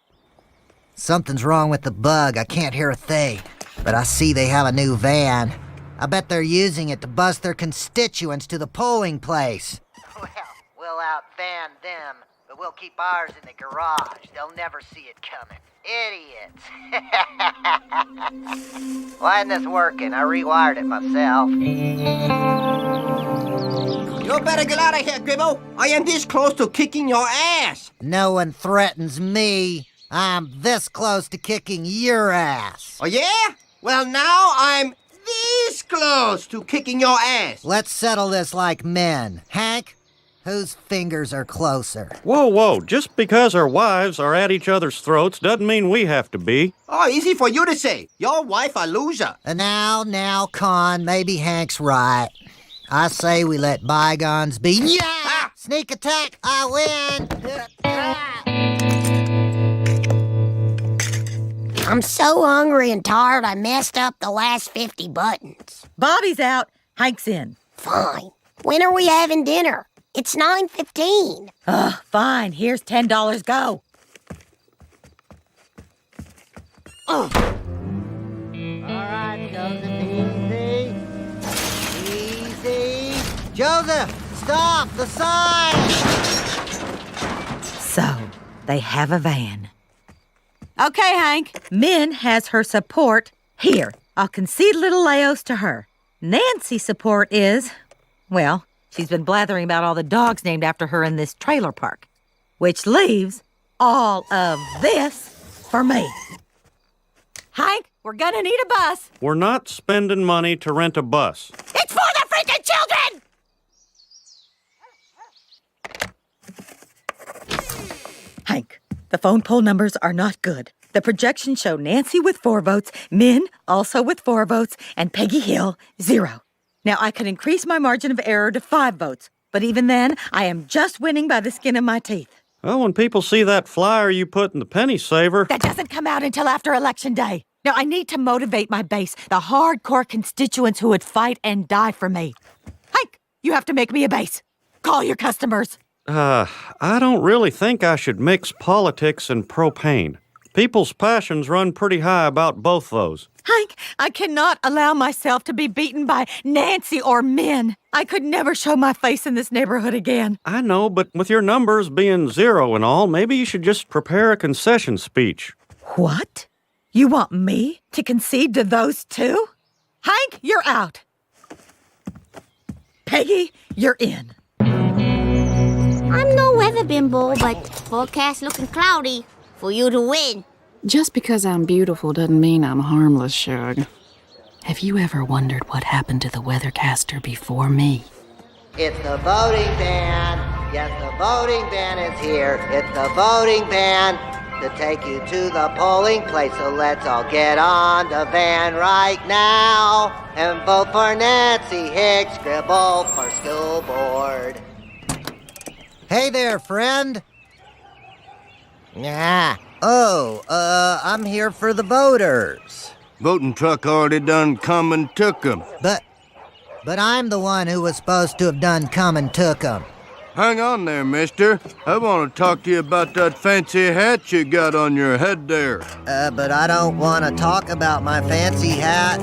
S1: Something's wrong with the bug. I can't hear a thing. But I see they have a new van. I bet they're using it to bus their constituents to the polling place. Well, we'll out-van them, but we'll keep ours in the garage. They'll never see it coming. Idiots. Why isn't this working? I rewired it myself.
S14: You better get out of here, Gribble. I am this close to kicking your ass.
S1: No one threatens me. I'm this close to kicking your ass.
S14: Oh, yeah? Well, now I'm this close to kicking your ass.
S1: Let's settle this like men. Hank, whose fingers are closer?
S2: Whoa, whoa. Just because our wives are at each other's throats doesn't mean we have to be.
S14: Oh, easy for you to say. Your wife a loser.
S1: Now, Con, maybe Hank's right. I say we let bygones be. Yeah! Sneak attack, I win!
S7: I'm so hungry and tired I messed up the last 50 buttons.
S5: Bobby's out. Hank's in.
S7: Fine. When are we having dinner? It's 9:15.
S5: Fine. Here's $10. Go.
S1: All right, Joseph, easy. Joseph, stop! The sign!
S5: So, they have a van. Okay, Hank. Min has her support here. I'll concede little Leos to her. Nancy's support is, well, she's been blathering about all the dogs named after her in this trailer park, which leaves all of this for me. Hank, we're gonna need a bus.
S2: We're not spending money to rent a bus.
S5: It's for the freaking children! Hank, the phone poll numbers are not good. The projections show Nancy with 4 votes, Min also with 4 votes, and Peggy Hill 0. Now, I could increase my margin of error to 5 votes, but even then, I am just winning by the skin of my teeth.
S2: Well, when people see that flyer you put in the penny saver...
S5: That doesn't come out until after Election Day. Now, I need to motivate my base, the hardcore constituents who would fight and die for me. Hank, you have to make me a base. Call your customers.
S2: I don't really think I should mix politics and propane. People's passions run pretty high about both those.
S5: Hank, I cannot allow myself to be beaten by Nancy or Min. I could never show my face in this neighborhood again.
S2: I know, but with your numbers being 0 and all, maybe you should just prepare a concession speech.
S5: What? You want me to concede to those two? Hank, you're out. Peggy, you're in.
S15: I'm no weather bimbo, but forecast looking cloudy for you to win.
S18: Just because I'm beautiful doesn't mean I'm harmless, Shug. Have you ever wondered what happened to the weathercaster before me?
S1: It's the voting van. Yes, the voting van is here. It's the voting van to take you to the polling place. So let's all get on the van right now and vote for Nancy Hicks Gribble for school board. Hey there, friend. Yeah. Oh, I'm here for the voters.
S22: Voting truck already done come and took 'em.
S1: But I'm the one who was supposed to have done come and took 'em.
S22: Hang on there, mister. I want to talk to you about that fancy hat you got on your head there.
S1: But I don't want to talk about my fancy hat.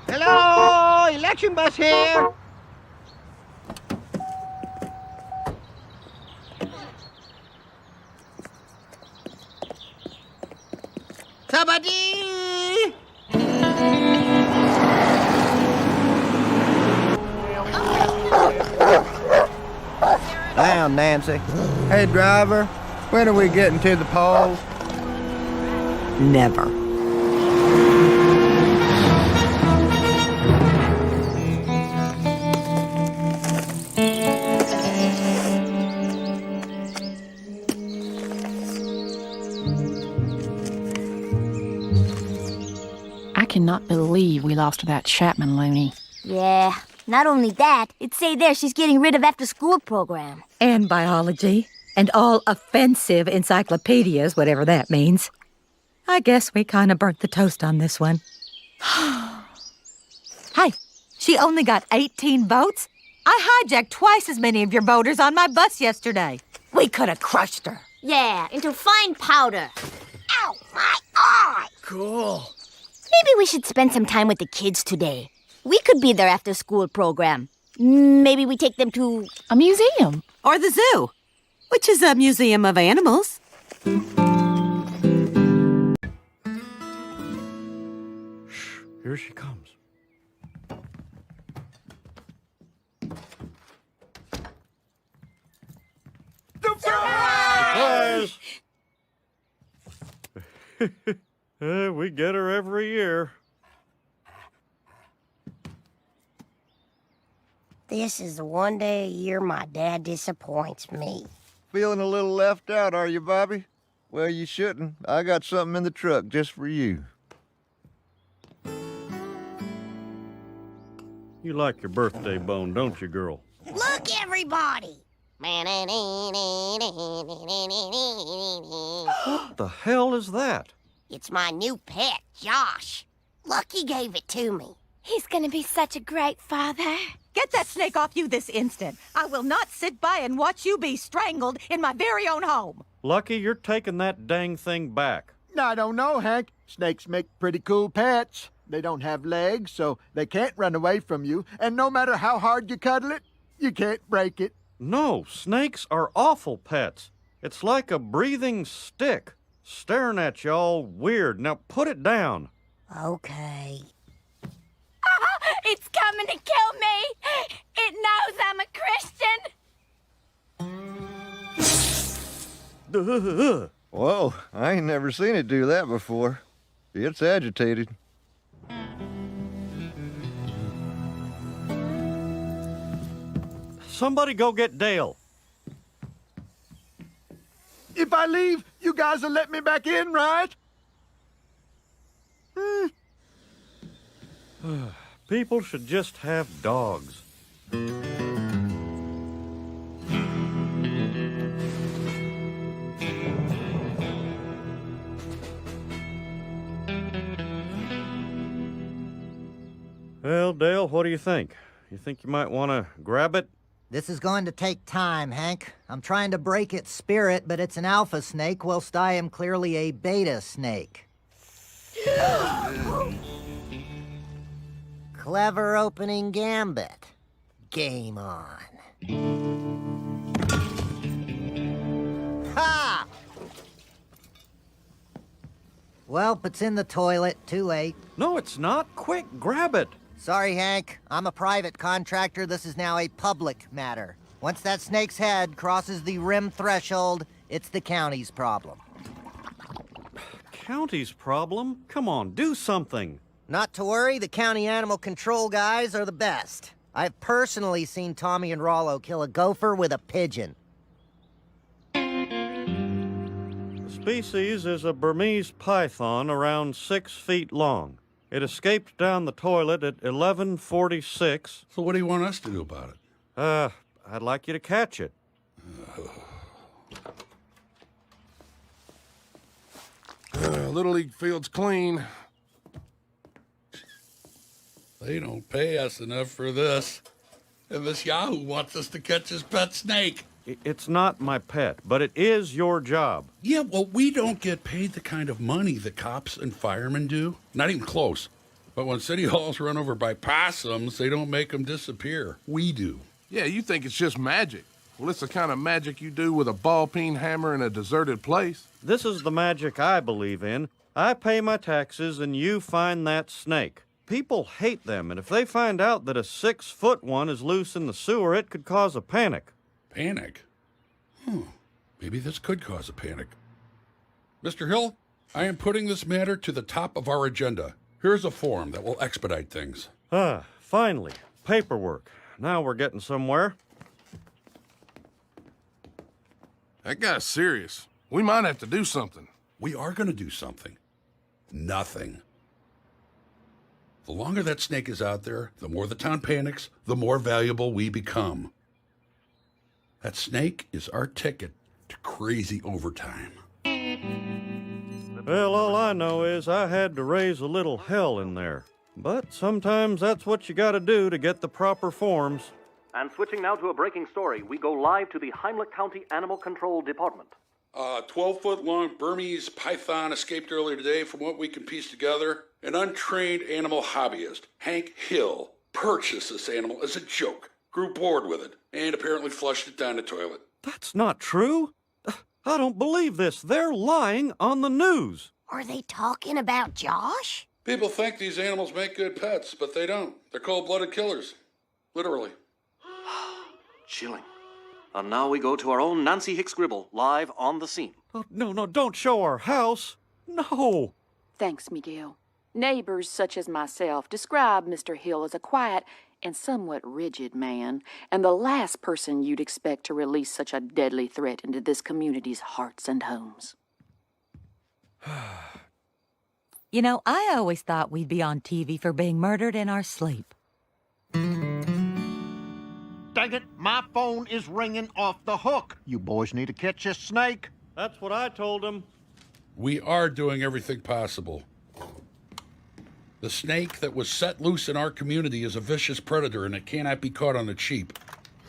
S14: Hello, election bus here. Somebody!
S1: Well,
S24: down, Nancy. Hey, driver, when are we getting to the polls?
S4: Never.
S18: I cannot believe we lost that Chapman loony.
S15: Yeah, not only that, it'd say there she's getting rid of after-school program.
S5: And biology. And all offensive encyclopedias, whatever that means. I guess we kind of burnt the toast on this one. Hey, she only got 18 votes? I hijacked twice as many of your voters on my bus yesterday. We could have crushed her.
S15: Yeah, into fine powder. Ow, my eye!
S10: Cool.
S15: Maybe we should spend some time with the kids today. We could be their after-school program. Maybe we take them to...
S18: a museum.
S5: Or the zoo, which is a museum of animals.
S2: Here she comes. Surprise! We get her every year.
S7: This is the one day a year my dad disappoints me.
S13: Feeling a little left out, are you, Bobby? Well, you shouldn't. I got something in the truck just for you.
S2: You like your birthday bone, don't you, girl?
S7: Look, everybody!
S2: What the hell is that?
S7: It's my new pet, Josh. Lucky gave it to me.
S15: He's gonna be such a great father.
S5: Get that snake off you this instant. I will not sit by and watch you be strangled in my very own home.
S2: Lucky, you're taking that dang thing back.
S13: I don't know, Hank. Snakes make pretty cool pets. They don't have legs, so they can't run away from you. And no matter how hard you cuddle it, you can't break it.
S2: No, snakes are awful pets. It's like a breathing stick, staring at you all weird. Now put it down.
S7: Okay.
S15: It's coming to kill me. It knows I'm a Christian.
S13: Whoa, I ain't never seen it do that before. It's agitated.
S2: Somebody go get Dale.
S13: If I leave, you guys will let me back in, right?
S2: People should just have dogs. Well, Dale, what do you think? You think you might want to grab it?
S1: This is going to take time, Hank. I'm trying to break its spirit, but it's an alpha snake, whilst I am clearly a beta snake. Clever opening gambit. Game on. Ha! Welp, it's in the toilet. Too late.
S2: No, it's not. Quick, grab it.
S1: Sorry, Hank. I'm a private contractor. This is now a public matter. Once that snake's head crosses the rim threshold, it's the county's problem.
S2: County's problem? Come on, do something.
S1: Not to worry, the county animal control guys are the best. I've personally seen Tommy and Rollo kill a gopher with a pigeon.
S2: The species is a Burmese python around 6 feet long. It escaped down the toilet at 11:46.
S11: So what do you want us to do about it?
S2: I'd like you to catch it.
S11: Little League field's clean. They don't pay us enough for this. And this Yahoo wants us to catch his pet snake.
S2: It's not my pet, but it is your job.
S11: Yeah, well, we don't get paid the kind of money the cops and firemen do. Not even close. But when City Hall's run over by possums, they don't make them disappear. We do.
S12: Yeah, you think it's just magic. Well, it's the kind of magic you do with a ball-peen hammer in a deserted place.
S2: This is the magic I believe in. I pay my taxes and you find that snake. People hate them, and if they find out that a 6-foot one is loose in the sewer, it could cause a panic.
S11: Panic? Maybe this could cause a panic. Mr. Hill, I am putting this matter to the top of our agenda. Here's a form that will expedite things.
S2: Finally. Paperwork. Now we're getting somewhere.
S12: That guy's serious. We might have to do something.
S11: We are going to do something. Nothing. The longer that snake is out there, the more the town panics, the more valuable we become. That snake is our ticket to crazy overtime.
S2: Well, all I know is I had to raise a little hell in there. But sometimes that's what you gotta do to get the proper forms.
S23: And switching now to a breaking story, we go live to the Heimlich County Animal Control Department.
S11: 12-foot-long Burmese python escaped earlier today. From what we can piece together, an untrained animal hobbyist, Hank Hill, purchased this animal as a joke, grew bored with it, and apparently flushed it down the toilet.
S2: That's not true. I don't believe this. They're lying on the news.
S7: Are they talking about Josh?
S11: People think these animals make good pets, but they don't. They're cold-blooded killers. Literally.
S23: Chilling. And now we go to our own Nancy Hicks Gribble, live on the scene.
S2: Oh, no, don't show our house. No.
S18: Thanks, Miguel. Neighbors such as myself describe Mr. Hill as a quiet and somewhat rigid man, and the last person you'd expect to release such a deadly threat into this community's hearts and homes.
S5: You know, I always thought we'd be on TV for being murdered in our sleep.
S13: Dang it, my phone is ringing off the hook. You boys need to catch this snake.
S2: That's what I told him.
S11: We are doing everything possible. The snake that was set loose in our community is a vicious predator, and it cannot be caught on the cheap.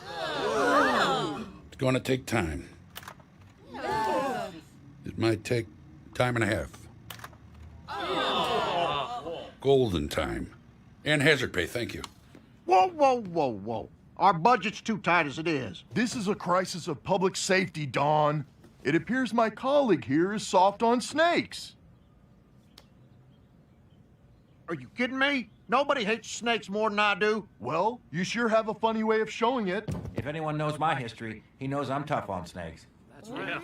S11: It's going to take time. It might take time and a half. Golden time. And hazard pay, thank you.
S13: Whoa. Our budget's too tight as it is.
S6: This is a crisis of public safety, Don. It appears my colleague here is soft on snakes.
S13: Are you kidding me? Nobody hates snakes more than I do.
S6: Well, you sure have a funny way of showing it.
S17: If anyone knows my history, he knows I'm tough on snakes.
S13: That's right.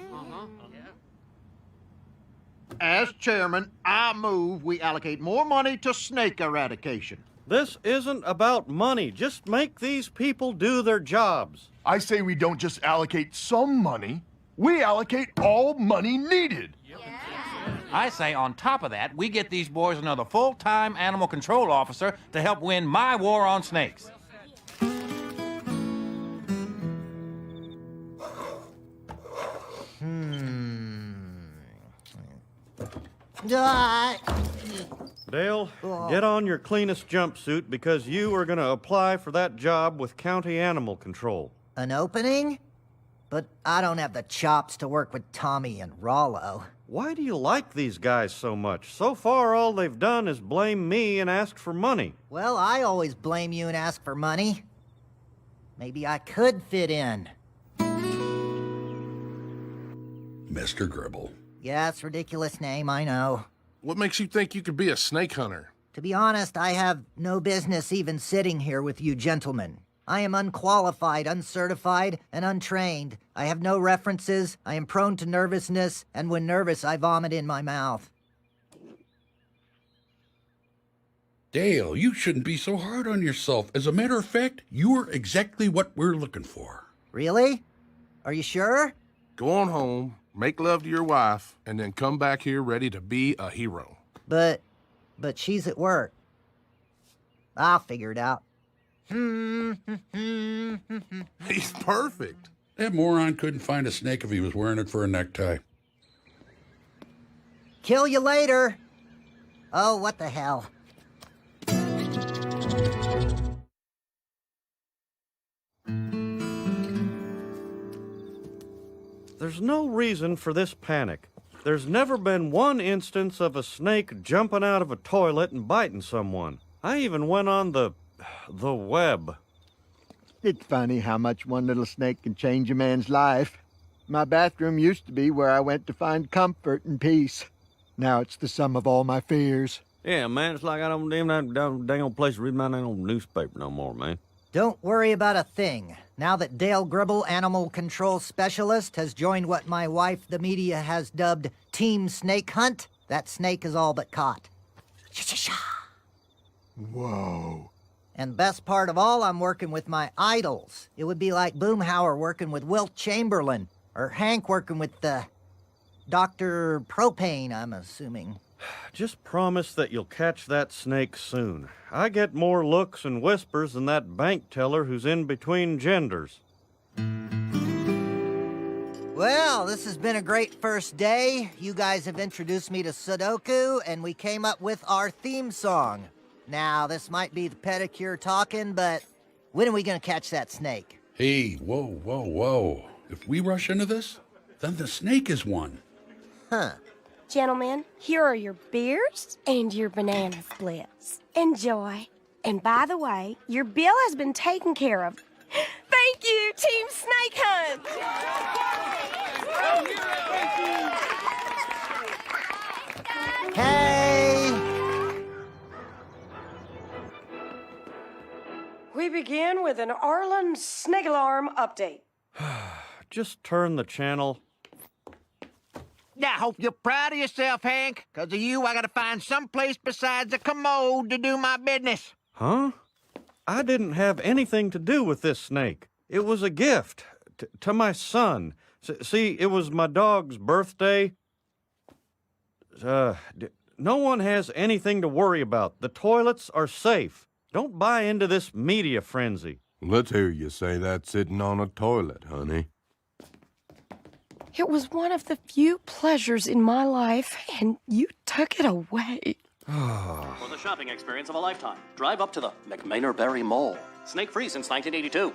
S13: As chairman, I move we allocate more money to snake eradication.
S2: This isn't about money. Just make these people do their jobs.
S6: I say we don't just allocate some money. We allocate all money needed.
S17: I say on top of that, we get these boys another full-time animal control officer to help win my war on snakes.
S2: Dale, get on your cleanest jumpsuit because you are going to apply for that job with County Animal Control.
S1: An opening? But I don't have the chops to work with Tommy and Rollo.
S2: Why do you like these guys so much? So far, all they've done is blame me and ask for money.
S1: Well, I always blame you and ask for money. Maybe I could fit in.
S11: Mr. Gribble.
S1: Yeah, it's a ridiculous name, I know.
S12: What makes you think you could be a snake hunter?
S1: To be honest, I have no business even sitting here with you gentlemen. I am unqualified, uncertified, and untrained. I have no references, I am prone to nervousness, and when nervous, I vomit in my mouth.
S11: Dale, you shouldn't be so hard on yourself. As a matter of fact, you are exactly what we're looking for.
S1: Really? Are you sure?
S12: Go on home, make love to your wife, and then come back here ready to be a hero.
S1: But she's at work. I'll figure it out.
S12: He's perfect.
S11: That moron couldn't find a snake if he was wearing it for a necktie.
S1: Kill you later. Oh, what the hell.
S2: There's no reason for this panic. There's never been one instance of a snake jumping out of a toilet and biting someone. I even went on the web.
S13: It's funny how much one little snake can change a man's life. My bathroom used to be where I went to find comfort and peace. Now it's the sum of all my fears.
S2: Yeah, man, it's like I don't even have a dang old place to read my dang old newspaper no more, man.
S1: Don't worry about a thing. Now that Dale Gribble, Animal Control Specialist, has joined what my wife, the media, has dubbed Team Snake Hunt, that snake is all but caught.
S6: Whoa.
S1: And best part of all, I'm working with my idols. It would be like Boomhauer working with Wilt Chamberlain, or Hank working with Dr. Propane, I'm assuming.
S2: Just promise that you'll catch that snake soon. I get more looks and whispers than that bank teller who's in between genders.
S1: Well, this has been a great first day. You guys have introduced me to Sudoku, and we came up with our theme song. Now, this might be the pedicure talking, but when are we gonna catch that snake?
S11: Hey, whoa. If we rush into this, then the snake is one.
S1: Huh.
S7: Gentlemen, here are your beers and your banana splits. Enjoy. And by the way, your bill has been taken care of. Thank you, Team Snake Hunt!
S1: Hey!
S4: We begin with an Arlen snake alarm update.
S2: Just turn the channel.
S13: I hope you're proud of yourself, Hank. 'Cause of you, I gotta find some place besides a commode to do my business.
S2: Huh? I didn't have anything to do with this snake. It was a gift to my son. See, it was my dog's birthday. No one has anything to worry about. The toilets are safe. Don't buy into this media frenzy.
S12: Let's hear you say that sitting on a toilet, honey.
S4: It was one of the few pleasures in my life, and you took it away.
S3: For the shopping experience of a lifetime, drive up to the McMainer-Berry Mall. Snake-free since 1982.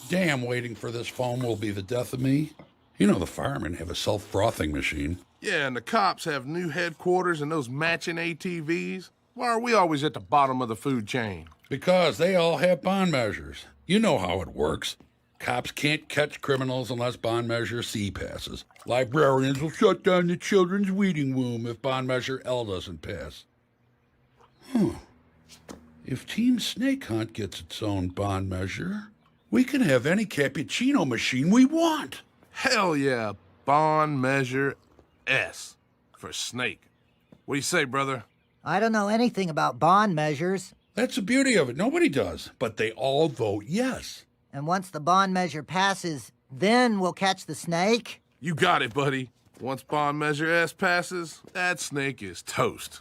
S11: Damn, waiting for this foam will be the death of me. You know the firemen have a self-frothing machine.
S12: Yeah, and the cops have new headquarters and those matching ATVs. Why are we always at the bottom of the food chain?
S11: Because they all have bond measures. You know how it works. Cops can't catch criminals unless bond measure C passes. Librarians will shut down the children's reading room if bond measure L doesn't pass. If Team Snake Hunt gets its own bond measure, we can have any cappuccino machine we want.
S12: Hell yeah, bond measure S for snake. What do you say, brother?
S1: I don't know anything about bond measures.
S11: That's the beauty of it. Nobody does, but they all vote yes.
S1: And once the bond measure passes, then we'll catch the snake?
S12: You got it, buddy. Once bond measure S passes, that snake is toast.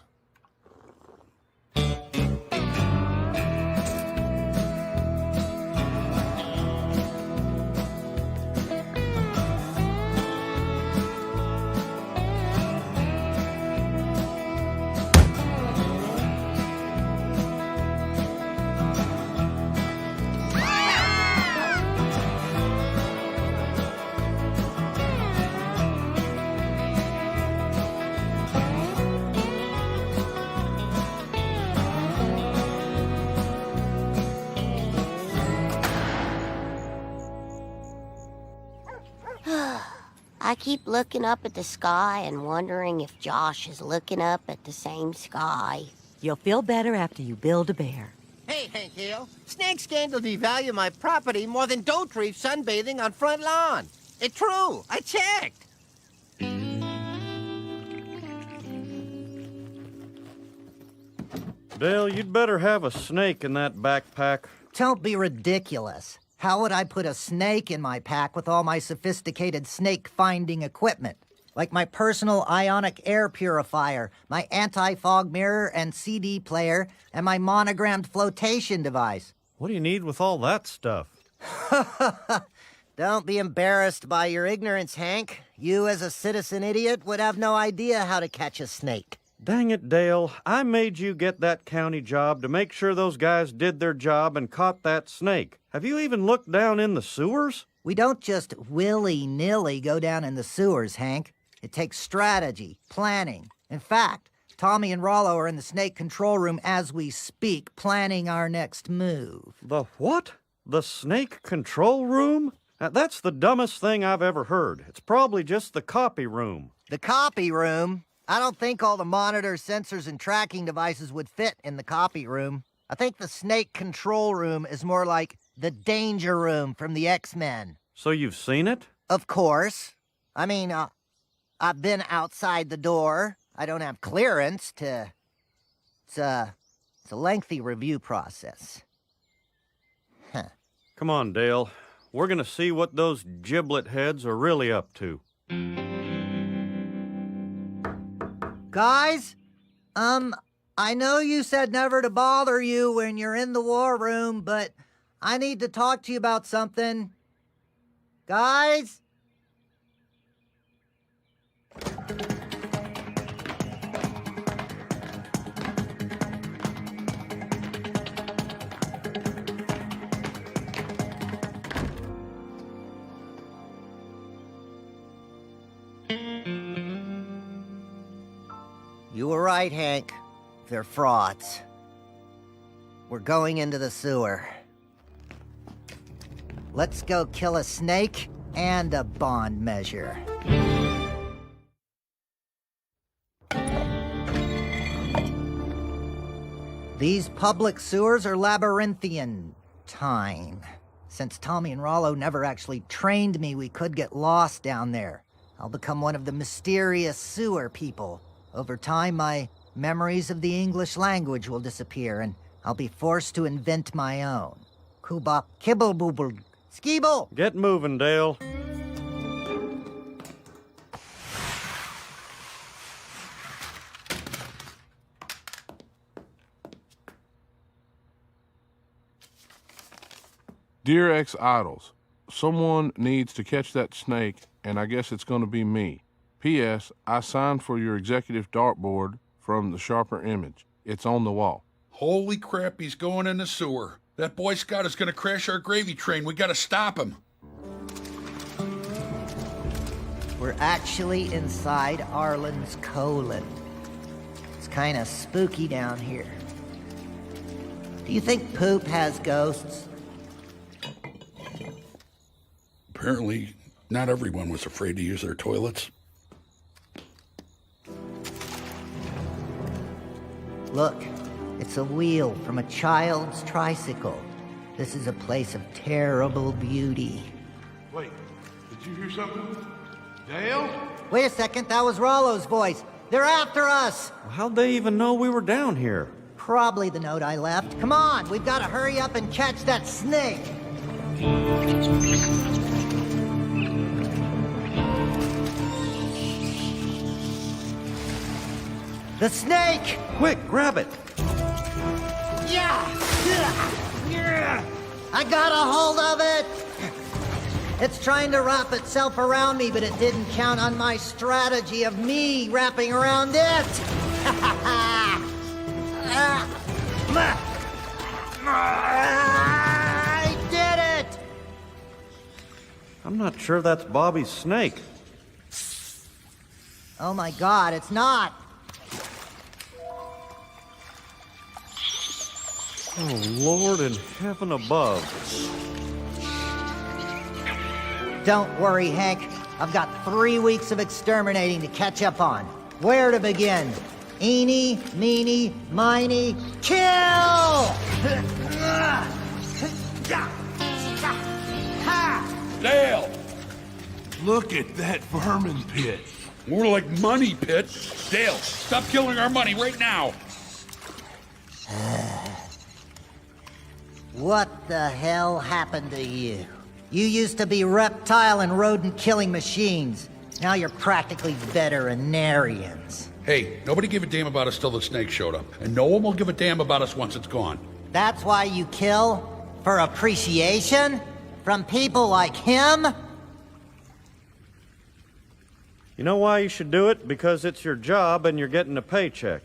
S7: I keep looking up at the sky and wondering if Josh is looking up at the same sky.
S5: You'll feel better after you build a bear.
S14: Hey, Hank Hill. Snake scandal devalue my property more than Doe Reef sunbathing on front lawn. It's true. I checked.
S2: Dale, you'd better have a snake in that backpack.
S1: Don't be ridiculous. How would I put a snake in my pack with all my sophisticated snake-finding equipment? Like my personal ionic air purifier, my anti-fog mirror and CD player, and my monogrammed flotation device.
S2: What do you need with all that stuff?
S1: Don't be embarrassed by your ignorance, Hank. You, as a citizen idiot, would have no idea how to catch a snake.
S2: Dang it, Dale. I made you get that county job to make sure those guys did their job and caught that snake. Have you even looked down in the sewers?
S1: We don't just willy-nilly go down in the sewers, Hank. It takes strategy, planning. In fact, Tommy and Rollo are in the snake control room as we speak, planning our next move.
S2: The what? The snake control room? Now, that's the dumbest thing I've ever heard. It's probably just the copy room.
S1: The copy room? I don't think all the monitors, sensors, and tracking devices would fit in the copy room. I think the snake control room is more like the danger room from the X-Men.
S2: So you've seen it?
S1: Of course. I mean, I've been outside the door. I don't have clearance to... It's a lengthy review process. Huh.
S2: Come on, Dale. We're gonna see what those giblet heads are really up to.
S1: Guys? I know you said never to bother you when you're in the war room, but I need to talk to you about something. Guys? You were right, Hank. They're frauds. We're going into the sewer. Let's go kill a snake and a bond measure. These public sewers are labyrinthine. Since Tommy and Rollo never actually trained me, we could get lost down there. I'll become one of the mysterious sewer people. Over time, my memories of the English language will disappear, and I'll be forced to invent my own. Kubop kibble-booble skeeble!
S2: Get moving, Dale.
S12: Dear ex-idols, someone needs to catch that snake, and I guess it's going to be me. P.S. I signed for your executive dartboard from the Sharper Image. It's on the wall.
S11: Holy crap, he's going in the sewer. That Boy Scout is going to crash our gravy train. We got to stop him.
S1: We're actually inside Arlen's colon. It's kind of spooky down here. Do you think poop has ghosts?
S11: Apparently, not everyone was afraid to use their toilets.
S1: Look, it's a wheel from a child's tricycle. This is a place of terrible beauty.
S12: Wait, did you hear something? Dale?
S1: Wait a second, that was Rollo's voice. They're after us!
S2: How'd they even know we were down here?
S1: Probably the note I left. Come on, we've got to hurry up and catch that snake! The snake!
S2: Quick, grab it!
S1: Yeah! I got a hold of it! It's trying to wrap itself around me, but it didn't count on my strategy of me wrapping around it! I did it!
S2: I'm not sure that's Bobby's snake.
S1: Oh my God, it's not!
S2: Oh, Lord in heaven above.
S1: Don't worry, Hank. I've got 3 weeks of exterminating to catch up on. Where to begin? Eeny, meeny, miny, kill!
S11: Dale!
S12: Look at that vermin pit.
S11: More like money pit. Dale, stop killing our money right now.
S1: What the hell happened to you? You used to be reptile and rodent-killing machines. Now you're practically veterinarians.
S11: Hey, nobody gave a damn about us till the snake showed up, and no one will give a damn about us once it's gone.
S1: That's why you kill? For appreciation? From people like him?
S2: You know why you should do it? Because it's your job and you're getting a paycheck.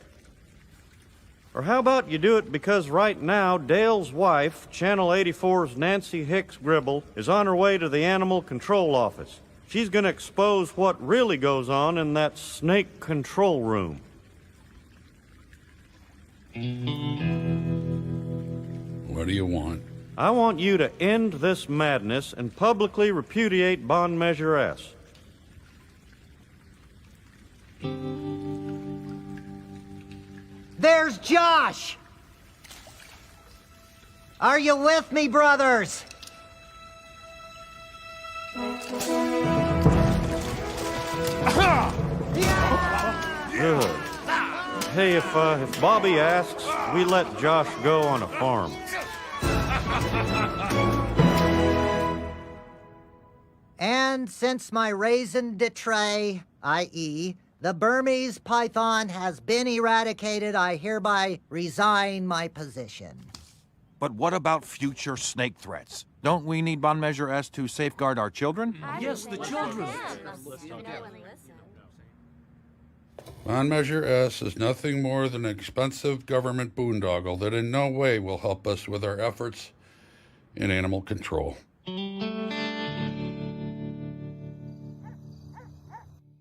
S2: Or how about you do it because right now, Dale's wife, Channel 84's Nancy Hicks Gribble, is on her way to the Animal Control Office. She's gonna expose what really goes on in that snake control room.
S11: What do you want?
S2: I want you to end this madness and publicly repudiate Bond Measure S.
S1: Josh! Are you with me, brothers?
S2: Good. Hey, if Bobby asks, we let Josh go on a farm.
S1: And since my raison d'etre, i.e., the Burmese python has been eradicated, I hereby resign my position.
S17: But what about future snake threats? Don't we need bond measure S to safeguard our children?
S8: Yes, the children.
S11: Bond Measure S is nothing more than an expensive government boondoggle that in no way will help us with our efforts in animal control.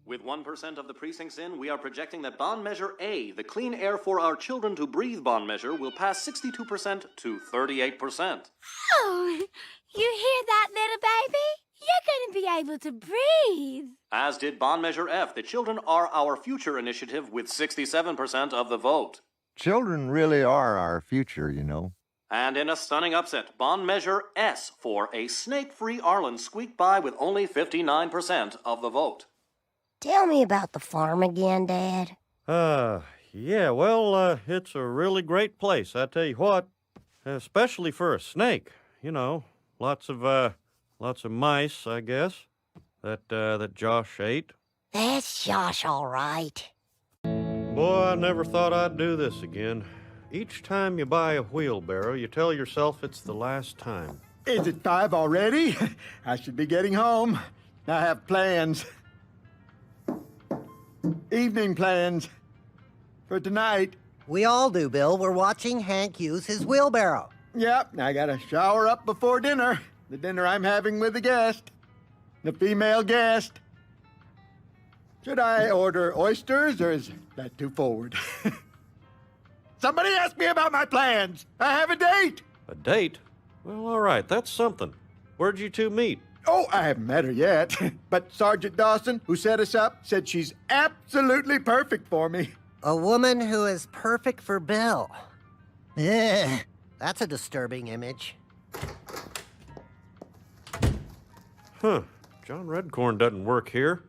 S3: With 1% of the precincts in, we are projecting that bond measure A, the clean air for our children to breathe bond measure, will pass 62% to 38%.
S15: Oh, you hear that, little baby? You're going to be able to breathe.
S3: As did bond measure F, the children are our future initiative with 67% of the vote.
S9: Children really are our future, you know.
S3: And in a stunning upset, bond measure S for a snake-free Arlen squeaked by with only 59% of the vote.
S7: Tell me about the farm again, Dad.
S2: Yeah, well, it's a really great place, I tell you what. Especially for a snake. You know, lots of mice, I guess, that Josh ate.
S7: That's Josh, all right.
S2: Boy, I never thought I'd do this again. Each time you buy a wheelbarrow, you tell yourself it's the last time.
S13: Is it 5 already? I should be getting home. I have plans. Evening plans for tonight.
S1: We all do, Bill. We're watching Hank use his wheelbarrow.
S13: Yep, I gotta shower up before dinner. The dinner I'm having with a guest. The female guest. Should I order oysters, or is that too forward? Somebody asked me about my plans. I have a date.
S2: A date? Well, all right, that's something. Where'd you two meet?
S13: Oh, I haven't met her yet. But Sergeant Dawson, who set us up, said she's absolutely perfect for me.
S1: A woman who is perfect for Bill. Ugh, that's a disturbing image.
S2: Huh. John Redcorn doesn't work here.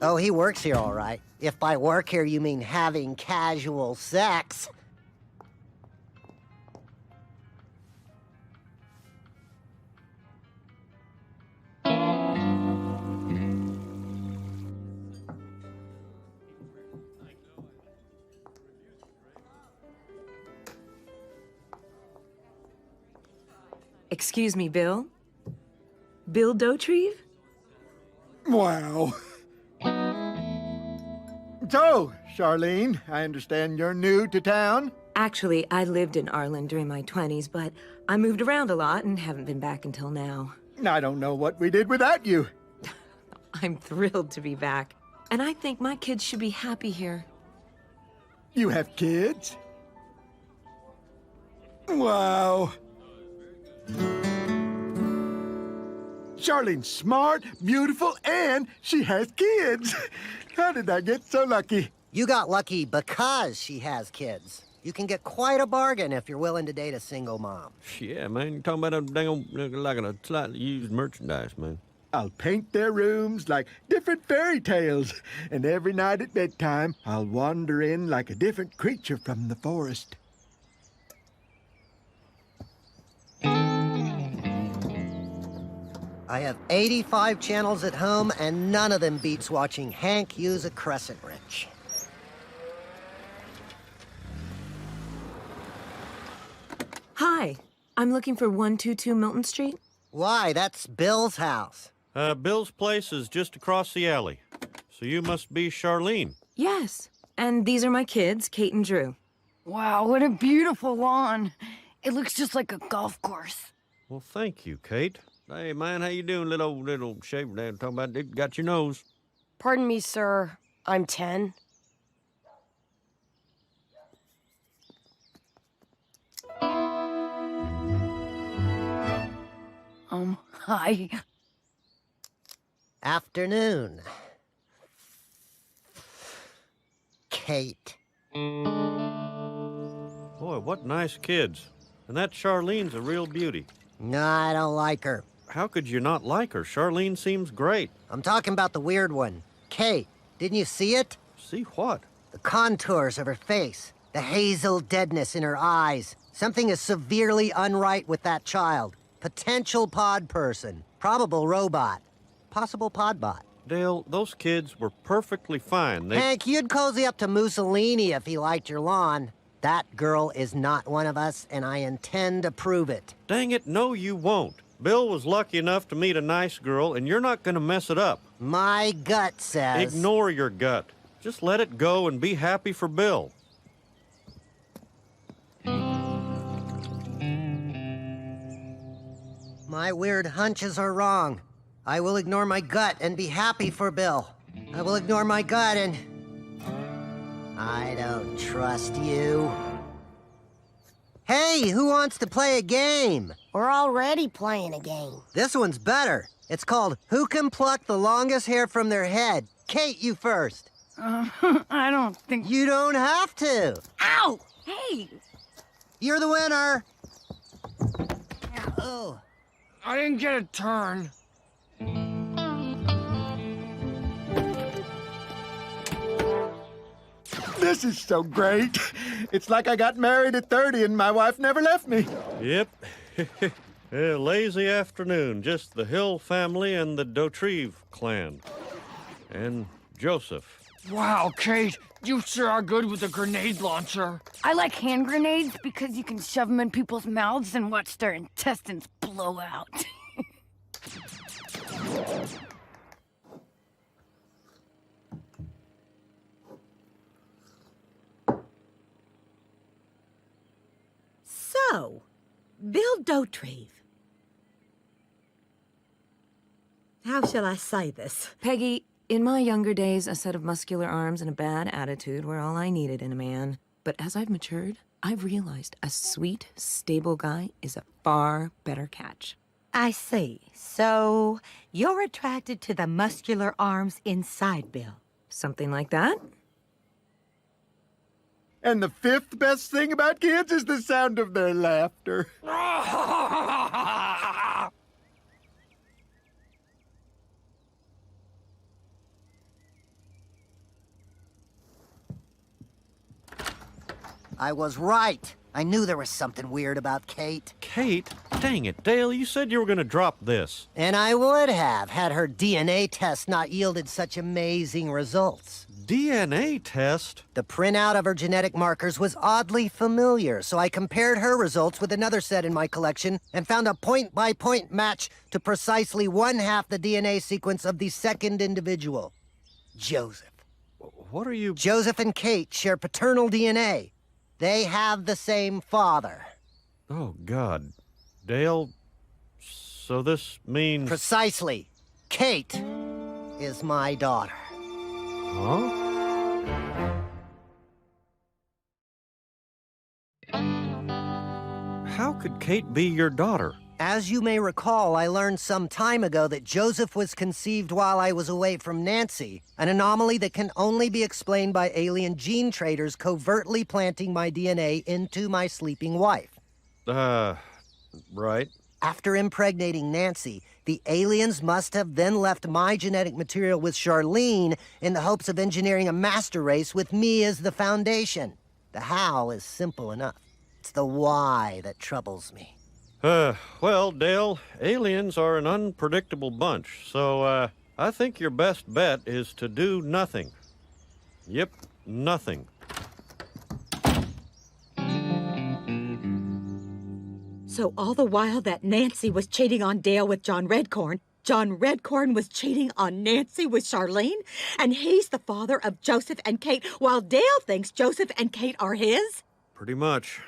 S1: Oh, he works here, all right. If by work here you mean having casual sex.
S20: Excuse me, Bill? Bill Dauterive?
S13: Wow. So, Charlene, I understand you're new to town?
S20: Actually, I lived in Arlen during my 20s, but I moved around a lot and haven't been back until now.
S13: I don't know what we did without you.
S20: I'm thrilled to be back, and I think my kids should be happy here.
S13: You have kids? Wow. Charlene's smart, beautiful, and she has kids. How did I get so lucky?
S1: You got lucky because she has kids. You can get quite a bargain if you're willing to date a single mom.
S2: Yeah, man, you're talking about a dang old, like a slightly used merchandise, man.
S13: I'll paint their rooms like different fairy tales, and every night at bedtime, I'll wander in like a different creature from the forest.
S1: I have 85 channels at home, and none of them beats watching Hank use a crescent wrench.
S20: Hi, I'm looking for 122 Milton Street.
S1: Why, that's Bill's house.
S2: Bill's place is just across the alley. So you must be Charlene.
S20: Yes, and these are my kids, Kate and Drew.
S4: Wow, what a beautiful lawn. It looks just like a golf course.
S2: Well, thank you, Kate. Hey, man, how you doing, little shaver there? Talking about it got your nose.
S4: Pardon me, sir. I'm 10. Hi.
S1: Afternoon. Kate.
S2: Boy, what nice kids. And that Charlene's a real beauty.
S1: No, I don't like her.
S2: How could you not like her? Charlene seems great.
S1: I'm talking about the weird one. Kate, didn't you see it?
S2: See what?
S1: The contours of her face. The hazel deadness in her eyes. Something is severely unright with that child. Potential pod person. Probable robot. Possible podbot.
S2: Dale, those kids were perfectly fine.
S1: Hank, you'd cozy up to Mussolini if he liked your lawn. That girl is not one of us, and I intend to prove it.
S2: Dang it, no you won't. Bill was lucky enough to meet a nice girl, and you're not gonna mess it up.
S1: My gut says...
S2: Ignore your gut. Just let it go and be happy for Bill.
S1: My weird hunches are wrong. I will ignore my gut and be happy for Bill. I will ignore my gut and... I don't trust you. Hey, who wants to play a game?
S7: We're already playing a game.
S1: This one's better. It's called Who Can Pluck the Longest Hair from Their Head? Kate, you first.
S4: I don't think...
S1: You don't have to.
S4: Ow! Hey!
S1: You're the winner. Oh.
S10: I didn't get a turn.
S13: This is so great. It's like I got married at 30 and my wife never left me.
S2: Yep. A lazy afternoon. Just the Hill family and the Dautrive clan. And Joseph.
S10: Wow, Kate, you sure are good with a grenade launcher.
S4: I like hand grenades because you can shove them in people's mouths and watch their intestines blow out.
S5: So, Bill Dautrive. How shall I say this?
S20: Peggy, in my younger days, a set of muscular arms and a bad attitude were all I needed in a man. But as I've matured, I've realized a sweet, stable guy is a far better catch.
S5: I see. So, you're attracted to the muscular arms inside Bill.
S20: Something like that?
S13: And the fifth best thing about kids is the sound of their laughter.
S1: I was right. I knew there was something weird about Kate.
S2: Kate? Dang it, Dale, you said you were gonna drop this.
S1: And I would have, had her DNA test not yielded such amazing results.
S2: DNA test?
S1: The printout of her genetic markers was oddly familiar, so I compared her results with another set in my collection and found a point-by-point match to precisely one-half the DNA sequence of the second individual, Joseph.
S2: What are you...
S1: Joseph and Kate share paternal DNA. They have the same father.
S2: Oh, God. Dale, so this means...
S1: Precisely. Kate is my daughter.
S2: Huh? How could Kate be your daughter?
S1: As you may recall, I learned some time ago that Joseph was conceived while I was away from Nancy, an anomaly that can only be explained by alien gene traders covertly planting my DNA into my sleeping wife.
S2: Right.
S1: After impregnating Nancy, the aliens must have then left my genetic material with Charlene in the hopes of engineering a master race with me as the foundation. The how is simple enough. It's the why that troubles me.
S2: Well, Dale, aliens are an unpredictable bunch, so, I think your best bet is to do nothing. Yep, nothing.
S5: So all the while that Nancy was cheating on Dale with John Redcorn, John Redcorn was cheating on Nancy with Charlene, and he's the father of Joseph and Kate, while Dale thinks Joseph and Kate are his?
S2: Pretty much.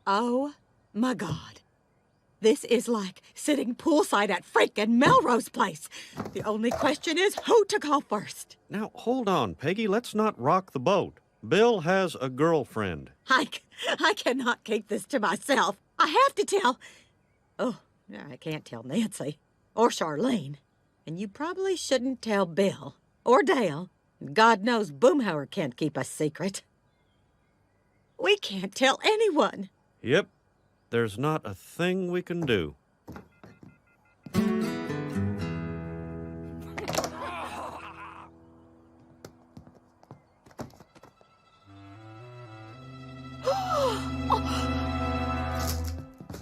S5: Oh, my God. This is like sitting poolside at freaking Melrose Place. The only question is who to call first.
S2: Now, hold on, Peggy. Let's not rock the boat. Bill has a girlfriend.
S5: I cannot keep this to myself. I have to tell... Oh, I can't tell Nancy or Charlene. And you probably shouldn't tell Bill or Dale God knows Boomhauer can't keep a secret. We can't tell anyone.
S2: Yep. There's not a thing we can do.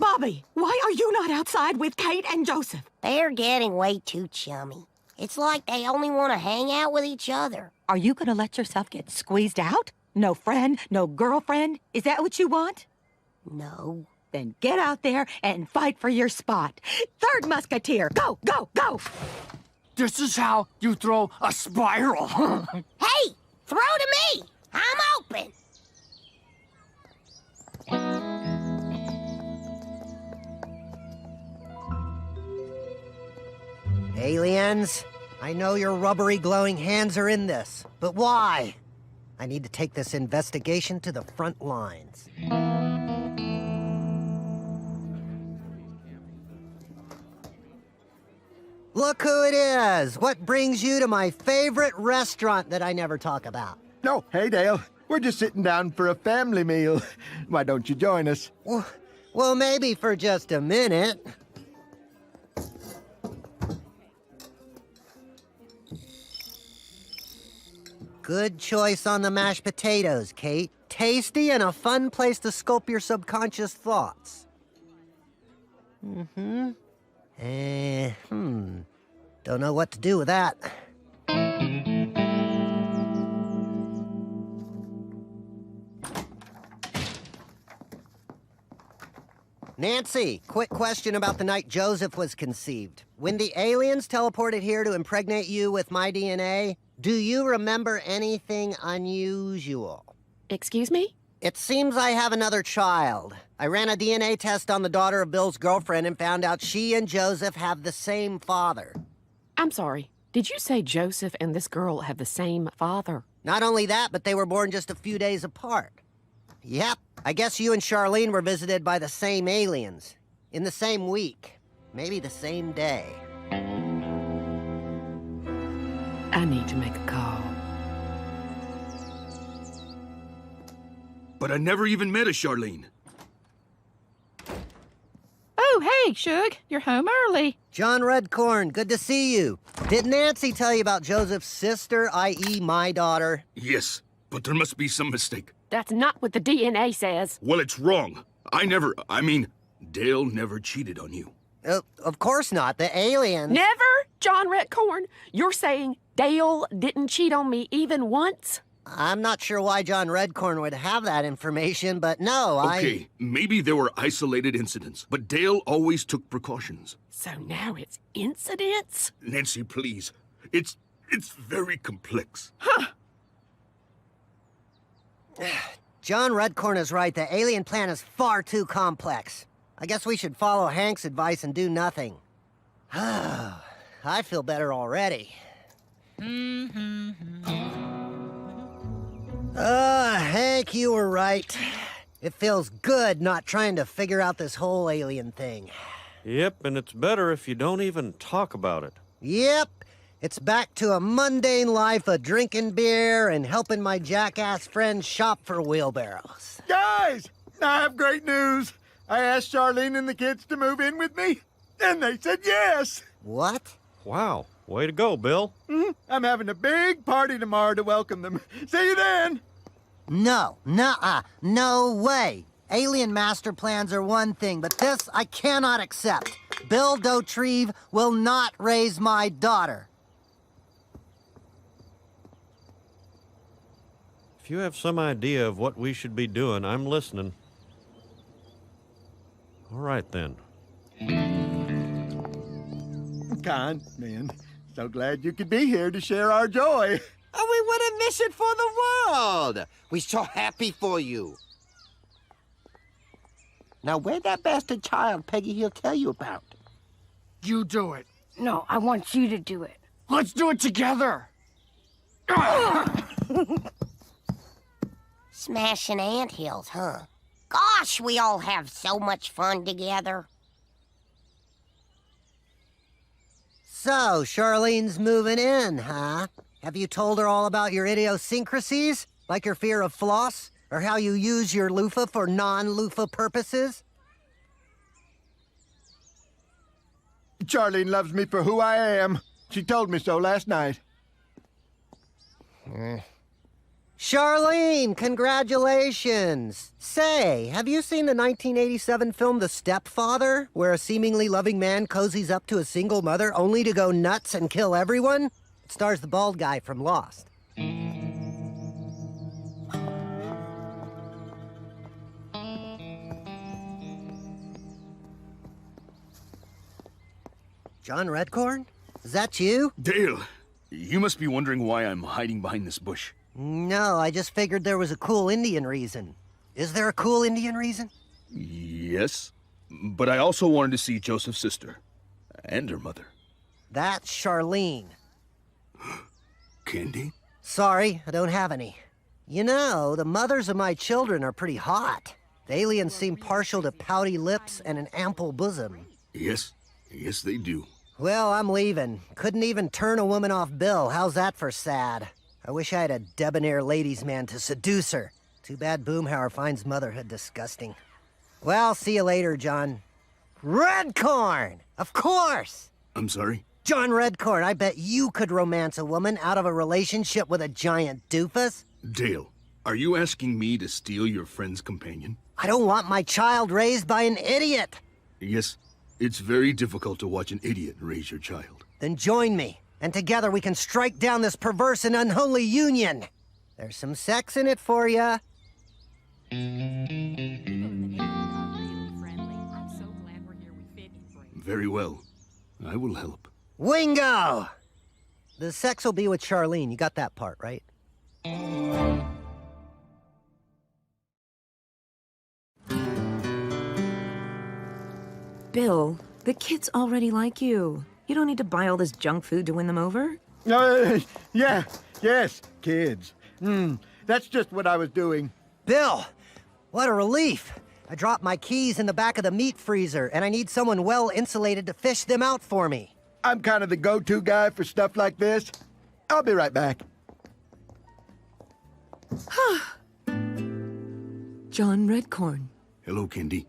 S5: Bobby, why are you not outside with Kate and Joseph?
S7: They're getting way too chummy. It's like they only want to hang out with each other.
S5: Are you gonna let yourself get squeezed out? No friend, no girlfriend? Is that what you want?
S7: No.
S5: Then get out there and fight for your spot. Third Musketeer, go, go, go!
S10: This is how you throw a spiral.
S7: Hey, throw to me. I'm open.
S1: Aliens, I know your rubbery glowing hands are in this, but why? I need to take this investigation to the front lines. Look who it is! What brings you to my favorite restaurant that I never talk about?
S13: No, hey, Dale. We're just sitting down for a family meal. Why don't you join us?
S1: Well, maybe for just a minute. Good choice on the mashed potatoes, Kate. Tasty and a fun place to sculpt your subconscious thoughts. Don't know what to do with that. Nancy, quick question about the night Joseph was conceived. When the aliens teleported here to impregnate you with my DNA, do you remember anything unusual?
S18: Excuse me?
S1: It seems I have another child. I ran a DNA test on the daughter of Bill's girlfriend and found out she and Joseph have the same father.
S8: I'm sorry. Did you say Joseph and this girl have the same father?
S1: Not only that, but they were born just a few days apart. Yep, I guess you and Charlene were visited by the same aliens. In the same week. Maybe the same day.
S8: I need to make a call.
S16: But I never even met a Charlene.
S8: Oh, hey, Shug. You're home early.
S1: John Redcorn, good to see you. Did Nancy tell you about Joseph's sister, i.e. my daughter?
S16: Yes, but there must be some mistake.
S8: That's not what the DNA says.
S16: Well, it's wrong. Dale never cheated on you.
S1: Of course not. The aliens...
S8: Never? John Redcorn, you're saying Dale didn't cheat on me even once?
S1: I'm not sure why John Redcorn would have that information, but no,
S16: Okay, maybe there were isolated incidents, but Dale always took precautions.
S8: So now it's incidents?
S16: Nancy, please. It's very complex.
S8: Huh.
S1: John Redcorn is right. The alien plan is far too complex. I guess we should follow Hank's advice and do nothing. I feel better already. Hank, you were right. It feels good not trying to figure out this whole alien thing.
S2: Yep, and it's better if you don't even talk about it.
S1: Yep. It's back to a mundane life of drinking beer and helping my jackass friends shop for wheelbarrows.
S13: Guys, I have great news. I asked Charlene and the kids to move in with me, and they said yes.
S1: What?
S2: Wow. Way to go, Bill.
S13: I'm having a big party tomorrow to welcome them. See you then.
S1: No, nuh-uh, no way. Alien master plans are one thing, but this I cannot accept. Bill Dauterive will not raise my daughter.
S2: If you have some idea of what we should be doing, I'm listening. All right, then.
S13: Con, man, so glad you could be here to share our joy.
S14: Oh, we wouldn't miss it for the world. We're so happy for you. Now, where's that bastard child Peggy he'll tell you about?
S10: You do it.
S4: No, I want you to do it.
S10: Let's do it together.
S7: Smashing anthills, huh? Gosh, we all have so much fun together.
S1: So, Charlene's moving in, huh? Have you told her all about your idiosyncrasies? Like your fear of floss? Or how you use your loofah for non-loofah purposes?
S13: Charlene loves me for who I am. She told me so last night.
S1: Charlene, congratulations! Say, have you seen the 1987 film The Stepfather, where a seemingly loving man cozies up to a single mother only to go nuts and kill everyone? It stars the bald guy from Lost. John Redcorn? Is that you?
S16: Dale, you must be wondering why I'm hiding behind this bush.
S1: No, I just figured there was a cool Indian reason. Is there a cool Indian reason?
S16: Yes, but I also wanted to see Joseph's sister and her mother.
S1: That's Charlene.
S16: Candy?
S1: Sorry, I don't have any. You know, the mothers of my children are pretty hot. The aliens seem partial to pouty lips and an ample bosom.
S16: Yes, they do.
S1: Well, I'm leaving. Couldn't even turn a woman off Bill. How's that for sad? I wish I had a debonair ladies' man to seduce her. Too bad Boomhauer finds motherhood disgusting. Well, see you later, John. Redcorn! Of course!
S16: I'm sorry?
S1: John Redcorn, I bet you could romance a woman out of a relationship with a giant doofus.
S16: Dale, are you asking me to steal your friend's companion?
S1: I don't want my child raised by an idiot.
S16: Yes, it's very difficult to watch an idiot raise your child.
S1: Then join me, and together we can strike down this perverse and unholy union. There's some sex in it for ya.
S16: Very well. I will help.
S1: Wingo! The sex will be with Charlene. You got that part, right?
S20: Bill, the kids already like you. You don't need to buy all this junk food to win them over.
S13: Yes, kids. That's just what I was doing.
S1: Bill, what a relief. I dropped my keys in the back of the meat freezer, and I need someone well-insulated to fish them out for me.
S13: I'm kind of the go-to guy for stuff like this. I'll be right back.
S20: John Redcorn.
S16: Hello, Candy.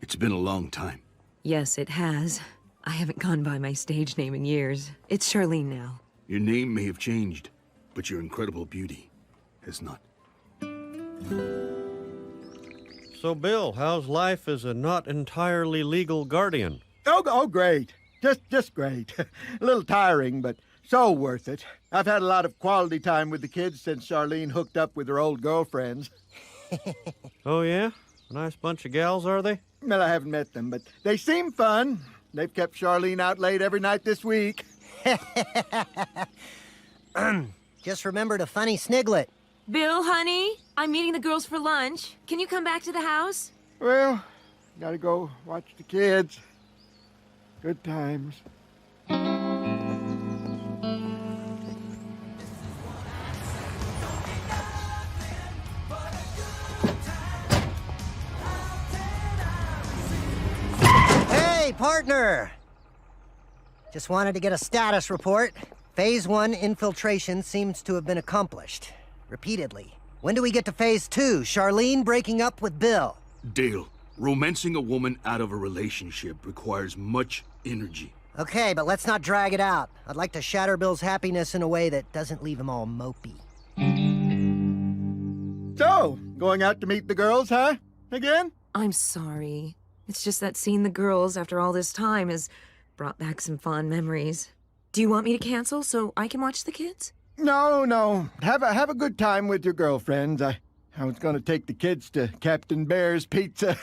S16: It's been a long time.
S20: Yes, it has. I haven't gone by my stage name in years. It's Charlene now.
S16: Your name may have changed, but your incredible beauty has not.
S2: So, Bill, how's life as a not entirely legal guardian?
S13: Oh, great. Just great. A little tiring, but so worth it. I've had a lot of quality time with the kids since Charlene hooked up with her old girlfriends.
S2: Oh, yeah? Nice bunch of gals, are they?
S13: Well, I haven't met them, but they seem fun. They've kept Charlene out late every night this week.
S1: Just remembered a funny sniglet.
S20: Bill, honey, I'm meeting the girls for lunch. Can you come back to the house?
S13: Well, gotta go watch the kids. Good times.
S1: Hey, partner! Just wanted to get a status report. Phase 1 infiltration seems to have been accomplished. Repeatedly. When do we get to Phase 2? Charlene breaking up with Bill.
S16: Dale, romancing a woman out of a relationship requires much energy.
S1: Okay, but let's not drag it out. I'd like to shatter Bill's happiness in a way that doesn't leave him all mopey.
S13: So, going out to meet the girls, huh? Again?
S20: I'm sorry. It's just that seeing the girls after all this time has brought back some fond memories. Do you want me to cancel so I can watch the kids?
S13: No. Have a good time with your girlfriends. I was gonna take the kids to Captain Bear's Pizza.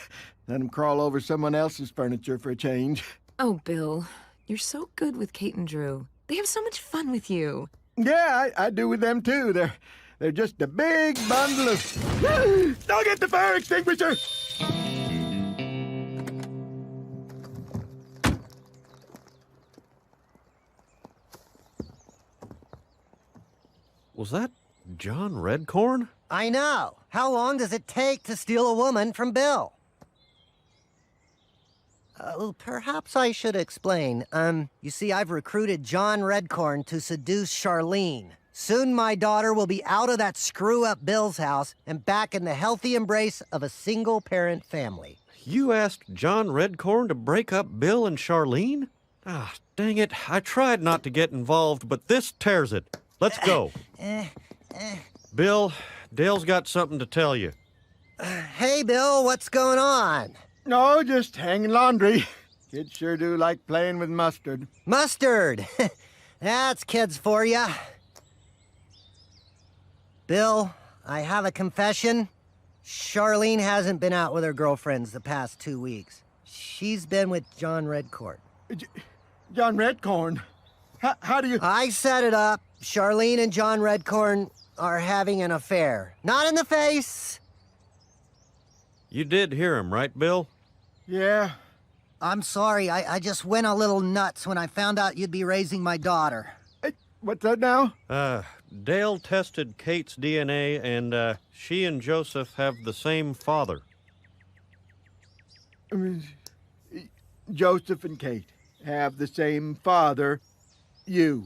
S13: Let them crawl over someone else's furniture for a change.
S20: Oh, Bill, you're so good with Kate and Drew. They have so much fun with you.
S13: Yeah, I do with them too. They're just a big bundle of... Don't get the fire extinguisher!
S2: Was that John Redcorn?
S1: I know. How long does it take to steal a woman from Bill? Perhaps I should explain. You see, I've recruited John Redcorn to seduce Charlene. Soon my daughter will be out of that screw-up Bill's house and back in the healthy embrace of a single-parent family.
S2: You asked John Redcorn to break up Bill and Charlene? Ah, dang it. I tried not to get involved, but this tears it. Let's go. Bill, Dale's got something to tell you.
S1: Hey, Bill, what's going on?
S13: No, just hanging laundry. Kids sure do like playing with mustard.
S1: Mustard! That's kids for ya. Bill, I have a confession. Charlene hasn't been out with her girlfriends the past 2 weeks. She's been with John Redcorn.
S13: John Redcorn? How do you...
S1: I set it up. Charlene and John Redcorn are having an affair. Not in the face.
S2: You did hear him, right, Bill?
S13: Yeah.
S1: I'm sorry. I just went a little nuts when I found out you'd be raising my daughter.
S13: What's that now?
S2: Dale tested Kate's DNA, and she and Joseph have the same father.
S13: Joseph and Kate have the same father, you.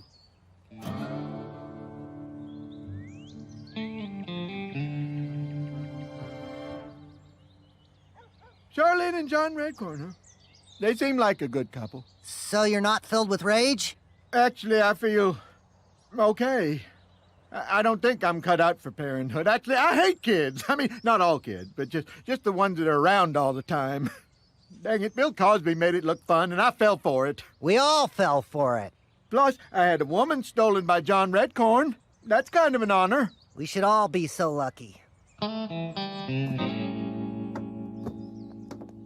S13: Charlene and John Redcorn, huh? They seem like a good couple.
S1: So you're not filled with rage?
S13: Actually, I feel okay. I don't think I'm cut out for parenthood. Actually, I hate kids. I mean, not all kids, but just the ones that are around all the time. Dang it, Bill Cosby made it look fun, and I fell for it.
S1: We all fell for it.
S13: Plus, I had a woman stolen by John Redcorn. That's kind of an honor.
S1: We should all be so lucky.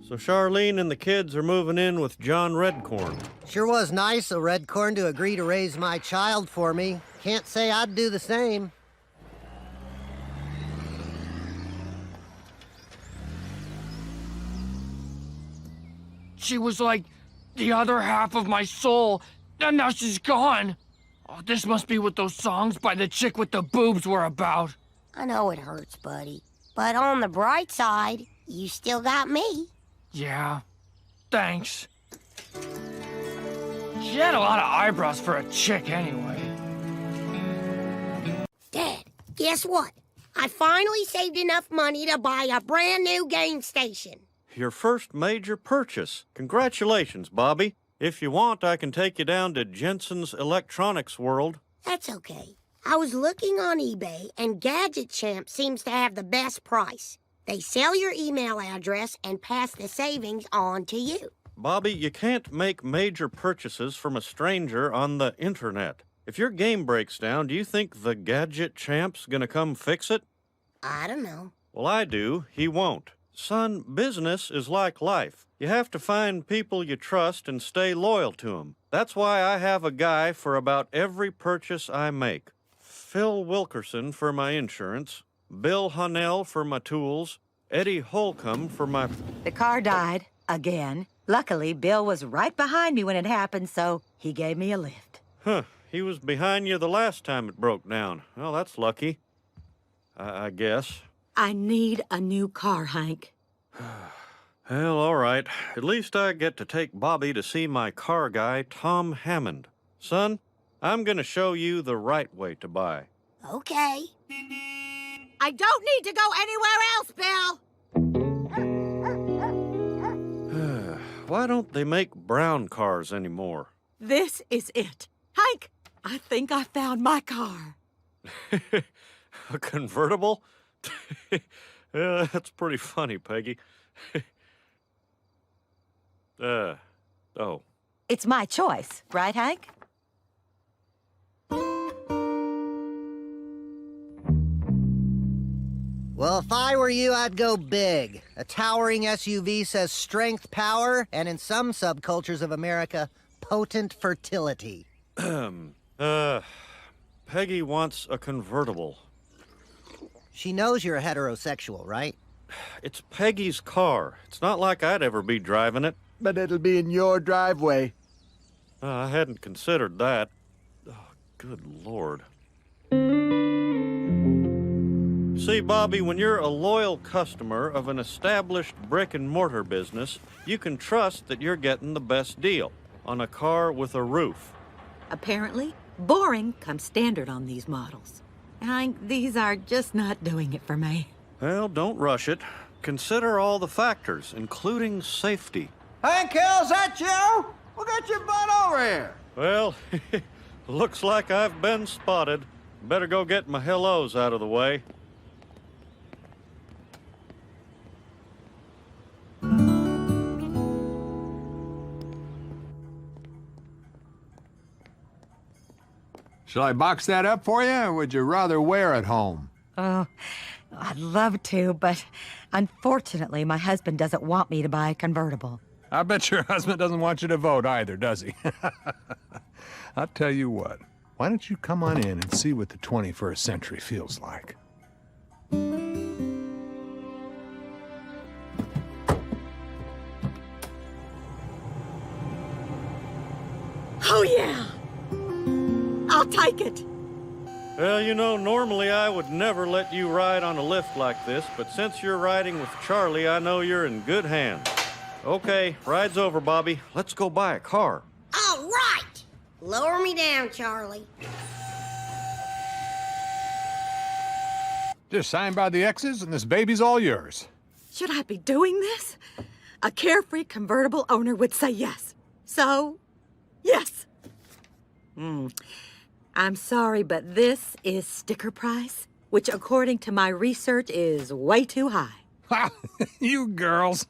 S2: So Charlene and the kids are moving in with John Redcorn.
S1: Sure was nice of Redcorn to agree to raise my child for me. Can't say I'd do the same.
S10: She was like the other half of my soul, and now she's gone. Oh, this must be what those songs by the chick with the boobs were about.
S7: I know it hurts, buddy. But on the bright side, you still got me.
S10: Yeah, thanks. She had a lot of eyebrows for a chick anyway.
S7: Dad, guess what? I finally saved enough money to buy a brand new game station.
S2: Your first major purchase. Congratulations, Bobby. If you want, I can take you down to Jensen's Electronics World.
S7: That's okay. I was looking on eBay, and Gadget Champ seems to have the best price. They sell your email address and pass the savings on to you.
S2: Bobby, you can't make major purchases from a stranger on the internet. If your game breaks down, do you think the Gadget Champ's gonna come fix it?
S7: I don't know.
S2: Well, I do. He won't. Son, business is like life. You have to find people you trust and stay loyal to them. That's why I have a guy for about every purchase I make. Phil Wilkerson for my insurance, Bill Hunnell for my tools, Eddie Holcomb for my...
S5: The car died, again. Luckily, Bill was right behind me when it happened, so he gave me a lift.
S2: Huh, he was behind you the last time it broke down. Well, that's lucky. I guess.
S5: I need a new car, Hank.
S2: Well, all right. At least I get to take Bobby to see my car guy, Tom Hammond. Son, I'm gonna show you the right way to buy.
S7: Okay.
S5: I don't need to go anywhere else, Bill!
S2: Why don't they make brown cars anymore?
S5: This is it. Hank, I think I found my car.
S2: A convertible? That's pretty funny, Peggy. Oh.
S5: It's my choice, right, Hank?
S1: Well, if I were you, I'd go big. A towering SUV says strength, power, and in some subcultures of America, potent fertility.
S2: Peggy wants a convertible.
S1: She knows you're a heterosexual, right?
S2: It's Peggy's car. It's not like I'd ever be driving it.
S13: But it'll be in your driveway.
S2: I hadn't considered that. Oh, good Lord. See, Bobby, when you're a loyal customer of an established brick-and-mortar business, you can trust that you're getting the best deal on a car with a roof.
S5: Apparently, boring comes standard on these models. These are just not doing it for me.
S2: Well, don't rush it. Consider all the factors, including safety.
S14: Hank Hill, is that you? Well, get your butt over here.
S2: Well, looks like I've been spotted. Better go get my hellos out of the way.
S19: Shall I box that up for you, or would you rather wear it home?
S5: Oh, I'd love to, but unfortunately, my husband doesn't want me to buy a convertible.
S19: I bet your husband doesn't want you to vote either, does he? I'll tell you what. Why don't you come on in and see what the 21st century feels like?
S5: Oh, yeah! I'll take it.
S2: Well, you know, normally I would never let you ride on a lift like this, but since you're riding with Charlie, I know you're in good hands. Okay, ride's over, Bobby. Let's go buy a car.
S7: All right! Lower me down, Charlie.
S19: Just sign by the X's and this baby's all yours.
S5: Should I be doing this? A carefree convertible owner would say yes. So, yes. I'm sorry, but this is sticker price, which according to my research is way too high.
S19: Ha! You girls.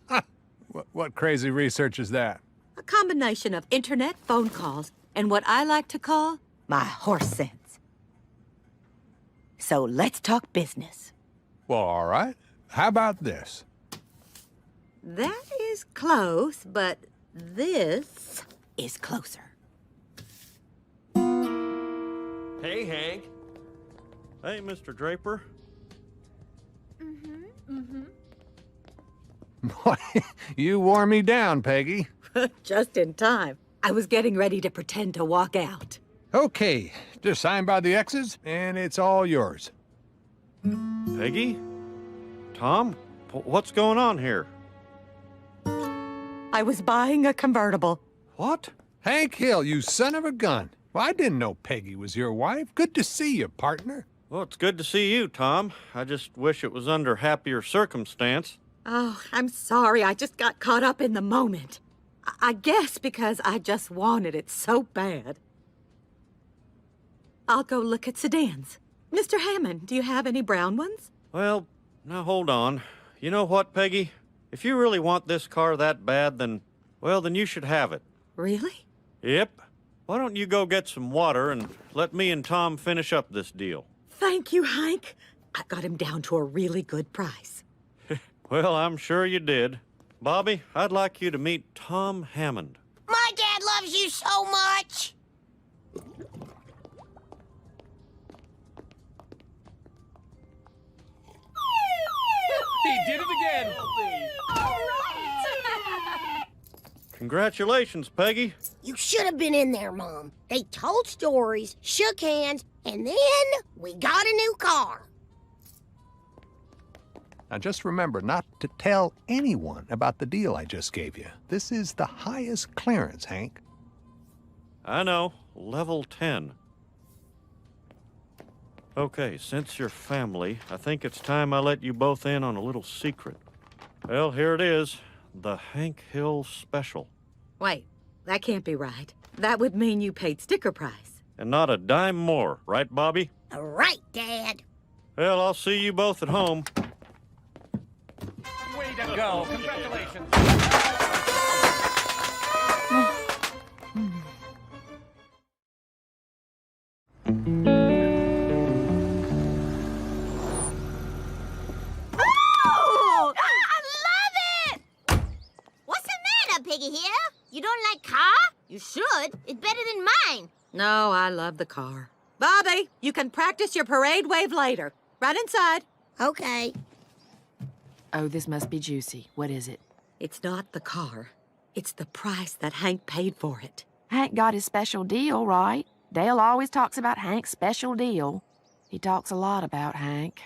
S19: What crazy research is that?
S5: A combination of internet phone calls and what I like to call my horse sense. So let's talk business.
S19: Well, all right. How about this?
S5: That is close, but this is closer.
S14: Hey, Hank.
S2: Hey, Mr. Draper.
S19: You wore me down, Peggy.
S5: Just in time. I was getting ready to pretend to walk out.
S19: Okay, just sign by the X's, and it's all yours.
S2: Peggy? Tom? What's going on here?
S5: I was buying a convertible.
S2: What?
S19: Hank Hill, you son of a gun. Well, I didn't know Peggy was your wife. Good to see you, partner.
S2: Well, it's good to see you, Tom. I just wish it was under happier circumstance.
S5: Oh, I'm sorry. I just got caught up in the moment. I guess because I just wanted it so bad. I'll go look at sedans. Mr. Hammond, do you have any brown ones?
S2: Well, now hold on. You know what, Peggy? If you really want this car that bad, then you should have it.
S5: Really?
S2: Yep. Why don't you go get some water and let me and Tom finish up this deal?
S5: Thank you, Hank. I got him down to a really good price.
S2: Well, I'm sure you did. Bobby, I'd like you to meet Tom Hammond.
S7: My dad loves you so much!
S10: He did it again!
S2: Congratulations, Peggy.
S7: You should have been in there, Mom. They told stories, shook hands, and then we got a new car.
S19: Now just remember not to tell anyone about the deal I just gave you. This is the highest clearance, Hank.
S2: I know. Level 10. Okay, since you're family, I think it's time I let you both in on a little secret. Well, here it is. The Hank Hill Special.
S5: Wait, that can't be right. That would mean you paid sticker price.
S2: And not a dime more, right, Bobby?
S7: All right, Dad.
S2: Well, I'll see you both at home.
S17: Way to go. Congratulations.
S15: Oh! I love it! What's the matter, Piggy here? You don't like car? You should. It's better than mine.
S5: No, I love the car. Bobby, you can practice your parade wave later. Right inside.
S7: Okay.
S18: Oh, this must be juicy. What is it?
S5: It's not the car. It's the price that Hank paid for it.
S18: Hank got his special deal, right? Dale always talks about Hank's special deal. He talks a lot about Hank.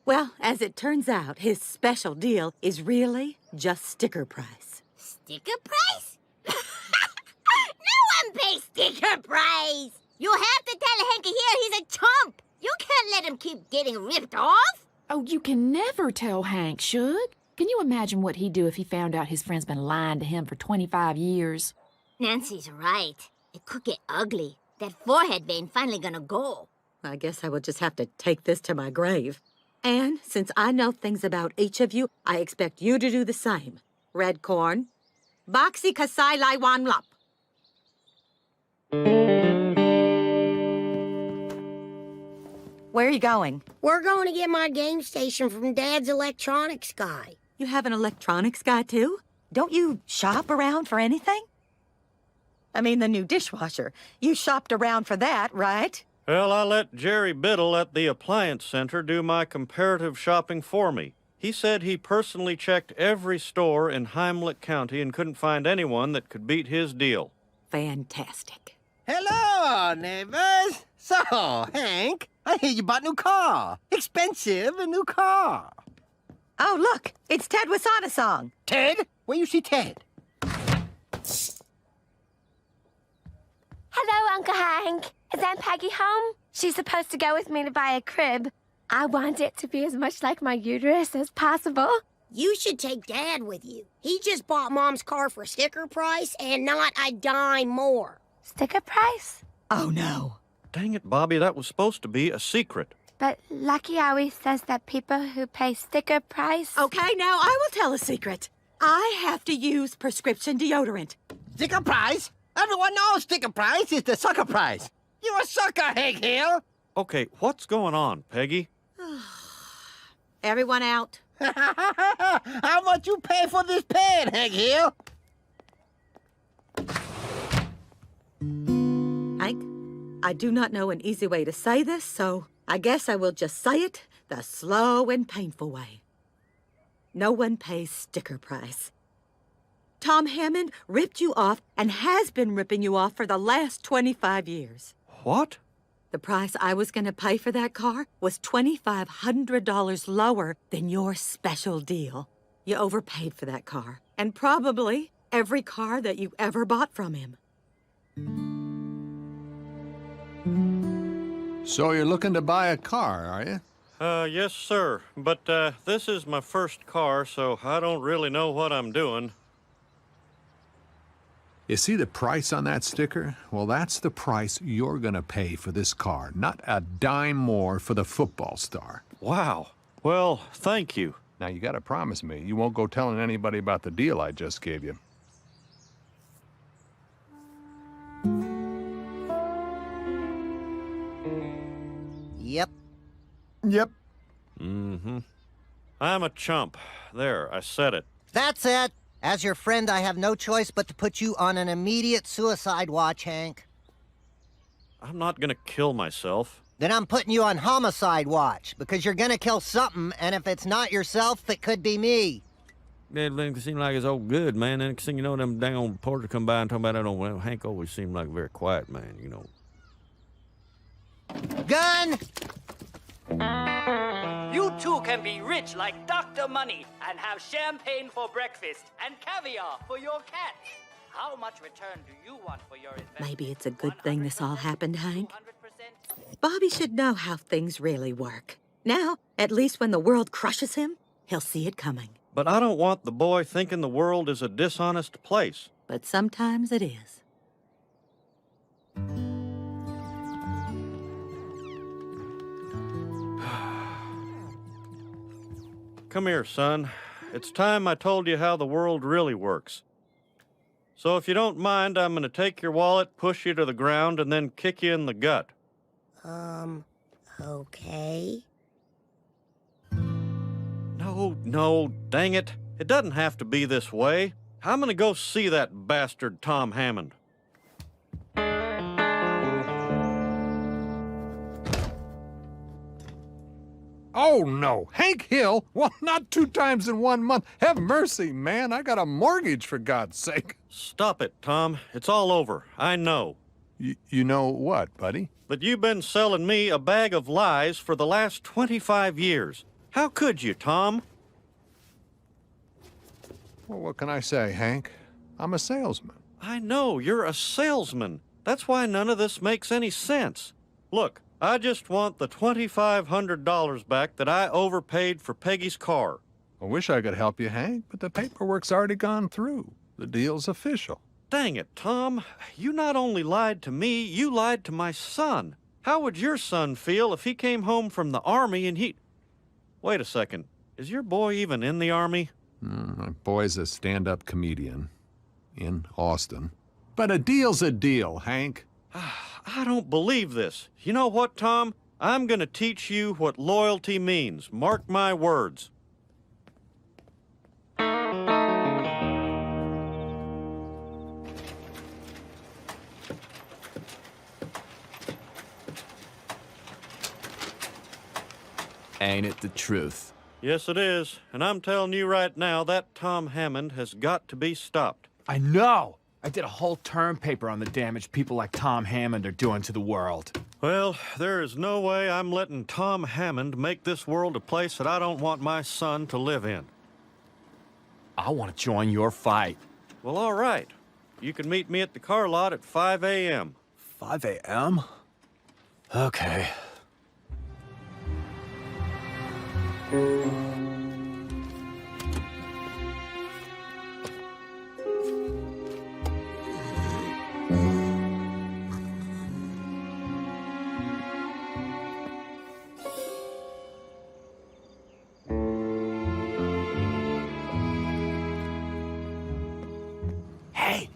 S5: Well, as it turns out, his special deal is really just sticker price.
S7: Sticker price? No one pays sticker price! You have to tell Hank here he's a chump! You can't let him keep getting ripped off!
S8: Oh, you can never tell Hank, Shug. Can you imagine what he'd do if he found out his friend's been lying to him for 25 years?
S7: Nancy's right. It could get ugly. That forehead vein finally gonna go.
S5: I guess I will just have to take this to my grave. And since I know things about each of you, I expect you to do the same. Red corn. Boxy kasai lai wan lup. Where are you going?
S7: We're going to get my game station from Dad's electronics guy.
S5: You have an electronics guy, too? Don't you shop around for anything? I mean, the new dishwasher. You shopped around for that, right?
S2: Well, I let Jerry Biddle at the Appliance Center do my comparative shopping for me. He said he personally checked every store in Heimlich County and couldn't find anyone that could beat his deal.
S5: Fantastic.
S14: Hello, neighbors. So, Hank, I hear you bought a new car. Expensive, a new car.
S5: Oh, look, it's Ted Wasana song.
S14: Ted? Where you see Ted?
S15: Hello, Uncle Hank. Is Aunt Peggy home? She's supposed to go with me to buy a crib. I want it to be as much like my uterus as possible.
S7: You should take Dad with you. He just bought Mom's car for sticker price and not a dime more.
S15: Sticker price?
S5: Oh, no.
S2: Dang it, Bobby, that was supposed to be a secret.
S15: But Lucky always says that people who pay sticker price...
S5: Okay, now I will tell a secret. I have to use prescription deodorant.
S14: Sticker price? Everyone knows sticker price is the sucker price. You're a sucker, Hank Hill.
S2: Okay, what's going on, Peggy?
S5: Everyone out.
S14: How much you pay for this pen, Hank Hill?
S5: Hank, I do not know an easy way to say this, so I guess I will just say it the slow and painful way. No one pays sticker price. Tom Hammond ripped you off and has been ripping you off for the last 25 years.
S2: What?
S5: The price I was going to pay for that car was $2,500 lower than your special deal. You overpaid for that car, and probably every car that you ever bought from him.
S19: So you're looking to buy a car, are you?
S2: Yes, sir. But, this is my first car, so I don't really know what I'm doing.
S19: You see the price on that sticker? Well, that's the price you're gonna pay for this car. Not a dime more for the football star.
S2: Wow. Well, thank you.
S19: Now, you gotta promise me you won't go telling anybody about the deal I just gave you.
S1: Yep.
S13: Yep.
S2: Mm-hmm. I'm a chump. There, I said it.
S1: That's it. As your friend, I have no choice but to put you on an immediate suicide watch, Hank.
S2: I'm not gonna kill myself.
S1: Then I'm putting you on homicide watch, because you're gonna kill something, and if it's not yourself, it could be me.
S2: It seemed like it's all good, man. Next thing you know, them dang old reporters come by and talk about that old... Well, Hank always seemed like a very quiet man, you know.
S1: Gun!
S21: You too can be rich like Dr. Money and have champagne for breakfast and caviar for your cat. How much return do you want for your investment?
S5: Maybe it's a good thing this all happened, Hank. Bobby should know how things really work. Now, at least when the world crushes him, he'll see it coming.
S2: But I don't want the boy thinking the world is a dishonest place.
S5: But sometimes it is.
S2: Come here, son. It's time I told you how the world really works. So if you don't mind, I'm gonna take your wallet, push you to the ground, and then kick you in the gut.
S7: Okay.
S2: No, dang it. It doesn't have to be this way. I'm gonna go see that bastard Tom Hammond.
S19: Oh, no. Hank Hill? Well, not 2 times in 1 month. Have mercy, man. I got a mortgage, for God's sake.
S2: Stop it, Tom. It's all over. I know.
S19: You know what, buddy?
S2: But you've been selling me a bag of lies for the last 25 years. How could you, Tom?
S19: Well, what can I say, Hank? I'm a salesman.
S2: I know, you're a salesman. That's why none of this makes any sense. Look, I just want the $2,500 back that I overpaid for Peggy's car.
S19: I wish I could help you, Hank, but the paperwork's already gone through. The deal's official.
S2: Dang it, Tom. You not only lied to me, you lied to my son. How would your son feel if he came home from the Army and he... Wait a second. Is your boy even in the Army?
S19: My boy's a stand-up comedian in Austin. But a deal's a deal, Hank.
S2: I don't believe this. You know what, Tom? I'm gonna teach you what loyalty means. Mark my words.
S6: Ain't it the truth?
S2: Yes, it is. And I'm telling you right now, that Tom Hammond has got to be stopped.
S6: I know! I did a whole term paper on the damage people like Tom Hammond are doing to the world.
S2: Well, there is no way I'm letting Tom Hammond make this world a place that I don't want my son to live in.
S6: I want to join your fight.
S2: Well, all right. You can meet me at the car lot at 5 a.m.
S6: 5 a.m.? Okay. Hey!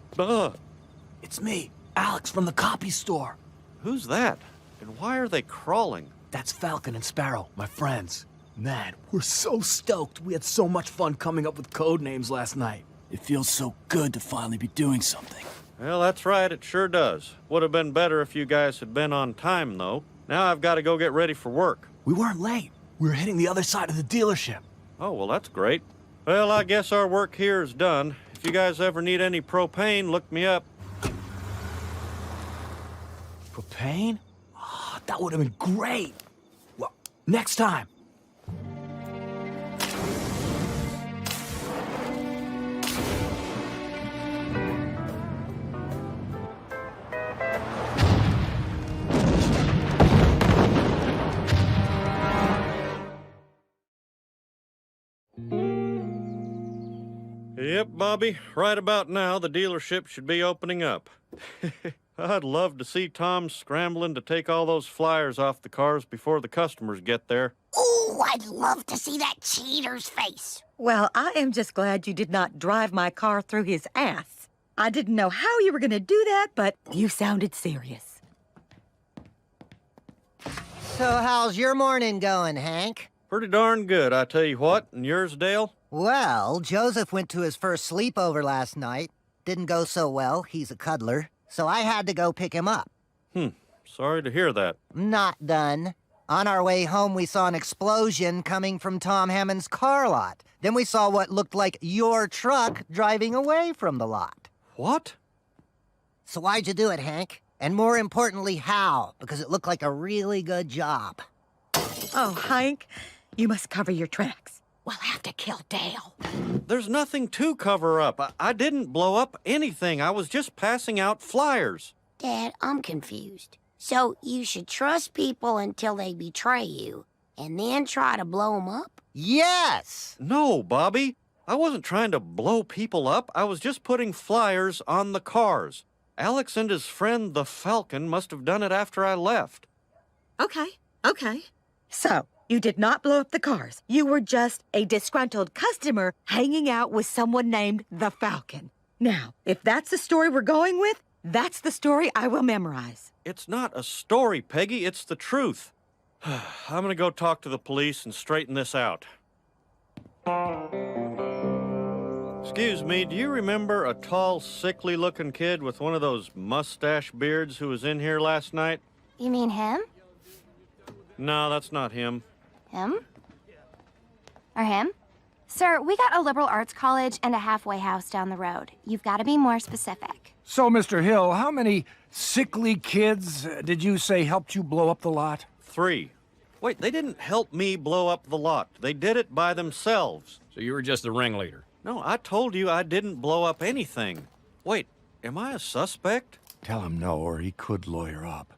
S6: It's me, Alex from the copy store.
S2: Who's that? And why are they crawling?
S6: That's Falcon and Sparrow, my friends. Man, we're so stoked. We had so much fun coming up with code names last night. It feels so good to finally be doing something.
S2: Well, that's right, it sure does. Would have been better if you guys had been on time, though. Now I've got to go get ready for work.
S6: We weren't late. We were hitting the other side of the dealership.
S2: Oh, well, that's great. Well, I guess our work here is done. If you guys ever need any propane, look me up.
S6: Propane? Oh, that would have been great. Well, next time.
S2: Yep, Bobby. Right about now, the dealership should be opening up. I'd love to see Tom scrambling to take all those flyers off the cars before the customers get there.
S7: Ooh, I'd love to see that cheater's face.
S5: Well, I am just glad you did not drive my car through his ass. I didn't know how you were going to do that, but you sounded serious.
S1: So how's your morning going, Hank?
S2: Pretty darn good, I tell you what. And yours, Dale?
S1: Well, Joseph went to his first sleepover last night. Didn't go so well. He's a cuddler. So I had to go pick him up.
S2: Sorry to hear that.
S1: Not done. On our way home, we saw an explosion coming from Tom Hammond's car lot. Then we saw what looked like your truck driving away from the lot.
S2: What?
S1: So why'd you do it, Hank? And more importantly, how? Because it looked like a really good job.
S5: Oh, Hank, you must cover your tracks. We'll have to kill Dale.
S2: There's nothing to cover up. I didn't blow up anything. I was just passing out flyers.
S7: Dad, I'm confused. So you should trust people until they betray you, and then try to blow them up?
S1: Yes!
S2: No, Bobby. I wasn't trying to blow people up. I was just putting flyers on the cars. Alex and his friend, the Falcon, must have done it after I left.
S5: Okay. So, you did not blow up the cars. You were just a disgruntled customer hanging out with someone named the Falcon. Now, if that's the story we're going with, that's the story I will memorize.
S2: It's not a story, Peggy. It's the truth. I'm gonna go talk to the police and straighten this out. Excuse me, do you remember a tall, sickly-looking kid with one of those mustache beards who was in here last night?
S15: You mean him?
S2: No, that's not him.
S15: Him? Or him? Sir, we got a liberal arts college and a halfway house down the road. You've got to be more specific.
S10: So, Mr. Hill, how many sickly kids did you say helped you blow up the lot?
S2: 3. Wait, they didn't help me blow up the lot. They did it by themselves.
S12: So you were just the ringleader?
S2: No, I told you I didn't blow up anything. Wait, am I a suspect?
S22: Tell him no, or he could lawyer up.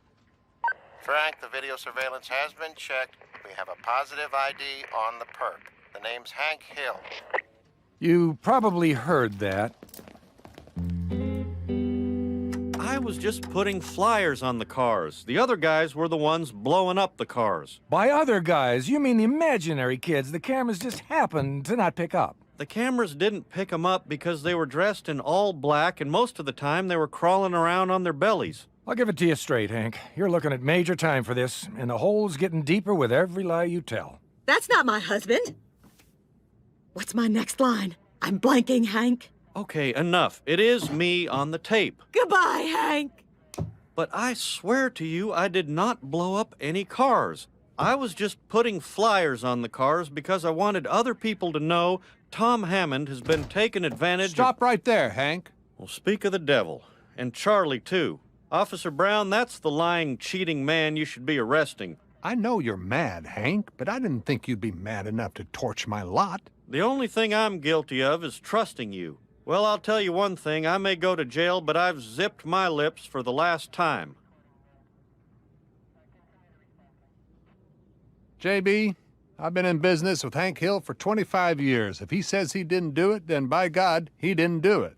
S23: Frank, the video surveillance has been checked. We have a positive ID on the perp. The name's Hank Hill.
S22: You probably heard that.
S2: I was just putting flyers on the cars. The other guys were the ones blowing up the cars.
S22: By other guys, you mean the imaginary kids the cameras just happened to not pick up.
S2: The cameras didn't pick them up because they were dressed in all black, and most of the time they were crawling around on their bellies.
S22: I'll give it to you straight, Hank. You're looking at major time for this, and the hole's getting deeper with every lie you tell.
S5: That's not my husband. What's my next line? I'm blanking, Hank.
S2: Okay, enough. It is me on the tape.
S5: Goodbye, Hank.
S2: But I swear to you, I did not blow up any cars. I was just putting flyers on the cars because I wanted other people to know Tom Hammond has been taken advantage of.
S19: Stop right there, Hank.
S2: Well, speak of the devil. And Charlie, too. Officer Brown, that's the lying, cheating man you should be arresting.
S19: I know you're mad, Hank, but I didn't think you'd be mad enough to torch my lot.
S2: The only thing I'm guilty of is trusting you. Well, I'll tell you one thing. I may go to jail, but I've zipped my lips for the last time.
S19: JB, I've been in business with Hank Hill for 25 years. If he says he didn't do it, then by God, he didn't do it.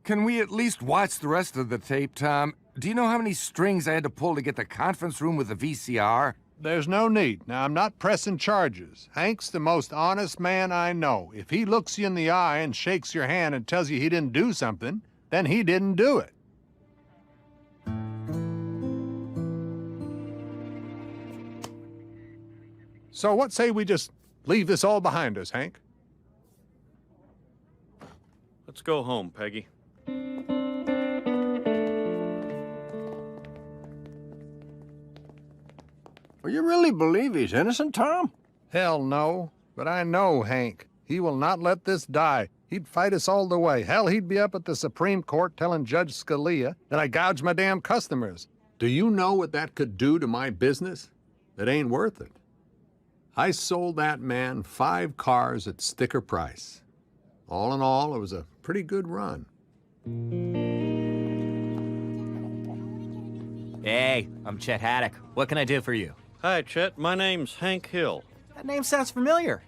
S24: Can we at least watch the rest of the tape, Tom? Do you know how many strings I had to pull to get the conference room with the VCR?
S19: There's no need. Now, I'm not pressing charges. Hank's the most honest man I know. If he looks you in the eye and shakes your hand and tells you he didn't do something, then he didn't do it. So what say we just leave this all behind us, Hank?
S2: Let's go home, Peggy.
S22: Well, you really believe he's innocent, Tom?
S19: Hell no. But I know Hank. He will not let this die. He'd fight us all the way. Hell, he'd be up at the Supreme Court telling Judge Scalia that I gouged my damn customers. Do you know what that could do to my business? It ain't worth it. I sold that man 5 cars at sticker price. All in all, it was a pretty good run.
S25: Hey, I'm Chet Haddock. What can I do for you?
S2: Hi, Chet. My name's Hank Hill.
S25: That name sounds familiar.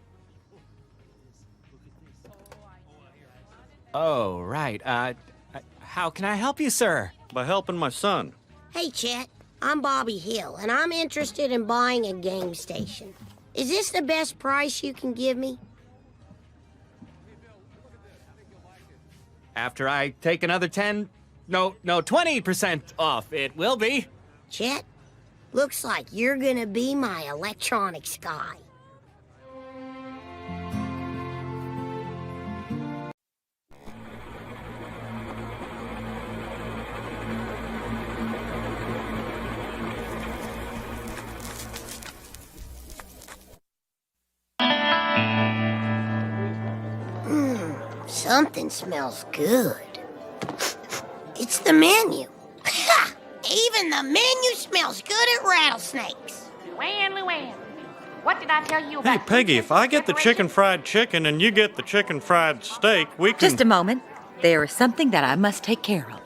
S25: Oh, right. How can I help you, sir?
S2: By helping my son.
S7: Hey, Chet. I'm Bobby Hill, and I'm interested in buying a game station. Is this the best price you can give me?
S25: After I take another 20% off, it will be.
S7: Chet, looks like you're gonna be my electronics guy. Something smells good. It's the menu. Even the menu smells good at rattlesnakes.
S18: Luann, what did I tell you about?
S2: Hey, Peggy, if I get the chicken fried chicken and you get the chicken fried steak, we can...
S5: Just a moment. There is something that I must take care of.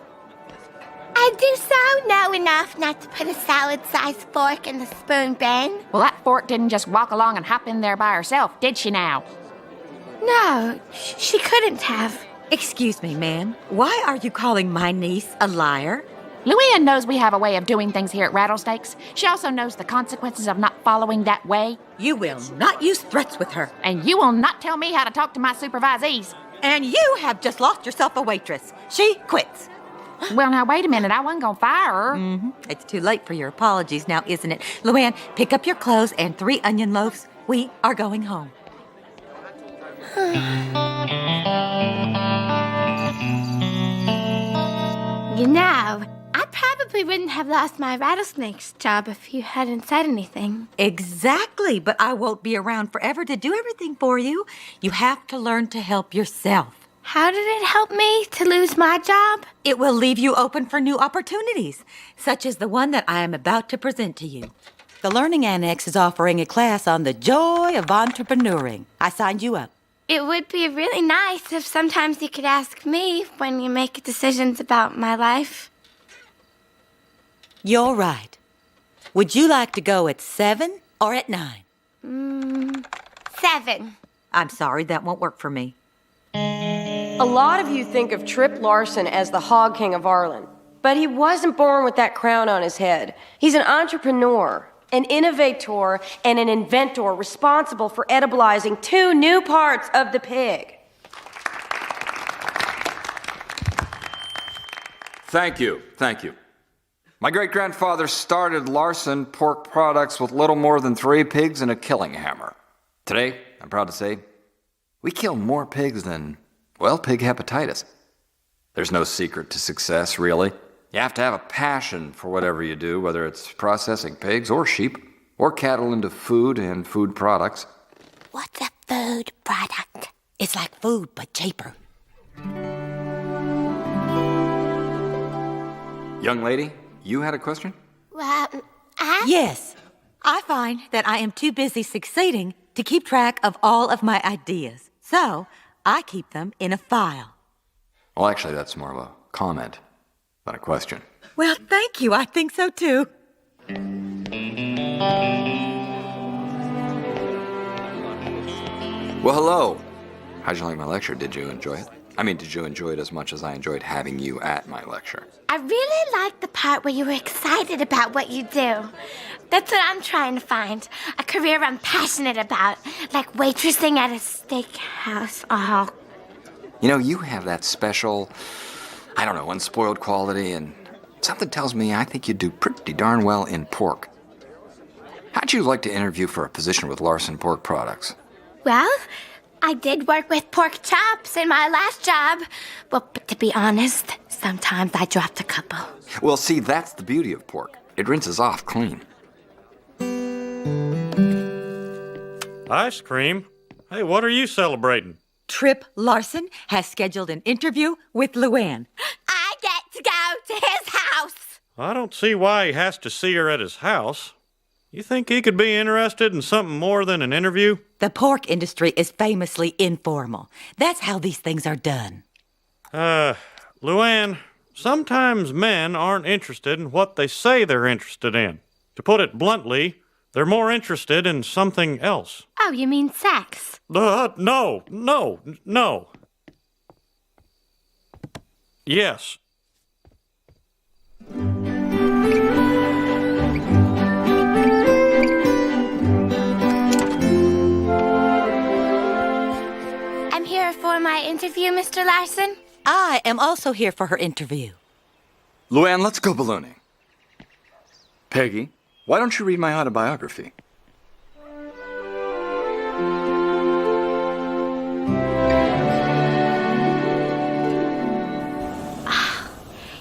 S15: I do so know enough not to put a salad-sized fork in the spoon bin.
S18: Well, that fork didn't just walk along and hop in there by herself, did she now?
S15: No, she couldn't have.
S5: Excuse me, ma'am. Why are you calling my niece a liar?
S18: Luann knows we have a way of doing things here at Rattlesnakes. She also knows the consequences of not following that way.
S5: You will not use threats with her.
S18: And you will not tell me how to talk to my supervisees.
S5: And you have just lost yourself a waitress. She quits.
S18: Well, now, wait a minute. I wasn't going to fire her.
S5: Mm-hmm. It's too late for your apologies now, isn't it? Luann, pick up your clothes and 3 onion loaves. We are going home.
S15: You know, I probably wouldn't have lost my rattlesnakes job if you hadn't said anything.
S5: Exactly, but I won't be around forever to do everything for you. You have to learn to help yourself.
S15: How did it help me to lose my job?
S5: It will leave you open for new opportunities, such as the one that I am about to present to you. The Learning Annex is offering a class on the joy of entrepreneuring. I signed you up.
S15: It would be really nice if sometimes you could ask me when you make decisions about my life.
S5: You're right. Would you like to go at 7 or at 9?
S15: 7.
S3: I'm sorry, that won't work for me. A lot of you think of Trip Larson as the Hog King of Arlen, but he wasn't born with that crown on his head. He's an entrepreneur, an innovator, and an inventor responsible for edibilizing 2 new parts of the pig.
S4: Thank you. My great-grandfather started Larson Pork Products with little more than 3 pigs and a killing hammer. Today, I'm proud to say, we kill more pigs than, well, pig hepatitis. There's no secret to success, really. You have to have a passion for whatever you do, whether it's processing pigs or sheep, or cattle into food and food products.
S7: What's a food product?
S5: It's like food, but cheaper.
S4: Young lady, you had a question?
S5: Yes. I find that I am too busy succeeding to keep track of all of my ideas. So, I keep them in a file.
S4: Well, actually, that's more of a comment than a question.
S5: Well, thank you. I think so, too.
S4: Well, hello. How'd you like my lecture? Did you enjoy it? I mean, did you enjoy it as much as I enjoyed having you at my lecture?
S15: I really like the part where you were excited about what you do. That's what I'm trying to find. A career I'm passionate about, like waitressing at a steakhouse. Oh.
S4: You know, you have that special, I don't know, unspoiled quality, and something tells me I think you'd do pretty darn well in pork. How'd you like to interview for a position with Larson Pork Products?
S15: Well, I did work with pork chops in my last job. Well, but to be honest, sometimes I dropped a couple.
S4: Well, see, that's the beauty of pork. It rinses off clean.
S2: Ice cream? Hey, what are you celebrating?
S5: Trip Larson has scheduled an interview with Luann.
S15: I get to go to his house.
S2: I don't see why he has to see her at his house. You think he could be interested in something more than an interview?
S5: The pork industry is famously informal. That's how these things are done.
S2: Luann, sometimes men aren't interested in what they say they're interested in. To put it bluntly, they're more interested in something else.
S15: Oh, you mean sex?
S2: No. Yes.
S15: I'm here for my interview, Mr. Larson.
S5: I am also here for her interview.
S4: Luann, let's go ballooning. Peggy, why don't you read my autobiography?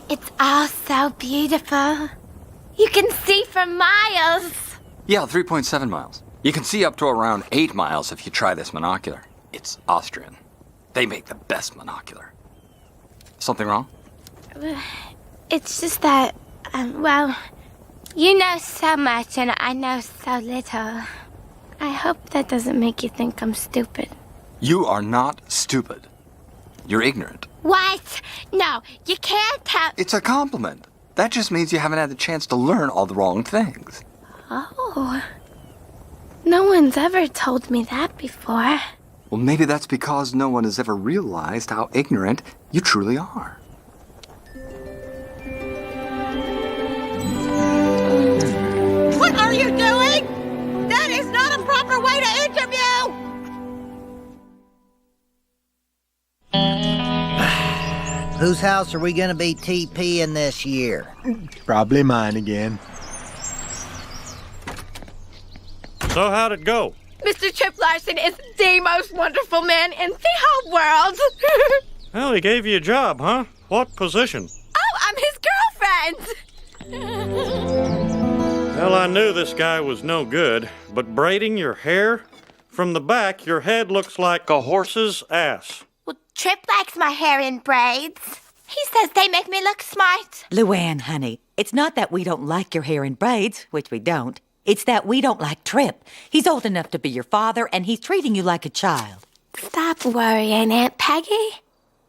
S15: It's all so beautiful. You can see for miles.
S4: Yeah, 3.7 miles. You can see up to around 8 miles if you try this monocular. It's Austrian. They make the best monocular. Something wrong?
S15: It's just that, well, you know so much and I know so little. I hope that doesn't make you think I'm stupid.
S4: You are not stupid. You're ignorant.
S15: What? No, you can't tell.
S4: It's a compliment. That just means you haven't had the chance to learn all the wrong things.
S15: Oh. No one's ever told me that before.
S4: Well, maybe that's because no one has ever realized how ignorant you truly are.
S5: What are you doing? That is not a proper way to interview!
S1: Whose house are we gonna be TPing this year?
S13: Probably mine again.
S2: So how'd it go?
S15: Mr. Trip Larson is the most wonderful man in the whole world.
S2: Well, he gave you a job, huh? What position?
S15: Oh, I'm his girlfriend.
S2: Well, I knew this guy was no good, but braiding your hair? From the back, your head looks like a horse's ass.
S15: Well, Trip likes my hair in braids. He says they make me look smart.
S5: Luann, honey, it's not that we don't like your hair in braids, which we don't. It's that we don't like Trip. He's old enough to be your father, and he's treating you like a child.
S15: Stop worrying, Aunt Peggy.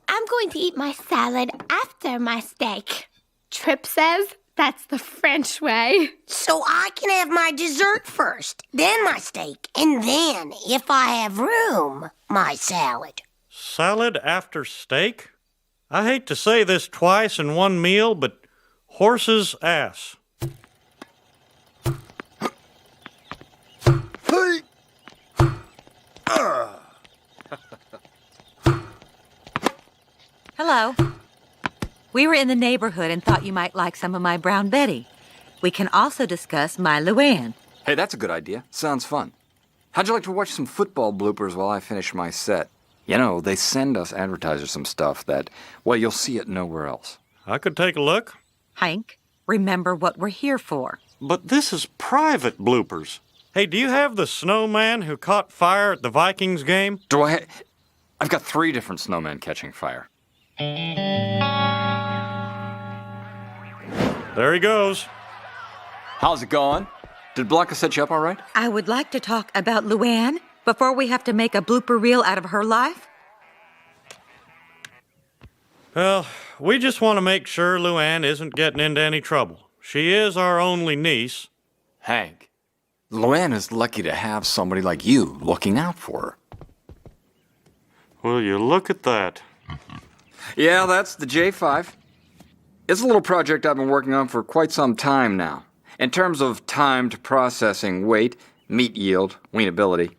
S15: I'm going to eat my salad after my steak. Trip says that's the French way.
S7: So I can have my dessert first, then my steak, and then, if I have room, my salad.
S2: Salad after steak? I hate to say this twice in one meal, but horse's ass.
S5: Hello. We were in the neighborhood and thought you might like some of my Brown Betty. We can also discuss my Luann.
S4: Hey, that's a good idea. Sounds fun. How'd you like to watch some football bloopers while I finish my set? You know, they send us advertisers some stuff that, well, you'll see it nowhere else.
S2: I could take a look.
S5: Hank, remember what we're here for.
S2: But this is private bloopers. Hey, do you have the snowman who caught fire at the Vikings game?
S4: I've got 3 different snowmen catching fire.
S2: There he goes.
S4: How's it going? Did Blanca set you up all right?
S5: I would like to talk about Luann before we have to make a blooper reel out of her life.
S2: Well, we just want to make sure Luann isn't getting into any trouble. She is our only niece.
S4: Hank, Luann is lucky to have somebody like you looking out for her.
S2: Will you look at that?
S4: Yeah, that's the J5. It's a little project I've been working on for quite some time now. In terms of time to processing weight, meat yield, weanability,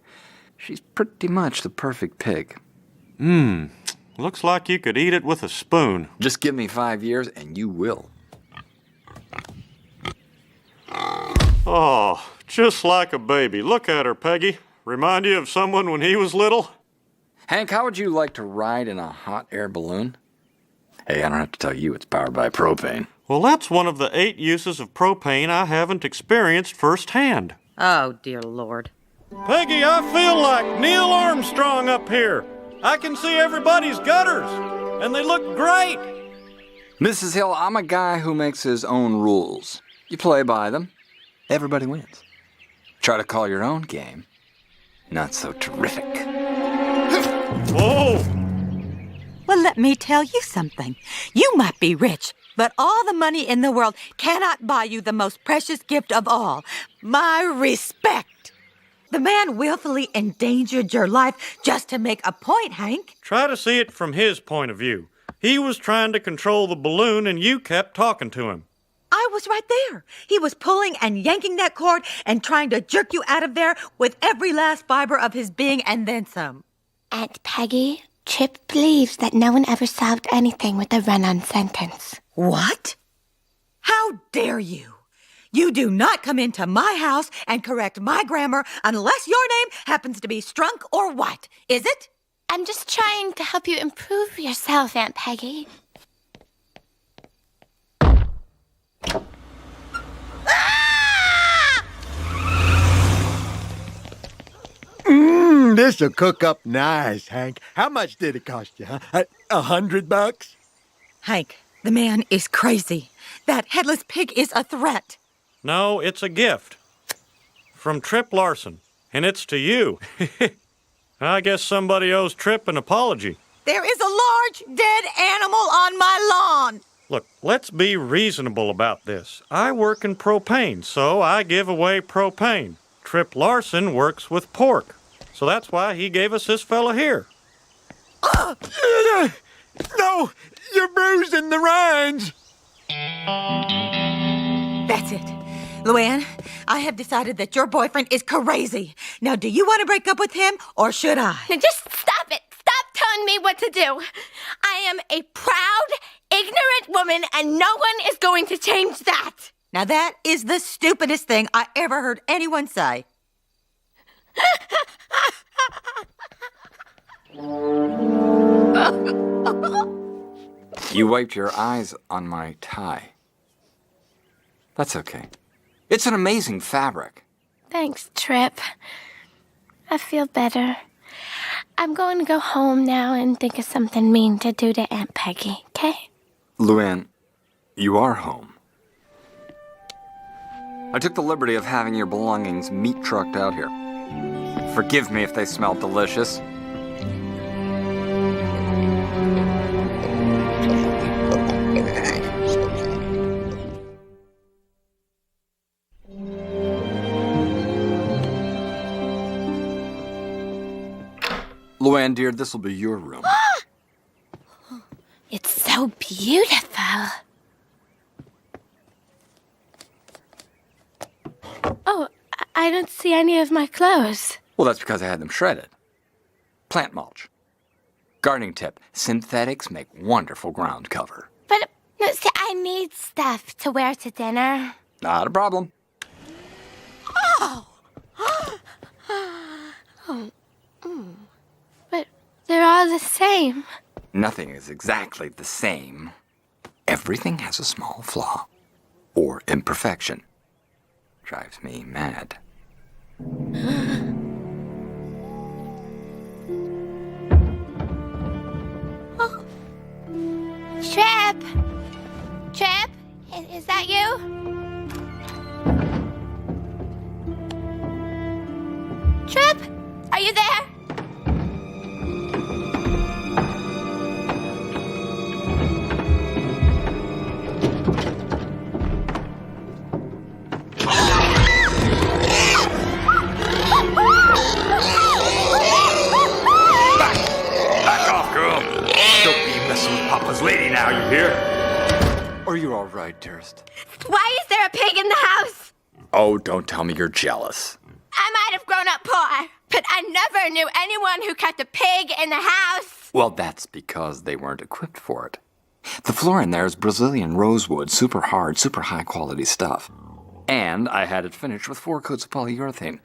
S4: she's pretty much the perfect pig.
S2: Looks like you could eat it with a spoon.
S4: Just give me 5 years and you will.
S2: Oh, just like a baby. Look at her, Peggy. Remind you of someone when he was little?
S4: Hank, how would you like to ride in a hot air balloon? Hey, I don't have to tell you it's powered by propane.
S2: Well, that's one of the 8 uses of propane I haven't experienced firsthand.
S5: Oh, dear Lord.
S2: Peggy, I feel like Neil Armstrong up here. I can see everybody's gutters, and they look great.
S4: Mrs. Hill, I'm a guy who makes his own rules. You play by them, everybody wins. Try to call your own game, not so terrific.
S2: Whoa!
S5: Well, let me tell you something. You might be rich, but all the money in the world cannot buy you the most precious gift of all, my respect. The man willfully endangered your life just to make a point, Hank.
S2: Try to see it from his point of view. He was trying to control the balloon, and you kept talking to him.
S5: I was right there. He was pulling and yanking that cord and trying to jerk you out of there with every last fiber of his being and then some.
S15: Aunt Peggy, Chip believes that no one ever solved anything with a run-on sentence.
S5: What? How dare you? You do not come into my house and correct my grammar unless your name happens to be Strunk or what, is it?
S15: I'm just trying to help you improve yourself, Aunt Peggy.
S13: This'll cook up nice, Hank. How much did it cost you, huh? $100?
S5: Hank, the man is crazy. That headless pig is a threat.
S2: No, it's a gift. From Trip Larson, and it's to you. I guess somebody owes Trip an apology.
S5: There is a large dead animal on my lawn.
S2: Look, let's be reasonable about this. I work in propane, so I give away propane. Trip Larson works with pork, so that's why he gave us this fella here.
S13: No, you're bruising the rinds.
S5: That's it. Luann, I have decided that your boyfriend is crazy. Now, do you want to break up with him, or should I?
S15: Now just stop it. Stop telling me what to do. I am a proud, ignorant woman, and no one is going to change that.
S5: Now, that is the stupidest thing I ever heard anyone say.
S4: You wiped your eyes on my tie. That's okay. It's an amazing fabric.
S15: Thanks, Trip. I feel better. I'm going to go home now and think of something mean to do to Aunt Peggy, okay?
S4: Luann, you are home. I took the liberty of having your belongings meat trucked out here. Forgive me if they smell delicious. Luann, dear, this will be your room.
S15: It's so beautiful. Oh, I don't see any of my clothes.
S4: Well, that's because I had them shredded. Plant mulch. Gardening tip. Synthetics make wonderful ground cover.
S15: But no, see, I need stuff to wear to dinner.
S4: Not a problem.
S15: Oh! But they're all the same.
S4: Nothing is exactly the same. Everything has a small flaw or imperfection. Drives me mad.
S15: Oh. Trip! Trip? Is that you? Trip? Are you there?
S4: Back off, girl. Don't be messing with Papa's lady now, you hear? Are you all right, dearest?
S15: Why is there a pig in the house?
S4: Oh, don't tell me you're jealous.
S15: I might have grown up poor, but I never knew anyone who kept a pig in the house.
S4: Well, that's because they weren't equipped for it. The floor in there is Brazilian rosewood, super hard, super high quality stuff. And I had it finished with 4 coats of polyurethane.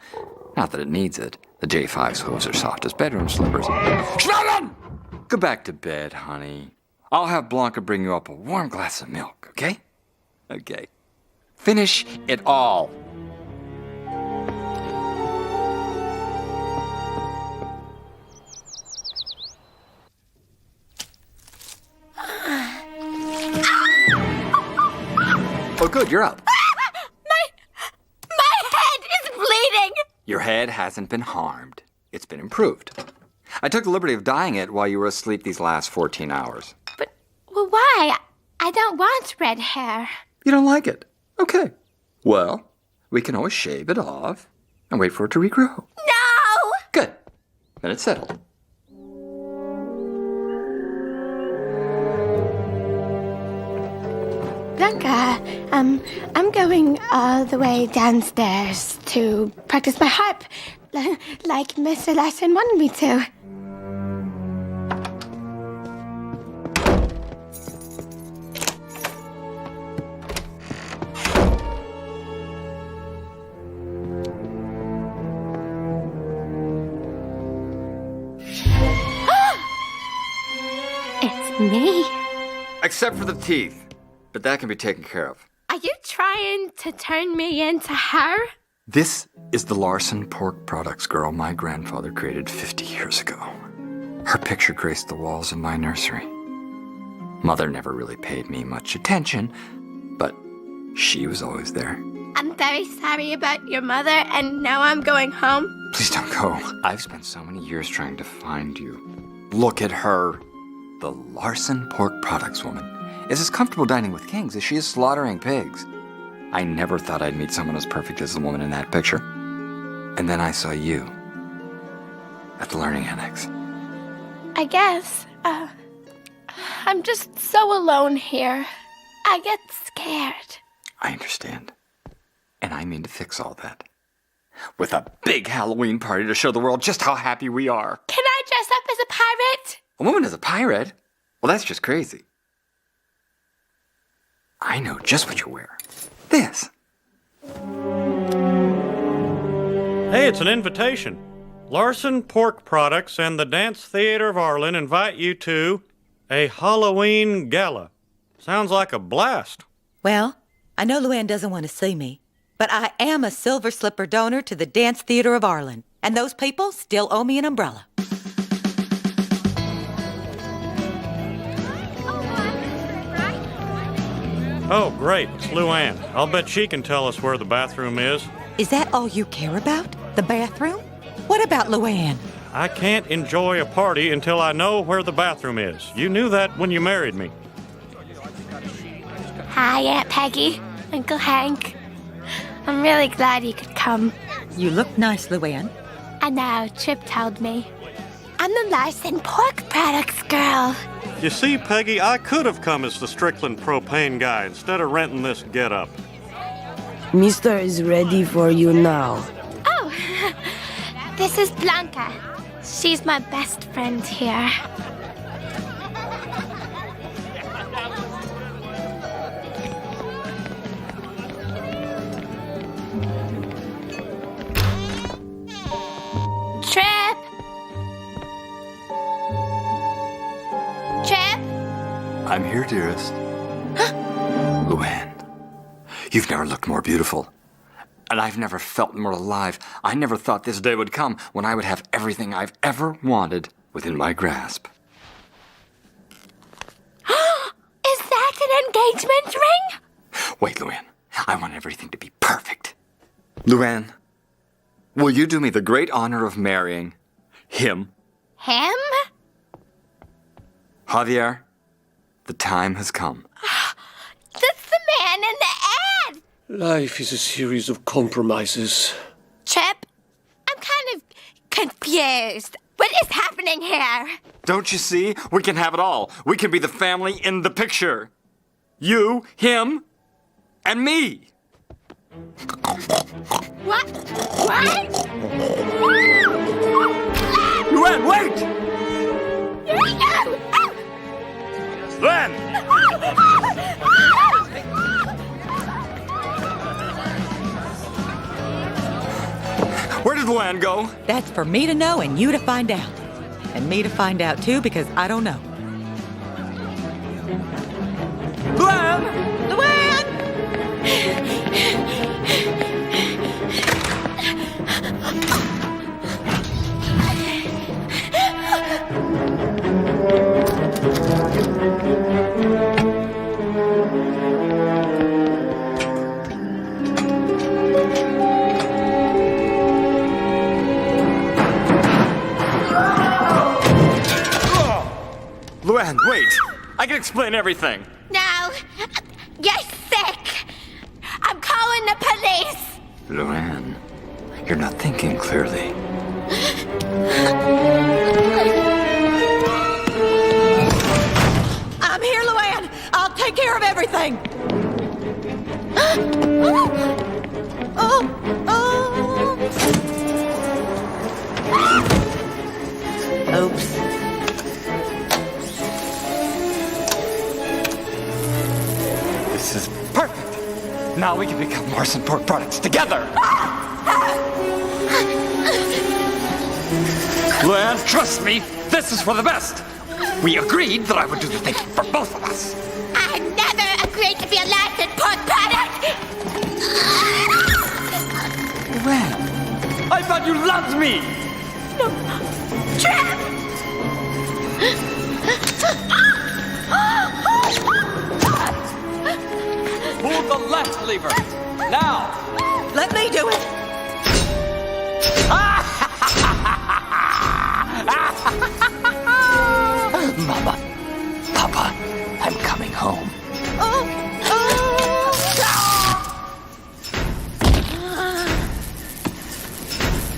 S4: Not that it needs it. The J5's hooves are soft as bedroom slippers. Schnallen! Go back to bed, honey. I'll have Blanca bring you up a warm glass of milk, okay? Okay. Finish it all. Oh, good, you're up.
S15: My head is bleeding.
S4: Your head hasn't been harmed. It's been improved. I took the liberty of dyeing it while you were asleep these last 14 hours.
S15: Well, why? I don't want red hair.
S4: You don't like it? Okay. Well, we can always shave it off and wait for it to regrow.
S15: No!
S4: Good. Then it's settled.
S15: Blanca, I'm going all the way downstairs to practice my harp, like Mr. Larson wanted me to. It's me.
S4: Except for the teeth. But that can be taken care of.
S15: Are you trying to turn me into her?
S4: This is the Larson Pork Products girl my grandfather created 50 years ago. Her picture graced the walls of my nursery. Mother never really paid me much attention, but she was always there.
S15: I'm very sorry about your mother, and now I'm going home.
S4: Please don't go. I've spent so many years trying to find you. Look at her. The Larson Pork Products woman is as comfortable dining with kings as she is slaughtering pigs. I never thought I'd meet someone as perfect as the woman in that picture. And then I saw you at the Learning Annex.
S15: I guess, I'm just so alone here. I get scared.
S4: I understand. And I mean to fix all that. With a big Halloween party to show the world just how happy we are.
S15: Can I dress up as a pirate?
S4: A woman as a pirate? Well, that's just crazy. I know just what you wear. This.
S2: Hey, it's an invitation. Larson Pork Products and the Dance Theater of Arlen invite you to a Halloween gala. Sounds like a blast.
S5: Well, I know Luann doesn't want to see me, but I am a Silver Slipper donor to the Dance Theater of Arlen, and those people still owe me an umbrella.
S2: Oh, great. It's Luann. I'll bet she can tell us where the bathroom is.
S5: Is that all you care about? The bathroom? What about Luann?
S2: I can't enjoy a party until I know where the bathroom is. You knew that when you married me.
S15: Hi, Aunt Peggy. Uncle Hank. I'm really glad you could come.
S5: You look nice, Luann.
S15: I know, Trip told me. I'm the Larson Pork Products girl.
S2: You see, Peggy, I could have come as the Strickland propane guy instead of renting this getup.
S9: Mister is ready for you now.
S15: Oh, this is Blanca. She's my best friend here. Trip! Trip!
S4: I'm here, dearest. Luann, you've never looked more beautiful. And I've never felt more alive. I never thought this day would come when I would have everything I've ever wanted within my grasp.
S15: Is that an engagement ring?
S4: Wait, Luann. I want everything to be perfect. Luann, will you do me the great honor of marrying him?
S15: Him?
S4: Javier, the time has come.
S15: That's the man in the ad!
S9: Life is a series of compromises.
S15: Chip, I'm kind of confused. What is happening here?
S4: Don't you see? We can have it all. We can be the family in the picture. You, him, and me.
S15: What? What?
S4: Luann, wait! Luann! Where did Luann go?
S5: That's for me to know and you to find out. And me to find out too, because I don't know.
S4: Luann! Luann, wait! I can explain everything.
S15: No, you're sick. I'm calling the police.
S4: Luann, you're not thinking clearly.
S5: I'm here, Luann. I'll take care of everything. Oops.
S4: This is perfect. Now we can become Larson Pork Products together. Luann, trust me, this is for the best. We agreed that I would do the thing for both of us.
S15: I never agreed to be a Larson Pork Product.
S4: Luann, I thought you loved me.
S15: Trap!
S17: Pull the left lever. Now.
S5: Let me do it.
S4: Mama, Papa, I'm coming home.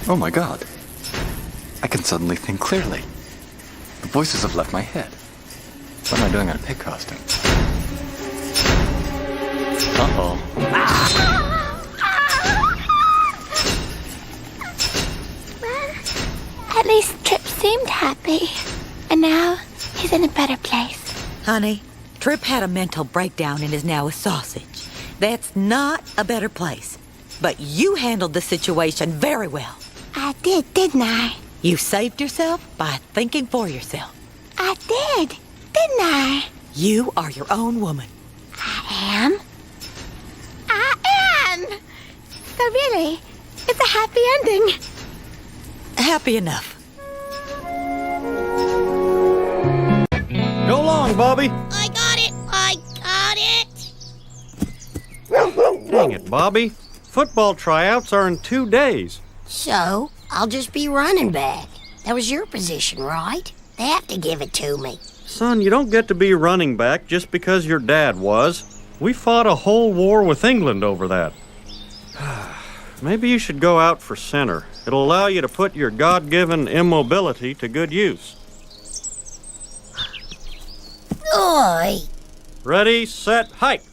S4: Oh my God. I can suddenly think clearly. The voices have left my head. What am I doing in a pig costume? Uh-oh.
S15: Well, at least Trip seemed happy. And now he's in a better place.
S5: Honey, Trip had a mental breakdown and is now a sausage. That's not a better place. But you handled the situation very well.
S15: I did, didn't I?
S5: You saved yourself by thinking for yourself.
S15: I did, didn't I?
S5: You are your own woman.
S15: I am. I am! So really, it's a happy ending.
S5: Happy enough.
S2: Go along, Bobby.
S7: I got it! I got it!
S2: Dang it, Bobby. Football tryouts are in 2 days.
S7: So, I'll just be running back. That was your position, right? They have to give it to me.
S2: Son, you don't get to be running back just because your dad was. We fought a whole war with England over that. Maybe you should go out for center. It'll allow you to put your God-given immobility to good use.
S7: Oi!
S2: Ready, set, hike.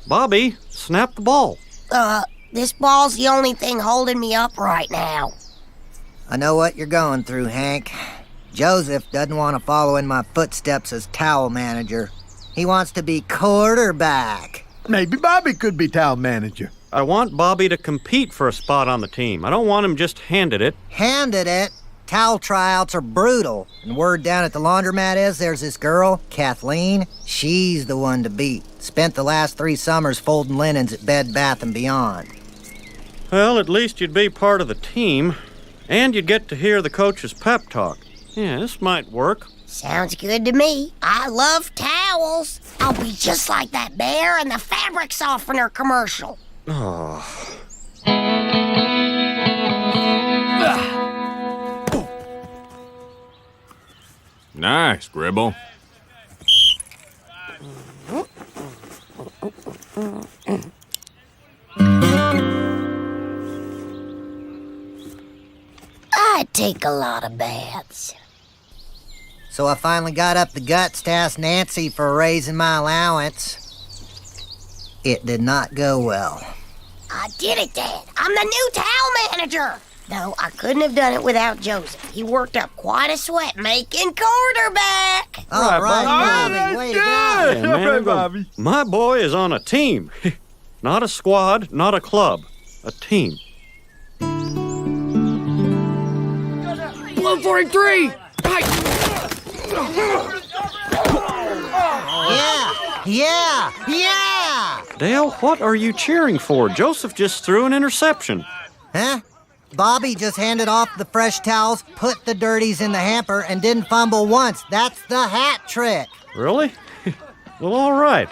S2: Bobby, snap the ball.
S7: This ball's the only thing holding me up right now.
S1: I know what you're going through, Hank. Joseph doesn't want to follow in my footsteps as towel manager. He wants to be quarterback.
S13: Maybe Bobby could be towel manager.
S2: I want Bobby to compete for a spot on the team. I don't want him just handed it.
S1: Handed it? Towel tryouts are brutal. And word down at the laundromat is there's this girl, Kathleen. She's the one to beat. Spent the last 3 summers folding linens at Bed Bath & Beyond.
S2: Well, at least you'd be part of the team. And you'd get to hear the coach's pep talk. Yeah, this might work.
S7: Sounds good to me. I love towels. I'll be just like that bear in the fabric softener commercial.
S2: Oh.
S8: Nice, Gribble.
S7: I take a lot of baths.
S1: So I finally got up the guts to ask Nancy for raising my allowance. It did not go well.
S7: I did it, Dad. I'm the new towel manager. No, I couldn't have done it without Joseph. He worked up quite a sweat making quarterback.
S1: All right, Bobby, way to go.
S2: Yeah, man, Bobby. My boy is on a team. Not a squad, not a club. A team.
S10: Blue 43!
S1: Yeah!
S2: Dale, what are you cheering for? Joseph just threw an interception.
S1: Huh? Bobby just handed off the fresh towels, put the dirties in the hamper, and didn't fumble once. That's the hat trick.
S2: Really? Well, all right.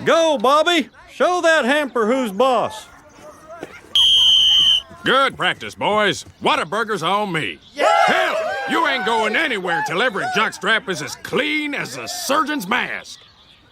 S2: Go, Bobby. Show that hamper who's boss.
S8: Good practice, boys. Whataburger's on me. Yeah! Hell, you ain't going anywhere till every jockstrap is as clean as a surgeon's mask.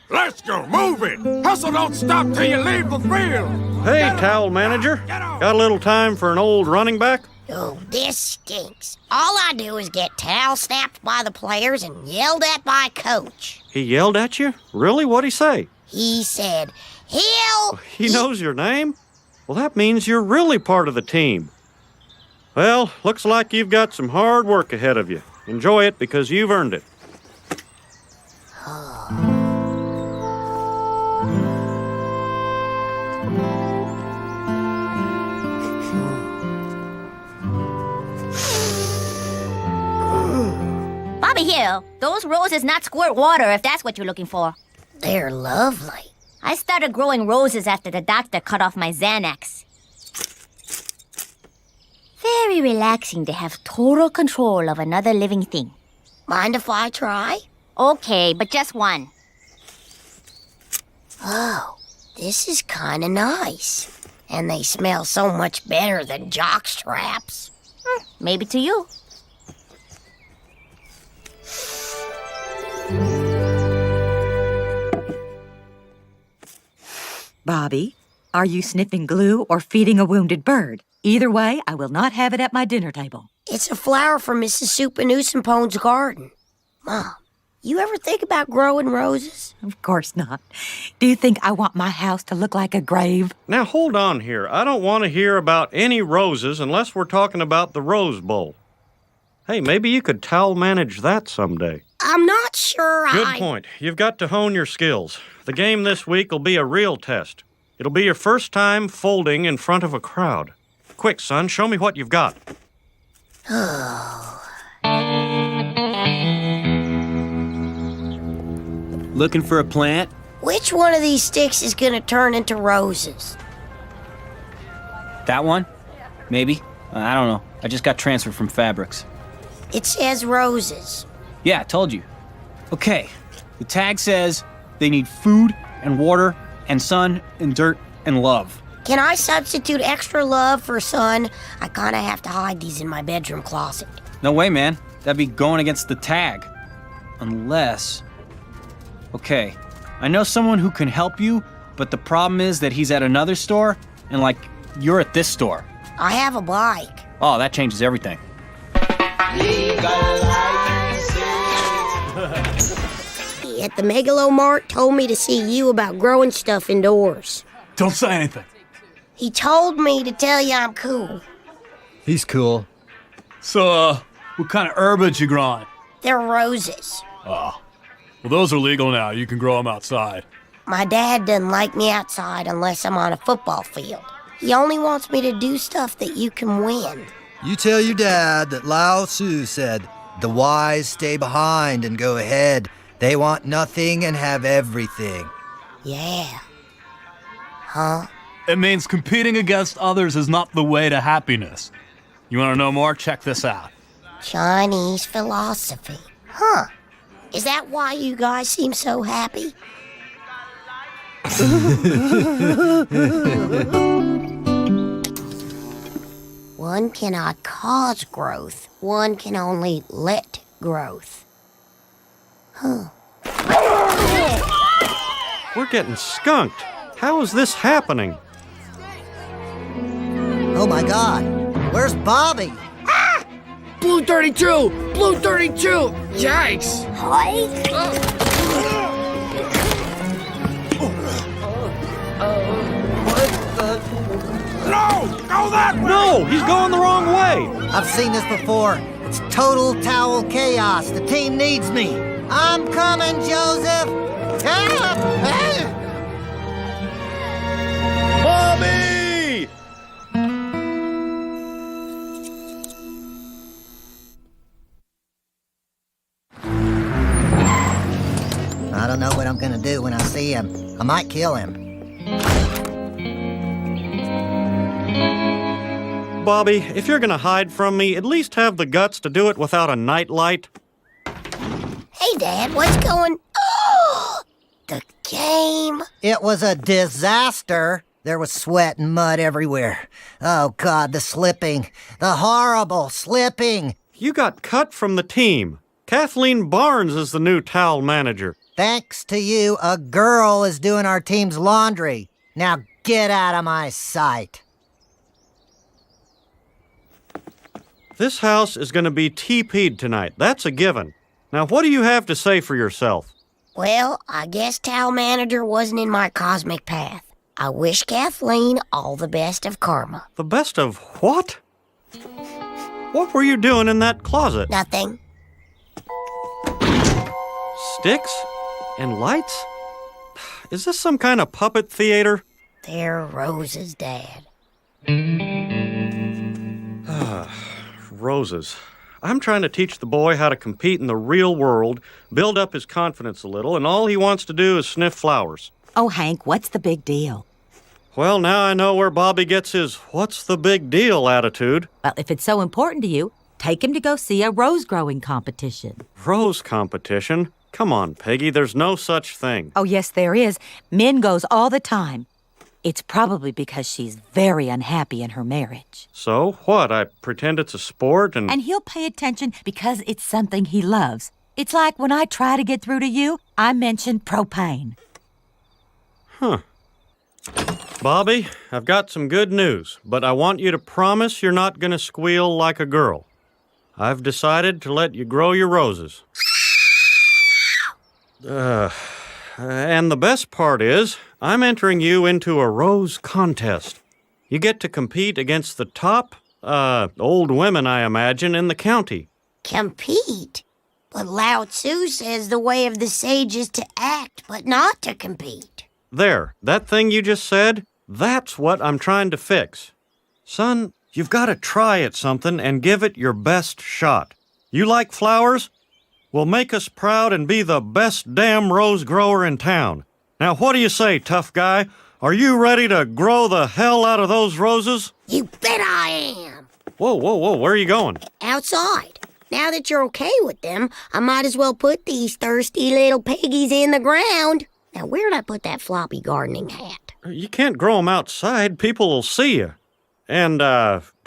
S8: Let's go, move it. Hustle don't stop till you leave the field.
S2: Hey, towel manager. Got a little time for an old running back?
S7: Oh, this stinks. All I do is get towel snapped by the players and yelled at by Coach.
S2: He yelled at you? Really? What'd he say?
S7: He said, Hill!
S2: He knows your name? Well, that means you're really part of the team. Well, looks like you've got some hard work ahead of you. Enjoy it because you've earned it.
S15: Bobby Hill, those roses not squirt water if that's what you're looking for.
S7: They're lovely.
S15: I started growing roses after the doctor cut off my Xanax. Very relaxing to have total control of another living thing.
S7: Mind if I try?
S15: Okay, but just one.
S7: Oh, this is kinda nice. And they smell so much better than jockstraps.
S15: Maybe to you.
S5: Bobby, are you sniffing glue or feeding a wounded bird? Either way, I will not have it at my dinner table.
S7: It's a flower from Mrs. Supernoosenpone's garden. Mom, you ever think about growing roses?
S5: Of course not. Do you think I want my house to look like a grave?
S2: Now, hold on here. I don't want to hear about any roses unless we're talking about the Rose Bowl. Hey, maybe you could towel manage that someday.
S7: I'm not sure
S2: Good point. You've got to hone your skills. The game this week will be a real test. It'll be your first time folding in front of a crowd. Quick, son, show me what you've got.
S11: Looking for a plant?
S7: Which one of these sticks is gonna turn into roses?
S11: That one? Maybe. I don't know. I just got transferred from fabrics.
S7: It says roses.
S11: Yeah, I told you. Okay, the tag says they need food and water And sun and dirt and love.
S7: Can I substitute extra love for sun? I kinda have to hide these in my bedroom closet.
S11: No way, man. That'd be going against the tag. Unless... Okay, I know someone who can help you, but the problem is that he's at another store, and like, you're at this store.
S7: I have a bike.
S11: Oh, that changes everything.
S7: At the Megalomart told me to see you about growing stuff indoors.
S6: Don't say anything.
S7: He told me to tell you I'm cool.
S6: He's cool. So, what kind of herbage you growing?
S7: They're roses.
S6: Oh. Well, those are legal now. You can grow them outside.
S7: My dad doesn't like me outside unless I'm on a football field. He only wants me to do stuff that you can win.
S12: You tell your dad that Lao Tzu said, "The wise stay behind and go ahead. They want nothing and have everything."
S7: Yeah. Huh?
S6: It means competing against others is not the way to happiness. You want to know more? Check this out.
S7: Chinese philosophy. Huh. Is that why you guys seem so happy? One cannot cause growth. One can only let growth. Huh.
S2: We're getting skunked. How is this happening?
S1: Oh my God, where's Bobby?
S10: Blue 32! Blue 32! Yikes!
S8: No! Go that way!
S2: No, he's going the wrong way!
S1: I've seen this before. It's total towel chaos. The team needs me. I'm coming, Joseph! Help! Help!
S2: Bobby!
S1: I don't know what I'm gonna do when I see him. I might kill him.
S2: Bobby, if you're gonna hide from me, at least have the guts to do it without a nightlight.
S7: Hey, Dad, what's going... Oh! The game?
S1: It was a disaster. There was sweat and mud everywhere. Oh, God, the slipping. The horrible slipping.
S2: You got cut from the team. Kathleen Barnes is the new towel manager.
S1: Thanks to you, a girl is doing our team's laundry. Now get out of my sight.
S2: This house is going to be TP'd tonight. That's a given. Now, what do you have to say for yourself?
S7: Well, I guess towel manager wasn't in my cosmic path. I wish Kathleen all the best of karma.
S2: The best of what? What were you doing in that closet?
S7: Nothing.
S2: Sticks? And lights? Is this some kind of puppet theater?
S7: They're roses, Dad.
S2: Roses. I'm trying to teach the boy how to compete in the real world, build up his confidence a little, and all he wants to do is sniff flowers.
S5: Oh, Hank, what's the big deal?
S2: Well, now I know where Bobby gets his what's the big deal attitude.
S5: Well, if it's so important to you, take him to go see a rose-growing competition.
S2: Rose competition? Come on, Peggy, there's no such thing.
S5: Oh, yes, there is. Min goes all the time. It's probably because she's very unhappy in her marriage.
S2: So, what? I pretend it's a sport and...
S5: And he'll pay attention because it's something he loves. It's like when I try to get through to you, I mention propane.
S2: Huh. Bobby, I've got some good news, but I want you to promise you're not going to squeal like a girl. I've decided to let you grow your roses. And the best part is, I'm entering you into a rose contest. You get to compete against the top, old women, I imagine, in the county.
S7: Compete? But Lao Tzu says the way of the sage is to act, but not to compete.
S2: There, that thing you just said, that's what I'm trying to fix. Son, you've got to try at something and give it your best shot. You like flowers? Well, make us proud and be the best damn rose grower in town. Now, what do you say, tough guy? Are you ready to grow the hell out of those roses?
S7: You bet I am.
S2: Whoa, whoa, whoa, where are you going?
S7: Outside. Now that you're okay with them, I might as well put these thirsty little piggies in the ground. Now, where'd I put that floppy gardening hat?
S2: You can't grow 'em outside. People will see you. And,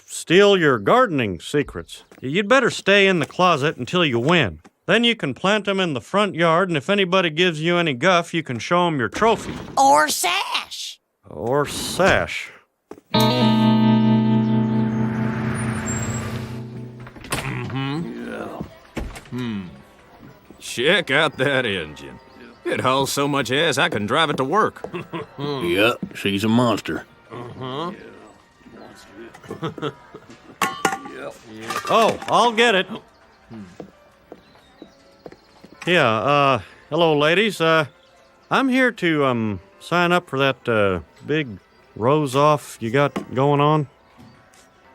S2: steal your gardening secrets. You'd better stay in the closet until you win. Then you can plant 'em in the front yard, and if anybody gives you any guff, you can show 'em your trophy.
S7: Or sash.
S2: Or sash.
S14: Check out that engine. It hauls so much ass I can drive it to work.
S16: Yep, she's a monster.
S2: Oh, I'll get it. Yeah, hello, ladies. I'm here to, sign up for that, big rose off you got going on.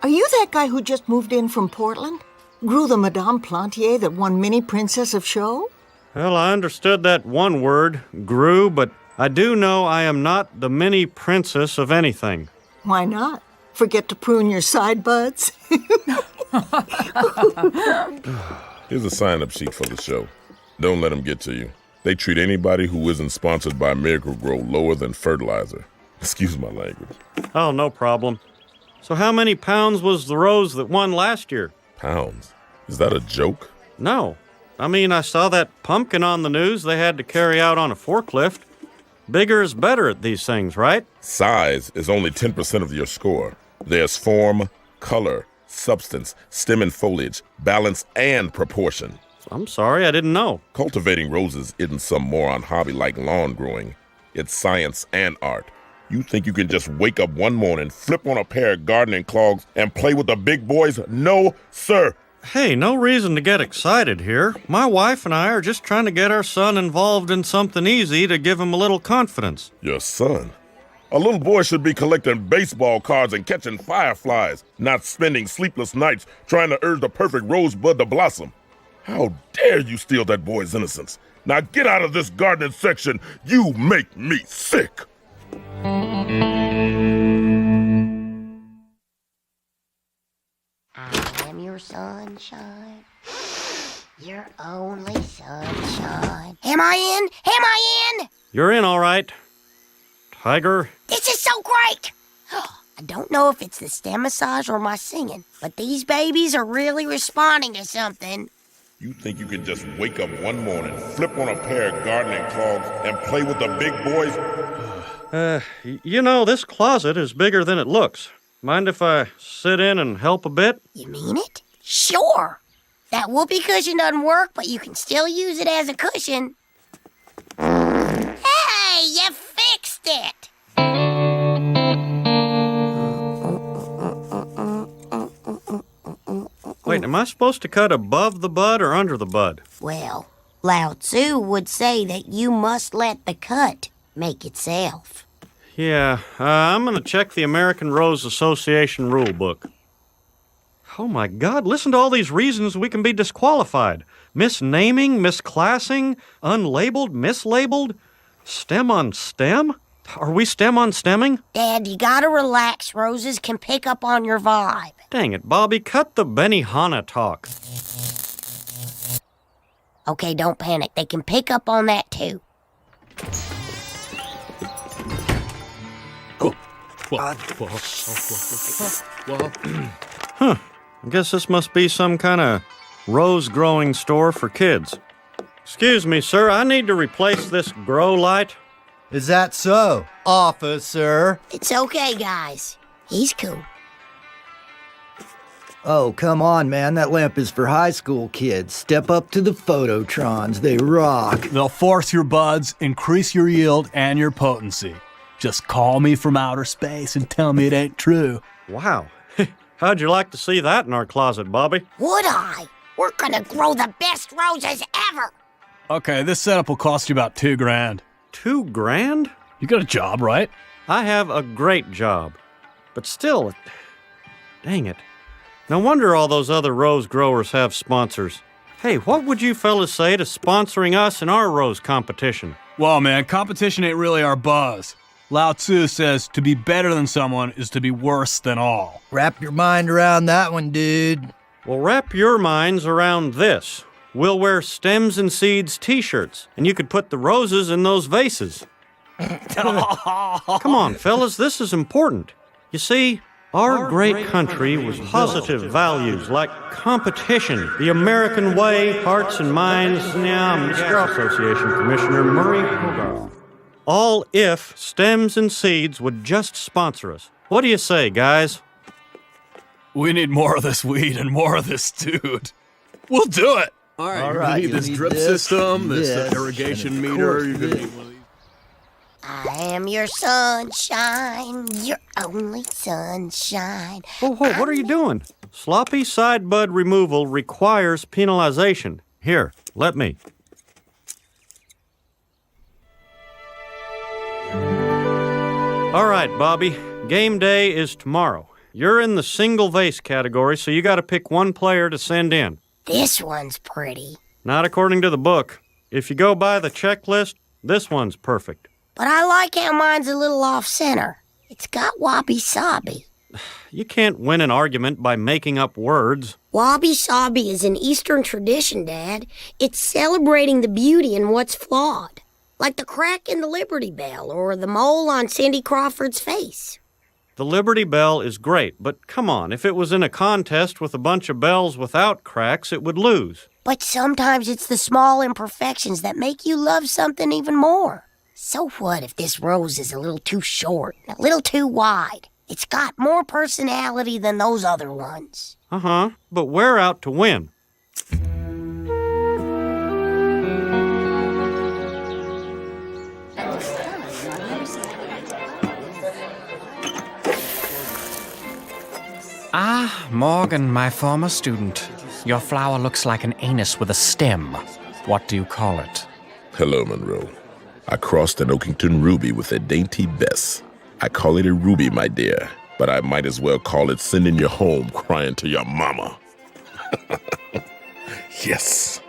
S20: Are you that guy who just moved in from Portland? Grew the Madame Plantier that won Mini Princess of Show?
S2: Well, I understood that one word, grew, but I do know I am not the mini princess of anything.
S20: Why not? Forget to prune your side buds?
S21: Here's a sign-up sheet for the show. Don't let them get to you. They treat anybody who isn't sponsored by Miracle-Gro lower than fertilizer. Excuse my language.
S2: Oh, no problem. So how many pounds was the rose that won last year?
S21: Pounds? Is that a joke?
S2: No. I mean, I saw that pumpkin on the news they had to carry out on a forklift. Bigger is better at these things, right?
S21: Size is only 10% of your score. There's form, color, substance, stem and foliage, balance, and proportion.
S2: I'm sorry, I didn't know.
S21: Cultivating roses isn't some moron hobby like lawn growing. It's science and art. You think you can just wake up one morning, flip on a pair of gardening clogs, and play with the big boys? No, sir.
S2: Hey, no reason to get excited here. My wife and I are just trying to get our son involved in something easy to give him a little confidence.
S21: Your son? A little boy should be collecting baseball cards and catching fireflies, not spending sleepless nights trying to urge the perfect rosebud to blossom. How dare you steal that boy's innocence? Now get out of this gardening section. You make me sick.
S7: I am your sunshine, your only sunshine. Am I in? Am I in?
S2: You're in all right. Tiger.
S7: This is so great! I don't know if it's the stem massage or my singing, but these babies are really responding to something.
S21: You think you can just wake up one morning, flip on a pair of gardening clogs, and play with the big boys?
S2: You know, this closet is bigger than it looks. Mind if I sit in and help a bit?
S7: You mean it? Sure. That whoopee cushion doesn't work, but you can still use it as a cushion. Hey, you fixed it!
S2: Wait, am I supposed to cut above the bud or under the bud?
S7: Well, Lao Tzu would say that you must let the cut make itself.
S2: Yeah, I'm gonna check the American Rose Association rule book. Oh my God, listen to all these reasons we can be disqualified. Misnaming, misclassing, unlabeled, mislabeled, stem on stem? Are we stem on stemming?
S7: Dad, you gotta relax. Roses can pick up on your vibe.
S2: Dang it, Bobby, cut the Benihana talk.
S7: Okay, don't panic. They can pick up on that too.
S2: Huh, I guess this must be some kind of rose-growing store for kids. Excuse me, sir, I need to replace this grow light.
S12: Is that so, officer?
S7: It's okay, guys. He's cool.
S12: Oh, come on, man. That lamp is for high school kids. Step up to the phototrons. They rock.
S6: They'll force your buds, increase your yield and your potency. Just call me from outer space and tell me it ain't true.
S2: Wow. How'd you like to see that in our closet, Bobby?
S7: Would I? We're gonna grow the best roses ever.
S6: Okay, this setup will cost you about $2,000.
S2: $2,000?
S6: You got a job, right?
S2: I have a great job. But still, dang it. No wonder all those other rose growers have sponsors. Hey, what would you fellas say to sponsoring us in our rose competition?
S6: Well, man, competition ain't really our buzz. Lao Tzu says to be better than someone is to be worse than all.
S12: Wrap your mind around that one, dude.
S2: Well, wrap your minds around this. We'll wear Stems and Seeds t-shirts, and you could put the roses in those vases. Come on, fellas, this is important. You see, our great country was positive values like competition, the American way, hearts and minds, Mr. Association Commissioner Murray Hogarth. All if Stems and Seeds would just sponsor us. What do you say, guys?
S6: We need more of this weed and more of this dude. We'll do it.
S16: All right,
S6: All right,
S16: you
S6: this
S16: need
S6: drip
S16: this,
S6: system, this
S16: this,
S6: irrigation
S16: and of
S6: meter.
S16: course
S6: You're gonna
S16: this.
S6: need one of these.
S7: I am your sunshine, your only sunshine.
S2: Whoa, what are you doing? Sloppy side bud removal requires penalization. Here, let me. All right, Bobby. Game day is tomorrow. You're in the single vase category, so you got to pick one player to send in.
S7: This one's pretty.
S2: Not according to the book. If you go by the checklist, this one's perfect.
S7: But I like how mine's a little off-center. It's got wabi-sabi.
S2: You can't win an argument by making up words.
S7: Wabi-sabi is an Eastern tradition, Dad. It's celebrating the beauty in what's flawed. Like the crack in the Liberty Bell or the mole on Cindy Crawford's face.
S2: The Liberty Bell is great, but come on, if it was in a contest with a bunch of bells without cracks, it would lose.
S7: But sometimes it's the small imperfections that make you love something even more. So what if this rose is a little too short, a little too wide? It's got more personality than those other ones.
S2: Uh-huh, but we're out to win.
S19: Ah, Morgan, my former student. Your flower looks like an anus with a stem. What do you call it?
S21: Hello, Monroe. I crossed an Oakington ruby with a dainty Bess. I call it a ruby, my dear, but I might as well call it sending you home crying to your mama. Yes.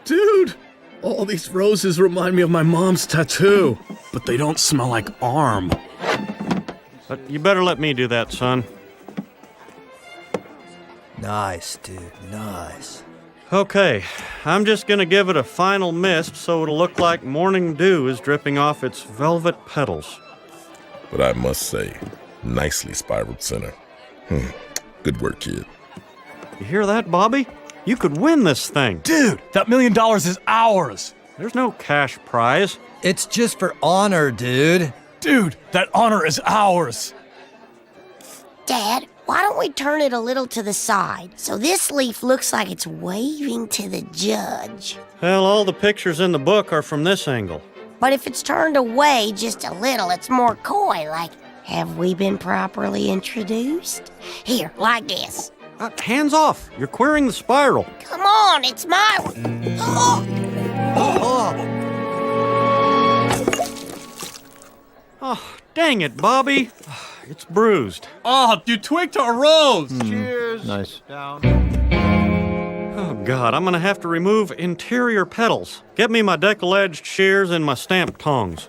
S6: Dude, all these roses remind me of my mom's tattoo, but they don't smell like arm.
S2: But you better let me do that, son.
S12: Nice, dude, nice.
S2: Okay, I'm just gonna give it a final mist so it'll look like morning dew is dripping off its velvet petals.
S21: But I must say, nicely spiraled center. Good work, kid.
S2: You hear that, Bobby? You could win this thing.
S6: Dude, that $1 million is ours.
S2: There's no cash prize.
S12: It's just for honor, dude.
S6: Dude, that honor is ours.
S7: Dad, why don't we turn it a little to the side so this leaf looks like it's waving to the judge?
S2: Well, all the pictures in the book are from this angle.
S7: But if it's turned away just a little, it's more coy, like, have we been properly introduced? Here, like this.
S2: Hands off! You're queering the spiral.
S7: Come on, it's my...
S2: Oh, dang it, Bobby. It's bruised.
S6: Oh, you tweaked our rose.
S13: Cheers. Nice. Down.
S2: Oh, God, I'm gonna have to remove interior petals. Get me my deckle-edged shears and my stamp tongs.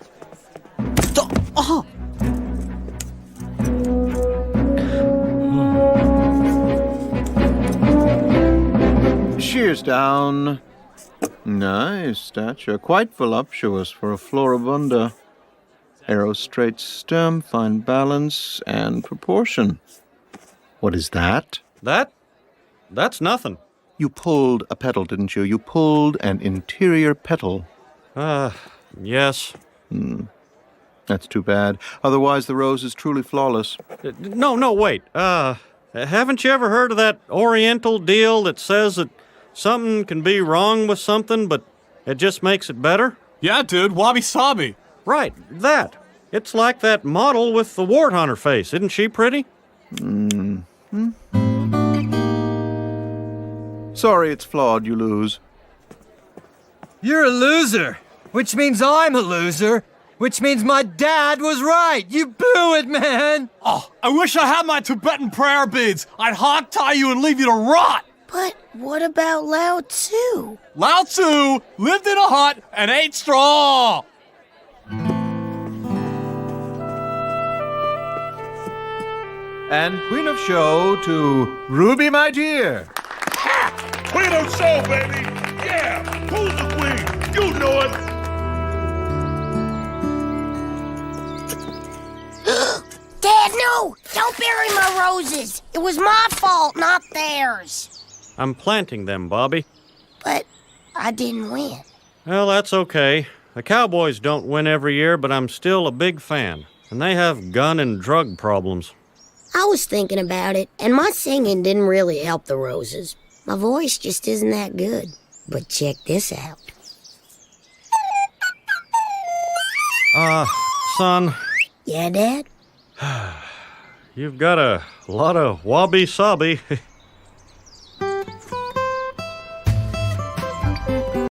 S13: Shears down. Nice stature. Quite voluptuous for a floribunda. Arrow straight stem, fine balance, and proportion. What is that?
S2: That's nothing.
S13: You pulled a petal, didn't you? You pulled an interior petal.
S2: Yes.
S13: That's too bad. Otherwise, the rose is truly flawless.
S2: No, wait. Haven't you ever heard of that Oriental deal that says that something can be wrong with something, but it just makes it better?
S6: Yeah, dude, wabi-sabi.
S2: Right, that. It's like that model with the wart on her face. Isn't she pretty?
S13: Sorry, it's flawed. You lose.
S12: You're a loser, which means I'm a loser, which means my dad was right. You blew it, man.
S6: Oh, I wish I had my Tibetan prayer beads. I'd hog tie you and leave you to rot.
S7: But what about Lao Tzu?
S6: Lao Tzu lived in a hut and ate straw.
S18: And Queen of Show to Ruby, my dear.
S21: Queen of Show, baby! Yeah! Who's the queen? You know it!
S7: Dad, no! Don't bury my roses! It was my fault, not theirs.
S2: I'm planting them, Bobby.
S7: But I didn't win.
S2: Well, that's okay. The Cowboys don't win every year, but I'm still a big fan. And they have gun and drug problems.
S7: I was thinking about it, and my singing didn't really help the roses. My voice just isn't that good. But check this out.
S2: Son.
S7: Yeah, Dad?
S2: You've got a lot of wabi-sabi.